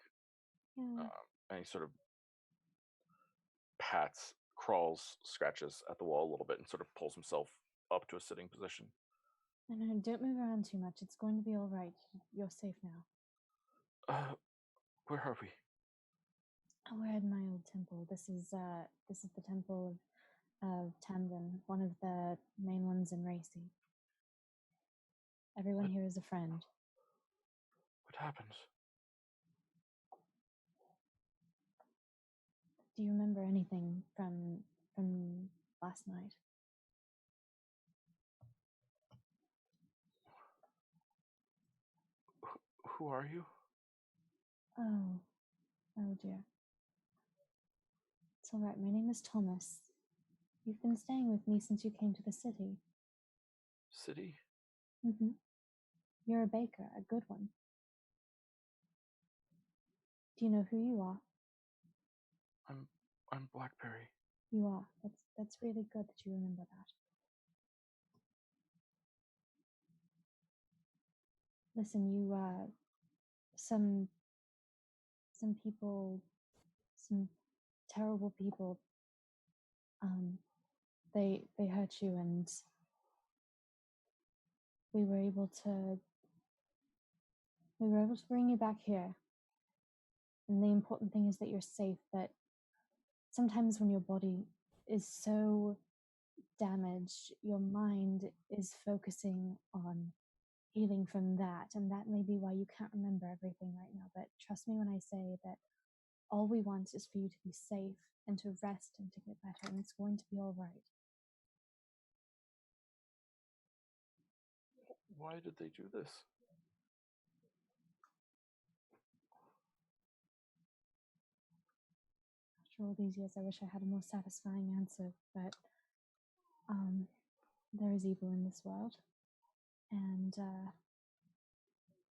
Yeah. And he sort of crawls, scratches at the wall a little bit, and sort of pulls himself up to a sitting position. And don't move around too much. It's going to be all right. You're safe now. Where are we? Oh, we're at my old temple. This is the temple of Tamden, one of the main ones in Racy. Everyone here is a friend. What happened? Do you remember anything from last night? Who are you? Oh dear. It's all right. My name is Thomas. You've been staying with me since you came to the city. City? Mm-hmm. You're a baker, a good one. Do you know who you are? I'm Blackberry. You are. That's really good that you remember that. Listen, you some people, some terrible people, they hurt you, and we were able to bring you back here. And the important thing is that you're safe, but sometimes when your body is so damaged, your mind is focusing on healing from that, and that may be why you can't remember everything right now. But trust me when I say that all we want is for you to be safe and to rest and to get better, and it's going to be all right. Why did they do this? After all these years, I wish I had a more satisfying answer, but there is evil in this world, and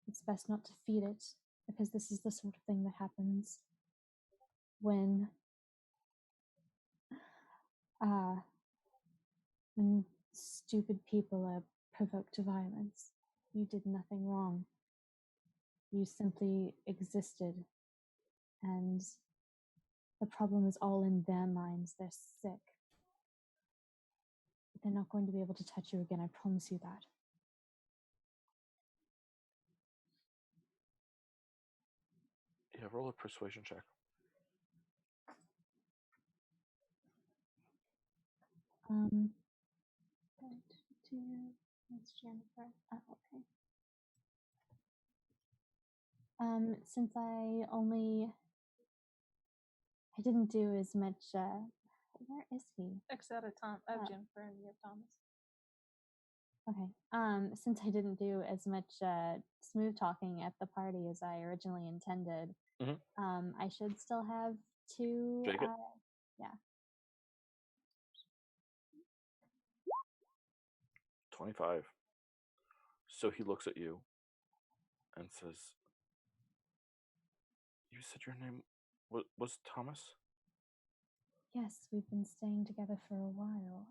it's best not to feed it, because this is the sort of thing that happens when stupid people are provoked to violence. You did nothing wrong. You simply existed, and the problem is all in their minds. They're sick. But they're not going to be able to touch you again, I promise you that. Yeah, roll a persuasion check. That's Jennifer. Oh, okay. Since I didn't do as much, where is he? X out of Jennifer and you have Thomas. Okay. Since I didn't do as much smooth talking at the party as I originally intended, I should still have 2. Yeah. 25. So he looks at you and says, "You said your name was Thomas?" Yes, we've been staying together for a while.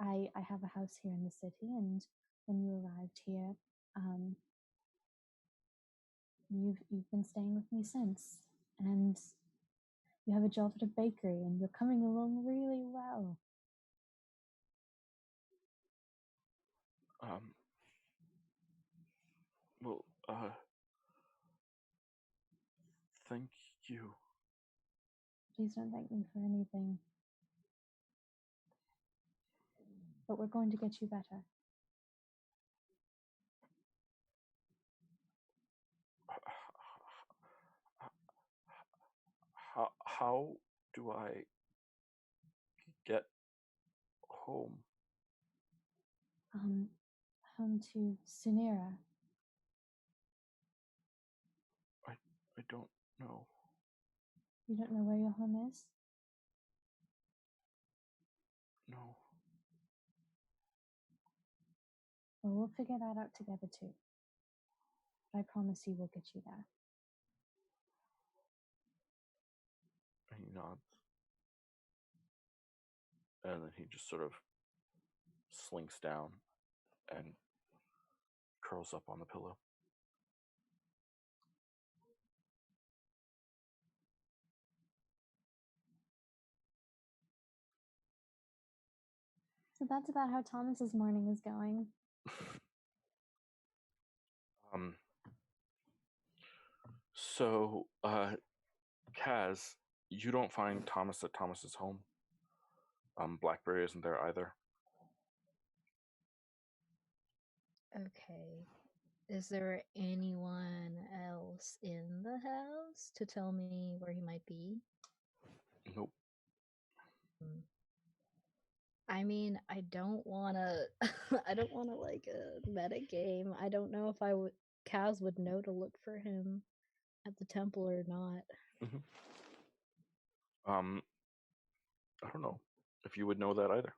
I have a house here in the city, and when you arrived here, you've been staying with me since, and you have a job at a bakery, and you're coming along really well. Well, thank you. Please don't thank me for anything. But we're going to get you better. How do I get home? Home to Sunira. I don't know. You don't know where your home is? No. Well, we'll figure that out together too. But I promise you we'll get you there. He nods. And then he just sort of slinks down and curls up on the pillow. So that's about how Thomas's morning is going. So, Kaz, you don't find Thomas at Thomas's home. Blackberry isn't there either. Okay. Is there anyone else in the house to tell me where he might be? Nope. I mean, I don't want to like a meta game. I don't know if Kaz would know to look for him at the temple or not. I don't know if you would know that either.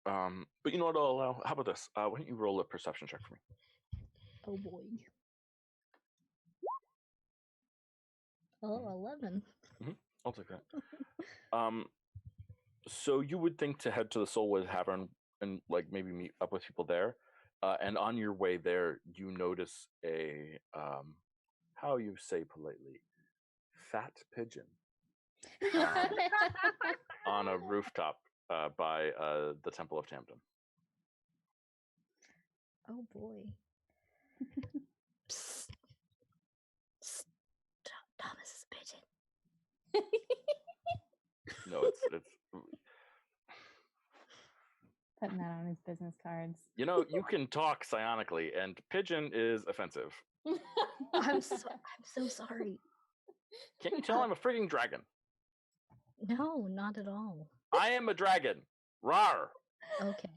But you know what I'll allow? How about this? Why don't you roll a perception check for me? Oh boy. Oh, 11. I'll take that. So you would think to head to the Soulwood Tavern and like maybe meet up with people there. And on your way there, you notice a how you say politely, fat pigeon on a rooftop by the Temple of Tamden. Oh boy. Psst. Psst. Thomas's pigeon. No, it's putting that on his business cards. You know, you can talk psionically, and pigeon is offensive. I'm so sorry. Can't you tell I'm a freaking dragon? No, not at all. I am a dragon. Rawr. Okay.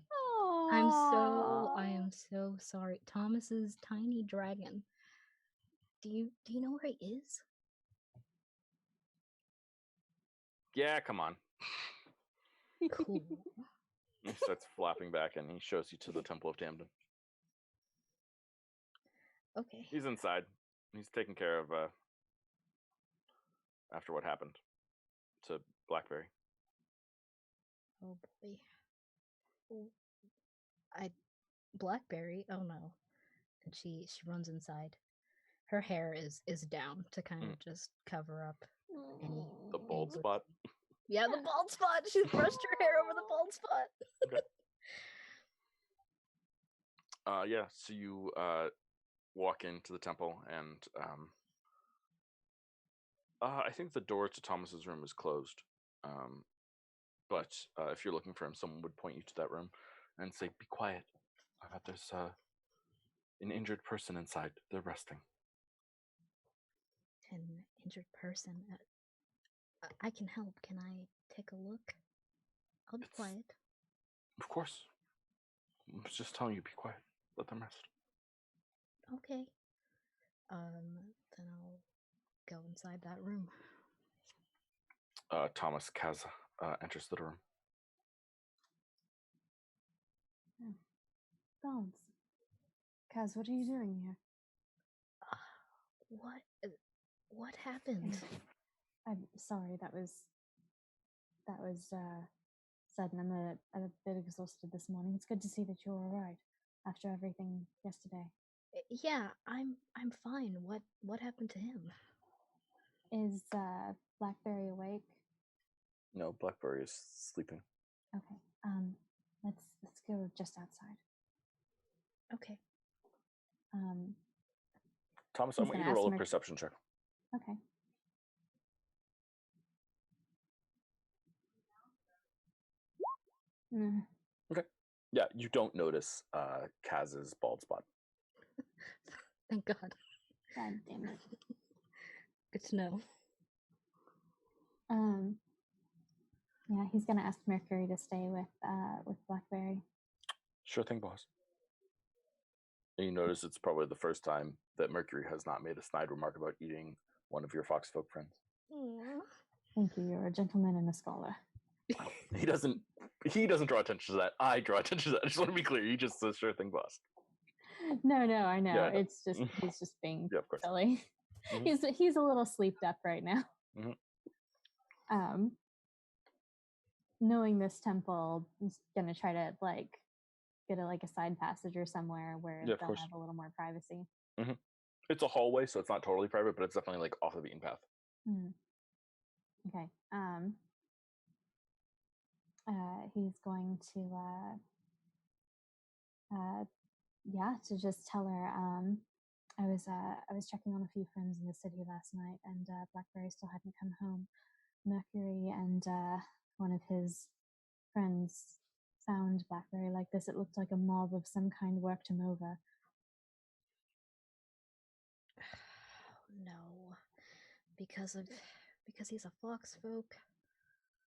Aww. I am so sorry. Thomas's tiny dragon. Do you know where he is? Yeah, come on. Cool. He starts flapping back, and he shows you to the Temple of Tamden. Okay. He's inside. He's taken care of after what happened to Blackberry. Oh boy. Blackberry. Oh no. And she runs inside. Her hair is down to kind of just cover up any The bald any spot. Yeah, the bald spot. She's brushed her hair over the bald spot. Okay. Yeah. So you walk into the temple, and I think the door to Thomas's room is closed. But if you're looking for him, someone would point you to that room and say, "Be quiet. There's an injured person inside. They're resting." An injured person. I can help. Can I take a look? I'll be quiet. Of course. I was just telling you, be quiet. Let them rest. Okay. Then I'll go inside that room. Thomas Kaz enters the room. Bones. Kaz, what are you doing here? What happened? I'm sorry, that was sudden. I'm a bit exhausted this morning. It's good to see that you're all right after everything yesterday. Yeah, I'm fine. What happened to him? Is Blackberry awake? No, Blackberry is sleeping. Okay. Let's go just outside. Okay. Thomas, I want you to roll a perception check. Okay. Okay. Yeah, you don't notice Kaz's bald spot. Thank God. God damn it. Good to know. Yeah, he's gonna ask Mercury to stay with Blackberry. Sure thing, boss. And you notice it's probably the first time that Mercury has not made a snide remark about eating one of your foxfolk friends. Aww. Thank you. You're a gentleman and a scholar. He doesn't draw attention to that. I draw attention to that. I just want to be clear. He just says, "Sure thing, boss." No, I know. Yeah, I know. It's just he's just being Yeah, of course. silly. Mm-hmm. He's a little sleeped up right now. Mm-hmm. Knowing this temple, I'm gonna try to get a side passage or somewhere where they'll have a little more privacy. Mm-hmm. It's a hallway, so it's not totally private, but it's definitely off the beaten path. Okay. He's going to just tell her. I was checking on a few friends in the city last night, and Blackberry still hadn't come home. Mercury and one of his friends found Blackberry like this. It looked like a mob of some kind worked him over. No, because he's a foxfolk.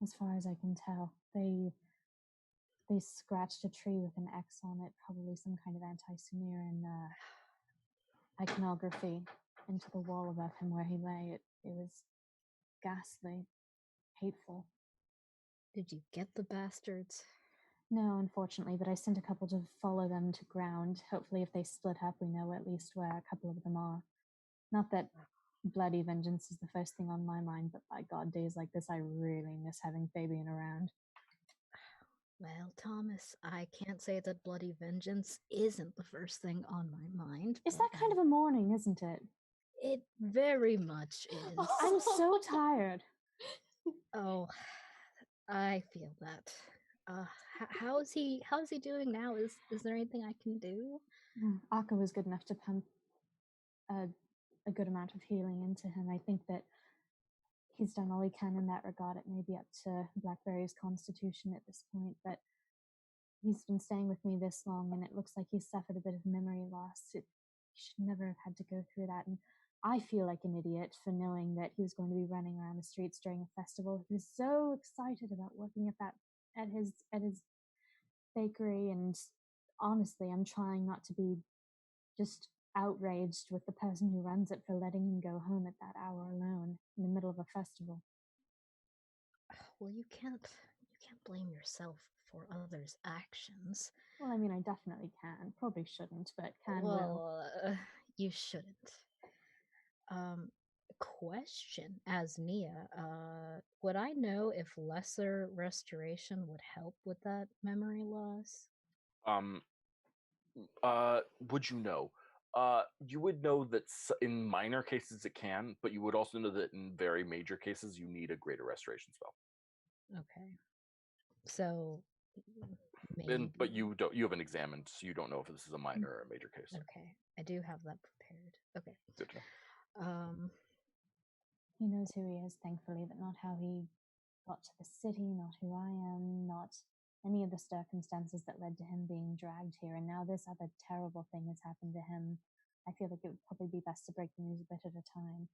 As far as I can tell, they scratched a tree with an X on it, probably some kind of anti-Sumerian iconography into the wall above him where he lay. It was ghastly, hateful. Did you get the bastards? No, unfortunately, but I sent a couple to follow them to ground. Hopefully, if they split up, we know at least where a couple of them are. Not that bloody vengeance is the first thing on my mind, but by God, days like this, I really miss having Fabian around. Well, Thomas, I can't say that bloody vengeance isn't the first thing on my mind. It's that kind of a morning, isn't it? It very much is. I'm so tired. Oh, I feel that. How is he doing now? Is there anything I can do? Akka was good enough to pump a good amount of healing into him. I think that he's done all he can in that regard. It may be up to Blackberry's constitution at this point, but he's been staying with me this long, and it looks like he's suffered a bit of memory loss. He should never have had to go through that, and I feel like an idiot for knowing that he was going to be running around the streets during a festival. He was so excited about working at his bakery, and honestly, I'm trying not to be just outraged with the person who runs it for letting him go home at that hour alone in the middle of a festival. Well, you can't blame yourself for others' actions. Well, I mean, I definitely can. Probably shouldn't, but will. Well, you shouldn't. Question as Nia, would I know if lesser restoration would help with that memory loss? Would you know? You would know that in minor cases it can, but you would also know that in very major cases you need a greater restoration spell. Okay. So maybe. But you haven't examined, so you don't know if this is a minor or a major case. Okay. I do have that prepared. Okay. Good to know. He knows who he is, thankfully, but not how he got to the city, not who I am, not any of the circumstances that led to him being dragged here. And now this other terrible thing has happened to him. I feel like it would probably be best to break the news a bit at a time.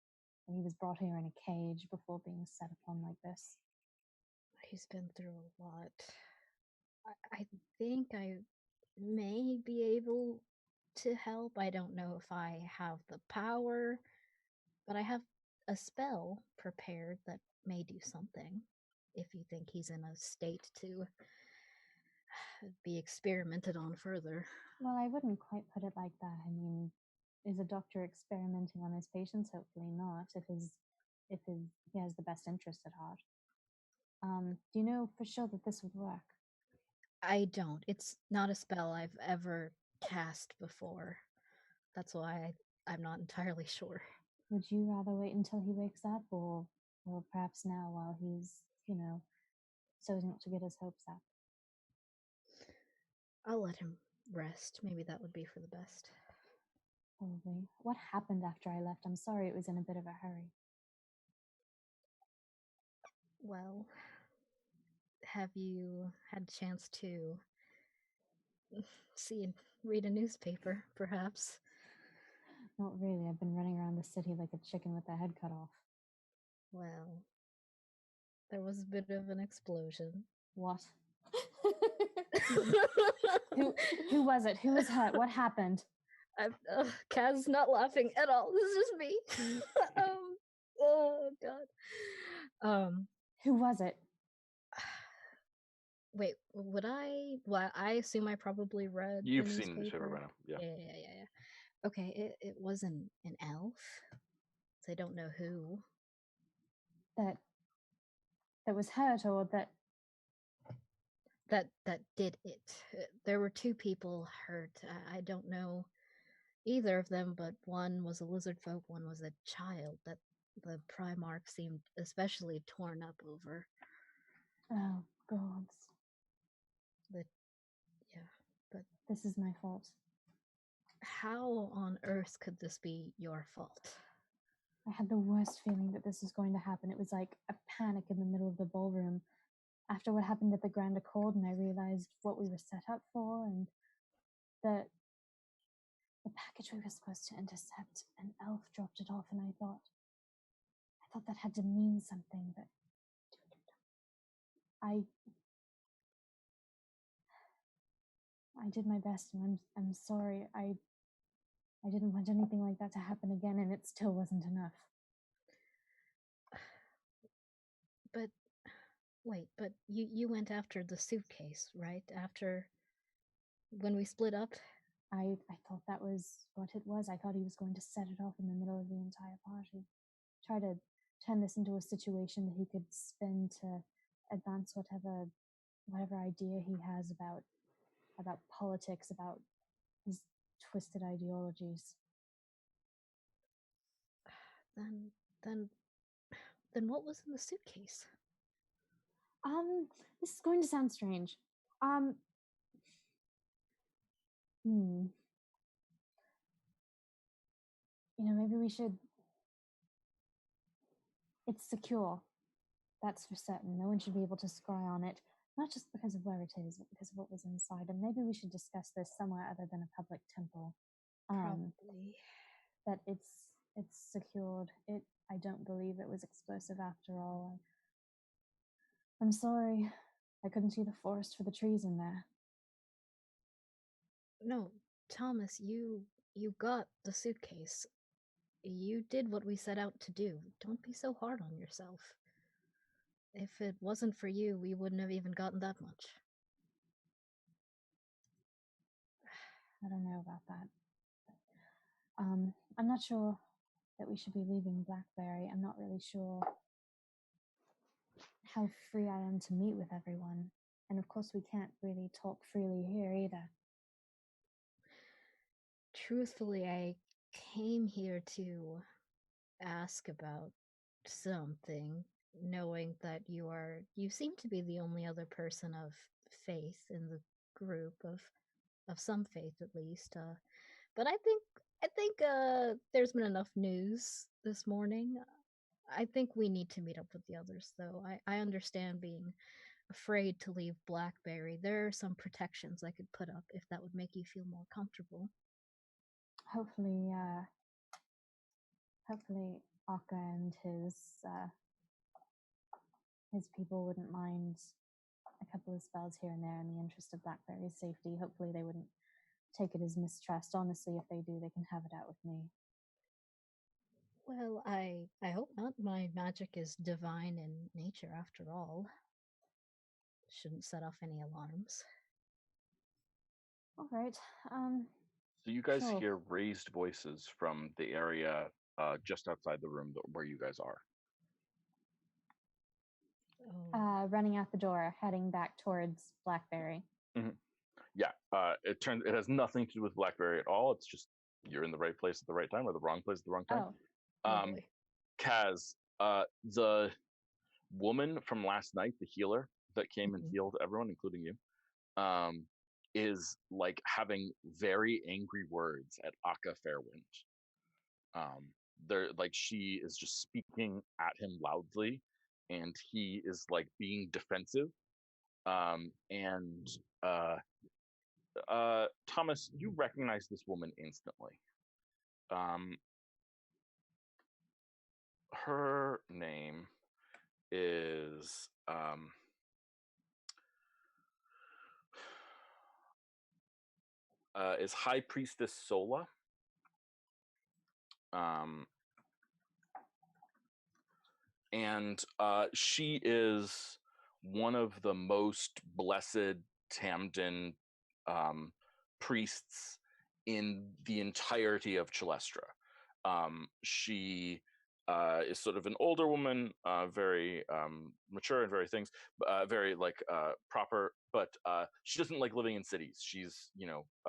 And he was brought here in a cage before being set upon like this. He's been through a lot. I think I may be able to help. I don't know if I have the power, but I have a spell prepared that may do something if you think he's in a state to be experimented on further. Well, I wouldn't quite put it like that. I mean, is a doctor experimenting on his patients? Hopefully not, if he has the best interest at heart. Do you know for sure that this would work? I don't. It's not a spell I've ever cast before. That's why I'm not entirely sure. Would you rather wait until he wakes up, or perhaps now while he's, so as not to get his hopes up? I'll let him rest. Maybe that would be for the best. Probably. What happened after I left? I'm sorry it was in a bit of a hurry. Well, have you had a chance to see and read a newspaper, perhaps? Not really. I've been running around the city like a chicken with their head cut off. Well, there was a bit of an explosion. What? Who was it? Who was hurt? What happened? Kaz's not laughing at all. This is just me. Oh god. Who was it? Wait, would I? Well, I assume I probably read. You've seen the newspaper by now, yeah. Yeah. Okay, it was an elf. So I don't know who. That was hurt, or that did it. There were two people hurt. I don't know either of them, but one was a lizard folk, one was a child that the Primarch seemed especially torn up over. Oh, gods. But this is my fault. How on earth could this be your fault? I had the worst feeling that this was going to happen. It was like a panic in the middle of the ballroom after what happened at the Grand Accord, and I realized what we were set up for, and the package we were supposed to intercept. An elf dropped it off, and I thought that had to mean something, but I did my best, and I'm sorry. I didn't want anything like that to happen again, and it still wasn't enough. But wait, you went after the suitcase, right? After when we split up? I thought that was what it was. I thought he was going to set it off in the middle of the entire party. Try to turn this into a situation that he could spin to advance whatever idea he has about politics, about his twisted ideologies. Then what was in the suitcase? This is going to sound strange. Maybe we should. It's secure. That's for certain. No one should be able to scry on it. Not just because of where it is, but because of what was inside. And maybe we should discuss this somewhere other than a public temple. Probably. That it's secured. I don't believe it was explosive after all. I'm sorry. I couldn't see the forest for the trees in there. No, Thomas, you got the suitcase. You did what we set out to do. Don't be so hard on yourself. If it wasn't for you, we wouldn't have even gotten that much. I don't know about that. I'm not sure that we should be leaving Blackberry. I'm not really sure how free I am to meet with everyone. And of course, we can't really talk freely here either. Truthfully, I came here to ask about something, knowing that you seem to be the only other person of faith in the group, of some faith at least. But I think there's been enough news this morning. I think we need to meet up with the others, though. I understand being afraid to leave Blackberry. There are some protections I could put up if that would make you feel more comfortable. Hopefully, Akka and his people wouldn't mind a couple of spells here and there in the interest of Blackberry's safety. Hopefully they wouldn't take it as mistrust. Honestly, if they do, they can have it out with me. Well, I hope not. My magic is divine in nature, after all. Shouldn't set off any alarms. All right. So you guys Sure. hear raised voices from the area just outside the room where you guys are. Oh. Running out the door, heading back towards Blackberry. Mm-hmm. Yeah, it has nothing to do with Blackberry at all. It's just you're in the right place at the right time, or the wrong place at the wrong time. Oh. Kaz, the woman from last night, the healer that came and healed everyone, including you, is like having very angry words at Akka Fairwind. They're like, she is just speaking at him loudly, and he is like being defensive. Thomas, you recognize this woman instantly. Her name is High Priestess Sola. And she is one of the most blessed Tamden priests in the entirety of Chalestra. She is sort of an older woman, very mature and very things, very like proper, but she doesn't like living in cities. She's,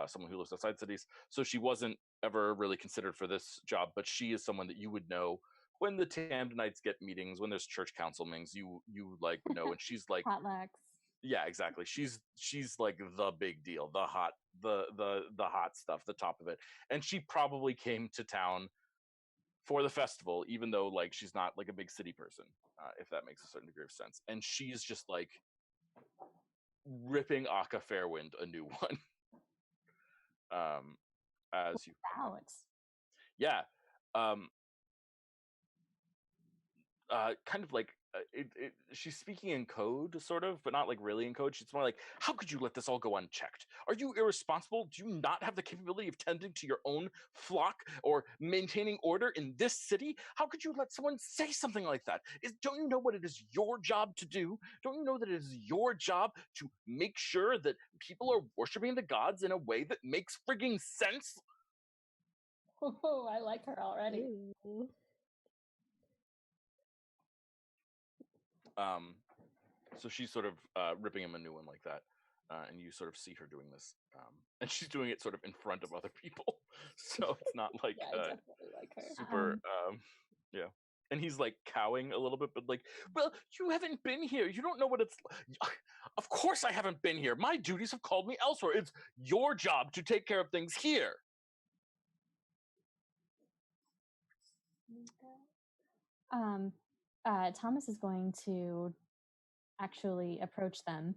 someone who lives outside cities, so she wasn't ever really considered for this job, but she is someone that you would know when the Tamdenites get meetings, when there's church council meetings, you like know, and she's like Potlucks. Yeah, exactly. She's like the big deal, the hot stuff, the top of it. And she probably came to town for the festival, even though like she's not like a big city person, if that makes a certain degree of sense. And she's just like ripping Akka Fairwind a new one. As you yeah. Kind of like she's speaking in code, sort of, but not like really in code. She's more like, how could you let this all go unchecked? Are you irresponsible? Do you not have the capability of tending to your own flock or maintaining order in this city? How could you let someone say something like that? Don't you know what it is your job to do? Don't you know that it is your job to make sure that people are worshiping the gods in a way that makes frigging sense? Oh, I like her already. Ooh. So she's sort of ripping him a new one like that, and you sort of see her doing this, and she's doing it sort of in front of other people, so it's not like I definitely like her. super, yeah. And he's like cowing a little bit, but like, well, you haven't been here. You don't know what it's. Of course, I haven't been here. My duties have called me elsewhere. It's your job to take care of things here. Thomas is going to actually approach them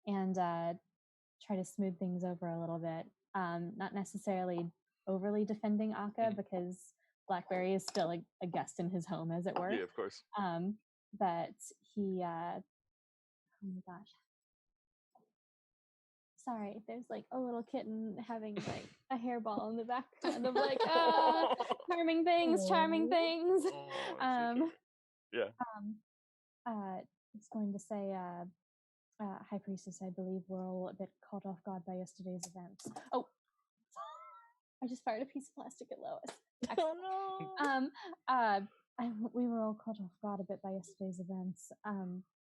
and try to smooth things over a little bit. Not necessarily overly defending Akka because Blackberry is still a guest in his home, as it were. Yeah, of course. But he, oh my gosh. Sorry, there's like a little kitten having like a hairball in the background of like, charming things. Oh, yeah. is going to say, High Priestess, I believe we're all a bit caught off guard by yesterday's events. Oh, I just fired a piece of plastic at Lois. Oh no! We were all caught off guard a bit by yesterday's events.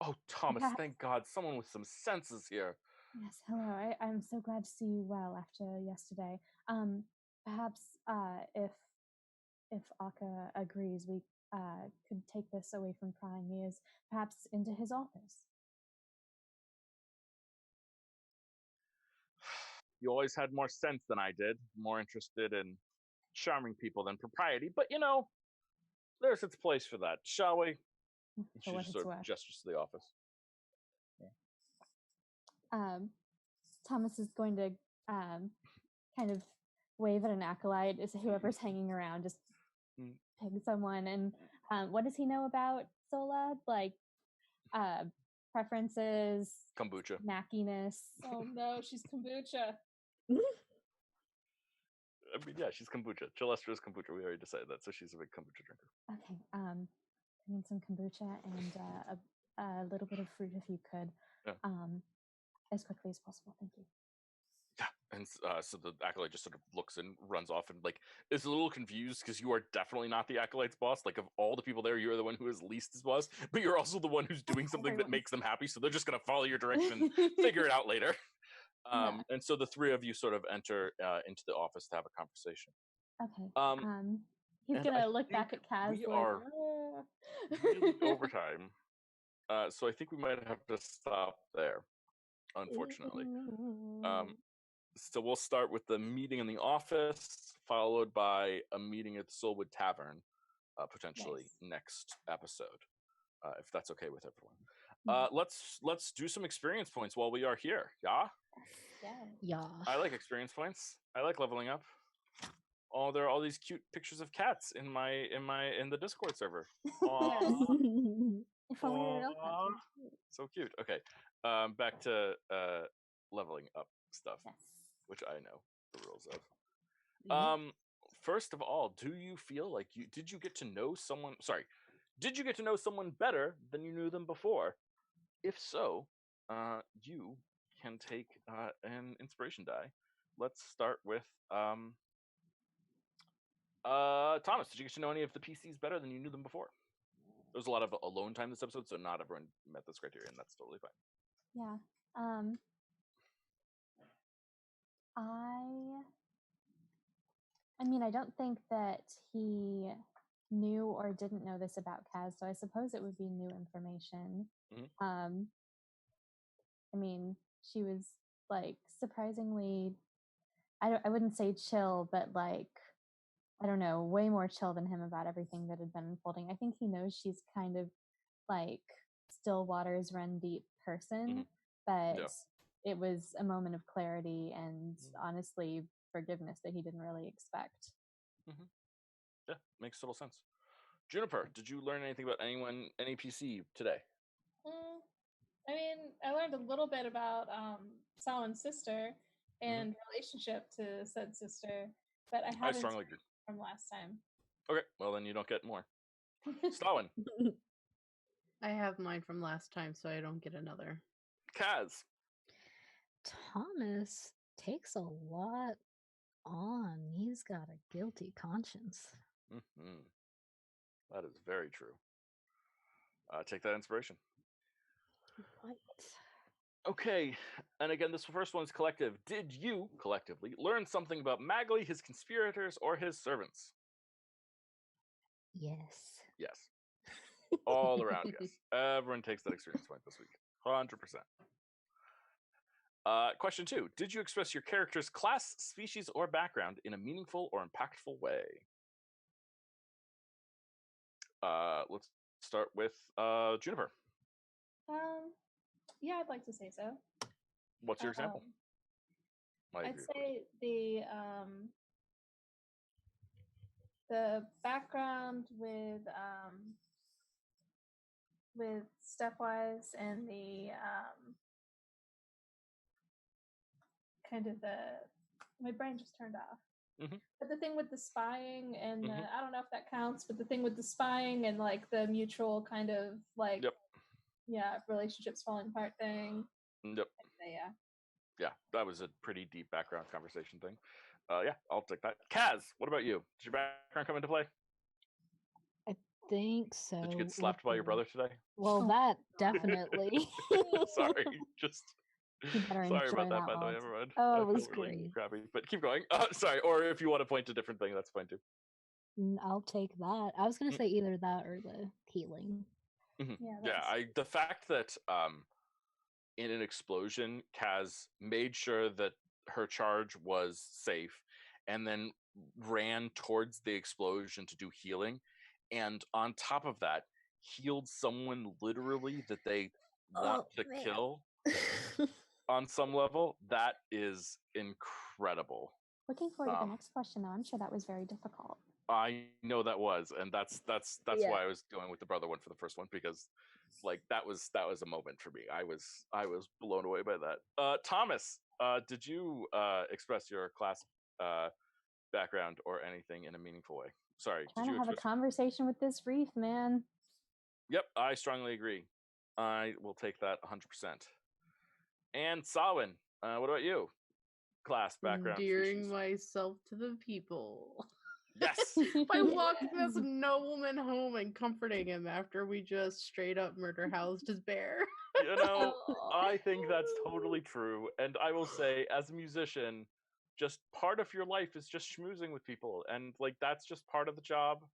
Oh, Thomas, thank God, someone with some sense is here. Yes, hello. I'm so glad to see you well after yesterday. Perhaps if Akka agrees, we could take this away from prying ears, perhaps into his office. You always had more sense than I did, more interested in charming people than propriety, but there's its place for that, shall we? She just sort of gestures to the office. Thomas is going to kind of wave at an acolyte, as whoever's hanging around, just pick someone. And what does he know about Sola? Like preferences, kombucha, knackiness. Oh no, she's kombucha. I mean, yeah, she's kombucha. Gillestra is kombucha. We already decided that, so she's a big kombucha drinker. Okay, bring in some kombucha and a little bit of fruit if you could, as quickly as possible. Thank you. Yeah, and so the acolyte just sort of looks and runs off and is a little confused because you are definitely not the acolyte's boss. Like, of all the people there, you're the one who is least his boss, but you're also the one who's doing something that makes them happy, so they're just going to follow your direction, figure it out later. And so the three of you sort of enter into the office to have a conversation. Okay. He's going to look back at Kaz. We are really overtime, so I think we might have to stop there, unfortunately. So we'll start with the meeting in the office, followed by a meeting at the Soulwood Tavern, potentially next episode, if that's okay with everyone. Let's do some experience points while we are here. Yeah. I like experience points. I like leveling up. Oh, there are all these cute pictures of cats in the Discord server. So cute. Okay, back to leveling up stuff, which I know the rules of. First of all, do you feel like did you get to know someone? Sorry, did you get to know someone better than you knew them before? If so, you can take an inspiration die. Let's start with Thomas. Did you get to know any of the PCs better than you knew them before? There was a lot of alone time this episode, so not everyone met this criteria, and that's totally fine. Yeah. I mean, I don't think that he knew or didn't know this about Kaz, so I suppose it would be new information. Mm-hmm. I mean, she was surprisingly, I wouldn't say chill, but I don't know, way more chill than him about everything that had been unfolding. I think he knows she's kind of still waters run deep person, but it was a moment of clarity and honestly forgiveness that he didn't really expect. Yeah, makes total sense. Juniper, did you learn anything about any PC today? I mean, I learned a little bit about Salen's sister and relationship to said sister, but I haven't strongly agree from last time. Okay, well then you don't get more. Stalin. I have mine from last time, so I don't get another. Kaz. Thomas takes a lot on. He's got a guilty conscience. That is very true. Take that inspiration. Right. Okay, and again, this first one's collective. Did you, collectively, learn something about Magli, his conspirators, or his servants? Yes. Yes. All around, yes. Everyone takes that experience point this week. 100%. Question 2. Did you express your character's class, species, or background in a meaningful or impactful way? Let's start with Juniper. Yeah, I'd like to say so. What's your example? I'd say the background with Stepwise and the kind of my brain just turned off. But the thing with the spying and I don't know if that counts, but the thing with the spying and the mutual kind of relationships falling apart thing. Yep. Yeah, that was a pretty deep background conversation thing. Yeah, I'll take that. Kaz, what about you? Did your background come into play? I think so. Did you get slapped by your brother today? Well, that definitely. Sorry, just You better sorry about enjoy that. By that the way, moment. everyone. Oh, I it was feel really great. crappy, but keep going. Sorry, or if you want to point to a different thing, that's fine too. I'll take that. I was gonna say either that or the healing. Yeah, the fact that in an explosion, Kaz made sure that her charge was safe, and then ran towards the explosion to do healing, and on top of that, healed someone literally that they want to kill on some level. That is incredible. Looking forward to the next question, though. I'm sure that was very difficult. I know that was, and that's Yeah. why I was going with the brother one for the first one, because like that was a moment for me. I was blown away by that. Thomas, did you express your class background or anything in a meaningful way? Sorry, Trying to have a conversation with this wreath, man. Yep, I strongly agree. I will take that 100%. And Salwin, what about you? Class background. Endearing myself to the people. Yes. By walking this nobleman home and comforting him after we just straight up murder housed his bear. You know, I think that's totally true. And I will say, as a musician, just part of your life is just schmoozing with people. And like, that's just part of the job.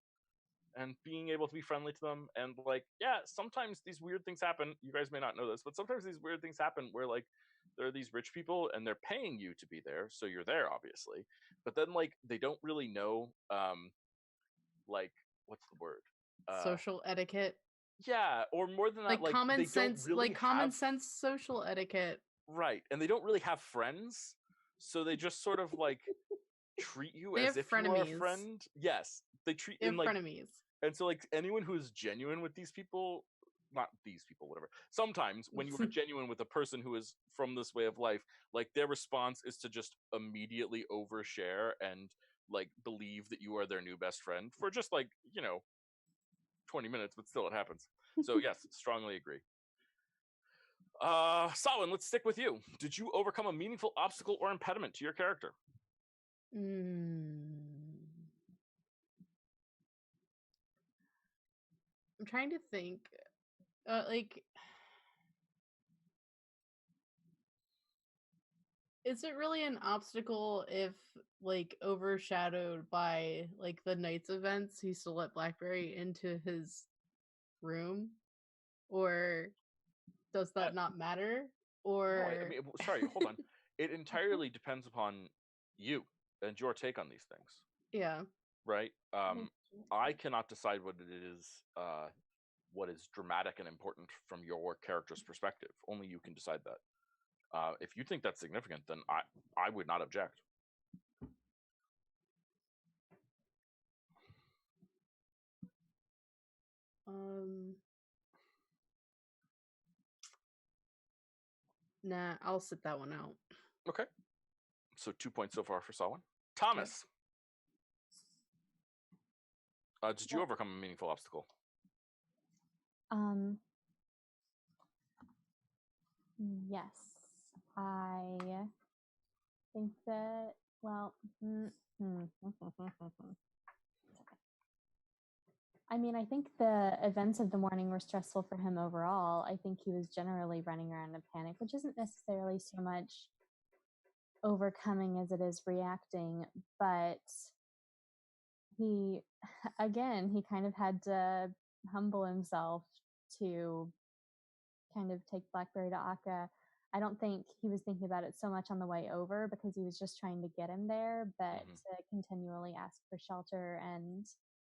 And being able to be friendly to them. And like, yeah, sometimes these weird things happen. You guys may not know this, but sometimes these weird things happen where like, there are these rich people and they're paying you to be there. So you're there, obviously. But then like, they don't really know, like, what's the word? Social etiquette. Yeah, or more than that, Like common sense, really like common sense social etiquette. Right, and they don't really have friends, so they just sort of like treat you They as have if you are a frenemies. friend. Yes, they treat They have like frenemies. and so like anyone who is genuine with these people, not these people, whatever. Sometimes when you are genuine with a person who is from this way of life, like their response is to just immediately overshare and like believe that you are their new best friend for just like, 20 minutes, but still it happens. So yes, strongly agree. Salwin, let's stick with you. Did you overcome a meaningful obstacle or impediment to your character? I'm trying to think. Is it really an obstacle if, like, overshadowed by, like, the Knights events, he still let Blackberry into his room? Or does that not matter? Or... No, I mean, sorry, hold on. It entirely depends upon you and your take on these things. Yeah. Right? I cannot decide what it is, what is dramatic and important from your character's perspective. Only you can decide that. If you think that's significant, then I would not object. Nah, I'll sit that one out. Okay. So 2 points so far for Salwin. Thomas. Did you overcome a meaningful obstacle? Yes. I think that, well, I mean, I think the events of the morning were stressful for him overall. I think he was generally running around in a panic, which isn't necessarily so much overcoming as it is reacting, but he kind of had to humble himself to kind of take Blackberry to Akka. I don't think he was thinking about it so much on the way over because he was just trying to get him there, but to continually ask for shelter and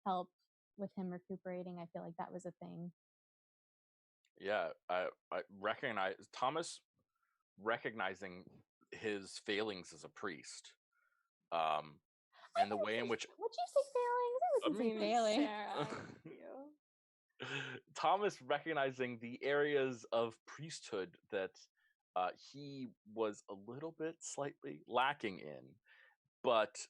help with him recuperating, I feel like that was a thing. Yeah, I recognize Thomas recognizing his failings as a priest, and the way in which... Would you say failings? I wasn't saying failings. Thomas recognizing the areas of priesthood that he was a little bit slightly lacking in, but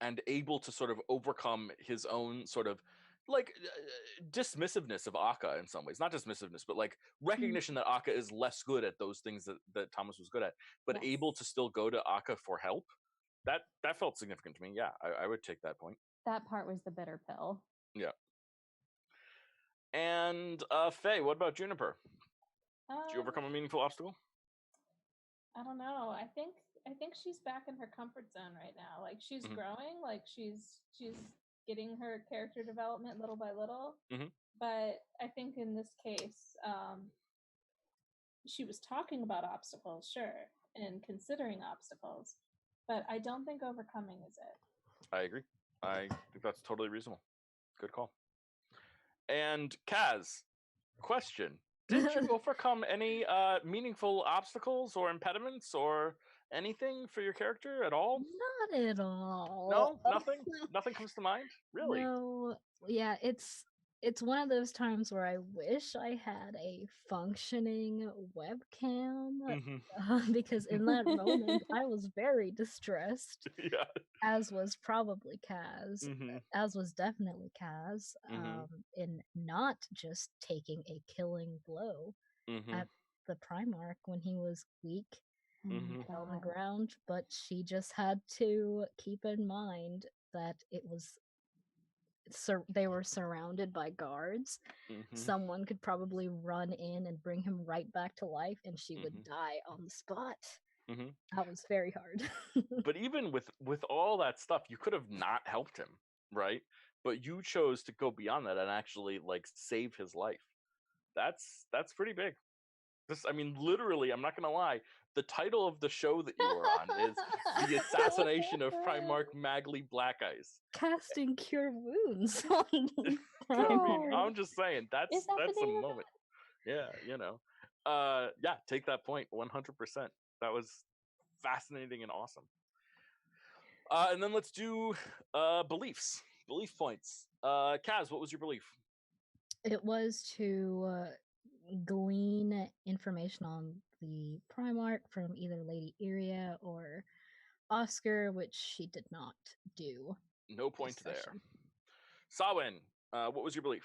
and able to sort of overcome his own sort of like dismissiveness of Akka in some ways. Not dismissiveness, but like recognition that Akka is less good at those things that Thomas was good at, but Yes. able to still go to Akka for help. That felt significant to me. Yeah, I would take that point. That part was the bitter pill. Yeah. And Faye, what about Juniper? Did you overcome a meaningful obstacle? I don't know. I think she's back in her comfort zone right now. Like she's growing. Like she's getting her character development little by little. But I think in this case, she was talking about obstacles, sure, and considering obstacles, but I don't think overcoming is it. I agree. I think that's totally reasonable. Good call. And Kaz, question. Did you overcome any meaningful obstacles or impediments or anything for your character at all? Not at all. No? Nothing? Nothing comes to mind? Really? No. Yeah, it's one of those times where I wish I had a functioning webcam because in that moment I was very distressed. Yeah. As was probably Kaz, as was definitely Kaz, in not just taking a killing blow at the Primarch when he was weak on the ground, but she just had to keep in mind that it was they were surrounded by guards. Someone could probably run in and bring him right back to life, and she would die on the spot. That was very hard. But even with all that stuff, you could have not helped him, right? But you chose to go beyond that and actually like save his life. That's pretty big. I mean, literally, I'm not gonna lie. The title of the show that you were on is "The Assassination of Primarch Magli Blackice." Casting Cure Wounds on I mean, I'm just saying that's a moment. Yeah, yeah. Take that point, 100%. That was fascinating and awesome. And then let's do belief points. Kaz, what was your belief? It was to glean information on the Primarch from either Lady Iria or Oscar, which she did not do. No point there. Sawin, what was your belief?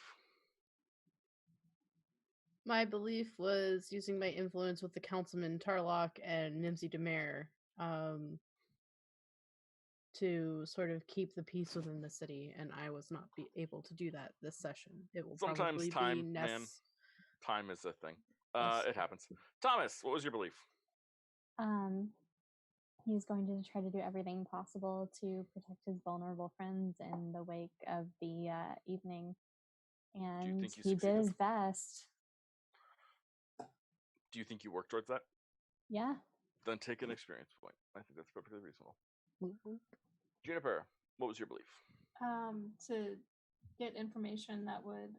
My belief was using my influence with the Councilman Tarlock and Nimsy Demare to sort of keep the peace within the city, and I was not able to do that this session. It will sometimes probably be time is a thing. It happens. Thomas, what was your belief? He's going to try to do everything possible to protect his vulnerable friends in the wake of the evening, and he did his best. Do you think you worked towards that? Yeah. Then take an experience point. I think that's perfectly reasonable. Juniper, what was your belief? To get information that would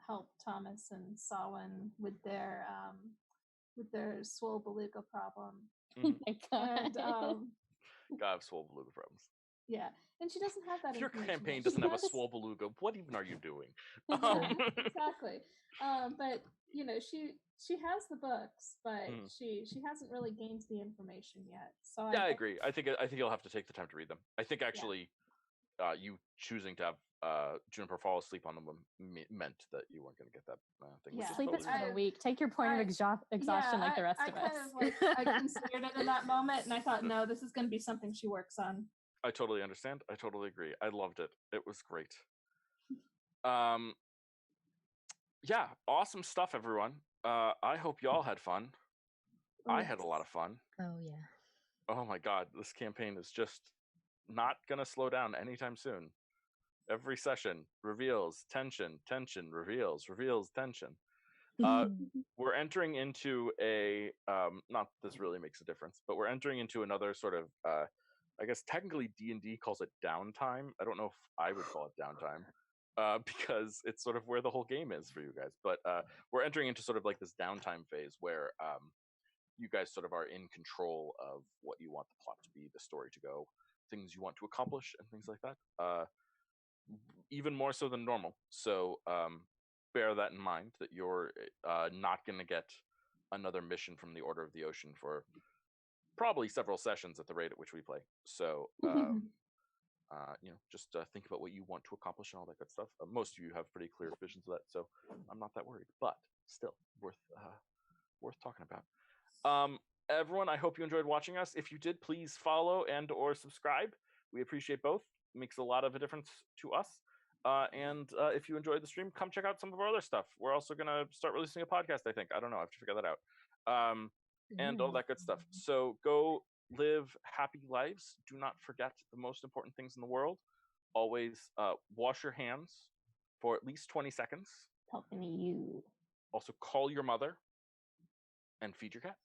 help Thomas and Sawin with their swole beluga problem. Oh my God. And God, swole beluga problems. Yeah, and she doesn't have that. If your campaign doesn't have a swole beluga, what even are you doing? Exactly. But she has the books, but she hasn't really gained the information yet. So yeah, I agree. I think you'll have to take the time to read them. I think actually, you choosing to have Juniper fall asleep on them meant that you weren't going to get that thing. Yeah. Sleep is for the weak. Take your point of exhaustion like the rest of us. I considered it in that moment, and I thought, no, this is going to be something she works on. I totally understand. I totally agree. I loved it. It was great. Yeah, awesome stuff, everyone. I hope y'all had fun. I had a lot of fun. Oh yeah. Oh my God, this campaign is just not gonna slow down anytime soon. Every session reveals tension, reveals, tension. We're entering into a not this really makes a difference, but we're entering into another sort of I guess technically D&D calls it downtime. I don't know if I would call it downtime. Because it's sort of where the whole game is for you guys. But we're entering into sort of like this downtime phase where you guys sort of are in control of what you want the plot to be, the story to go, things you want to accomplish, and things like that. Even more so than normal. So bear that in mind, that you're not going to get another mission from the Order of the Ocean for probably several sessions at the rate at which we play. So just think about what you want to accomplish and all that good stuff. Most of you have pretty clear visions of that, so I'm not that worried. But still, worth talking about. Everyone, I hope you enjoyed watching us. If you did, please follow and/or subscribe. We appreciate both. It makes a lot of a difference to us. And if you enjoyed the stream, come check out some of our other stuff. We're also gonna start releasing a podcast. I think. I don't know. I have to figure that out. And all that good stuff. So go live happy lives. Do not forget the most important things in the world. Always wash your hands for at least 20 seconds. Talking to you. Also, call your mother and feed your cat.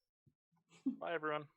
Bye, everyone.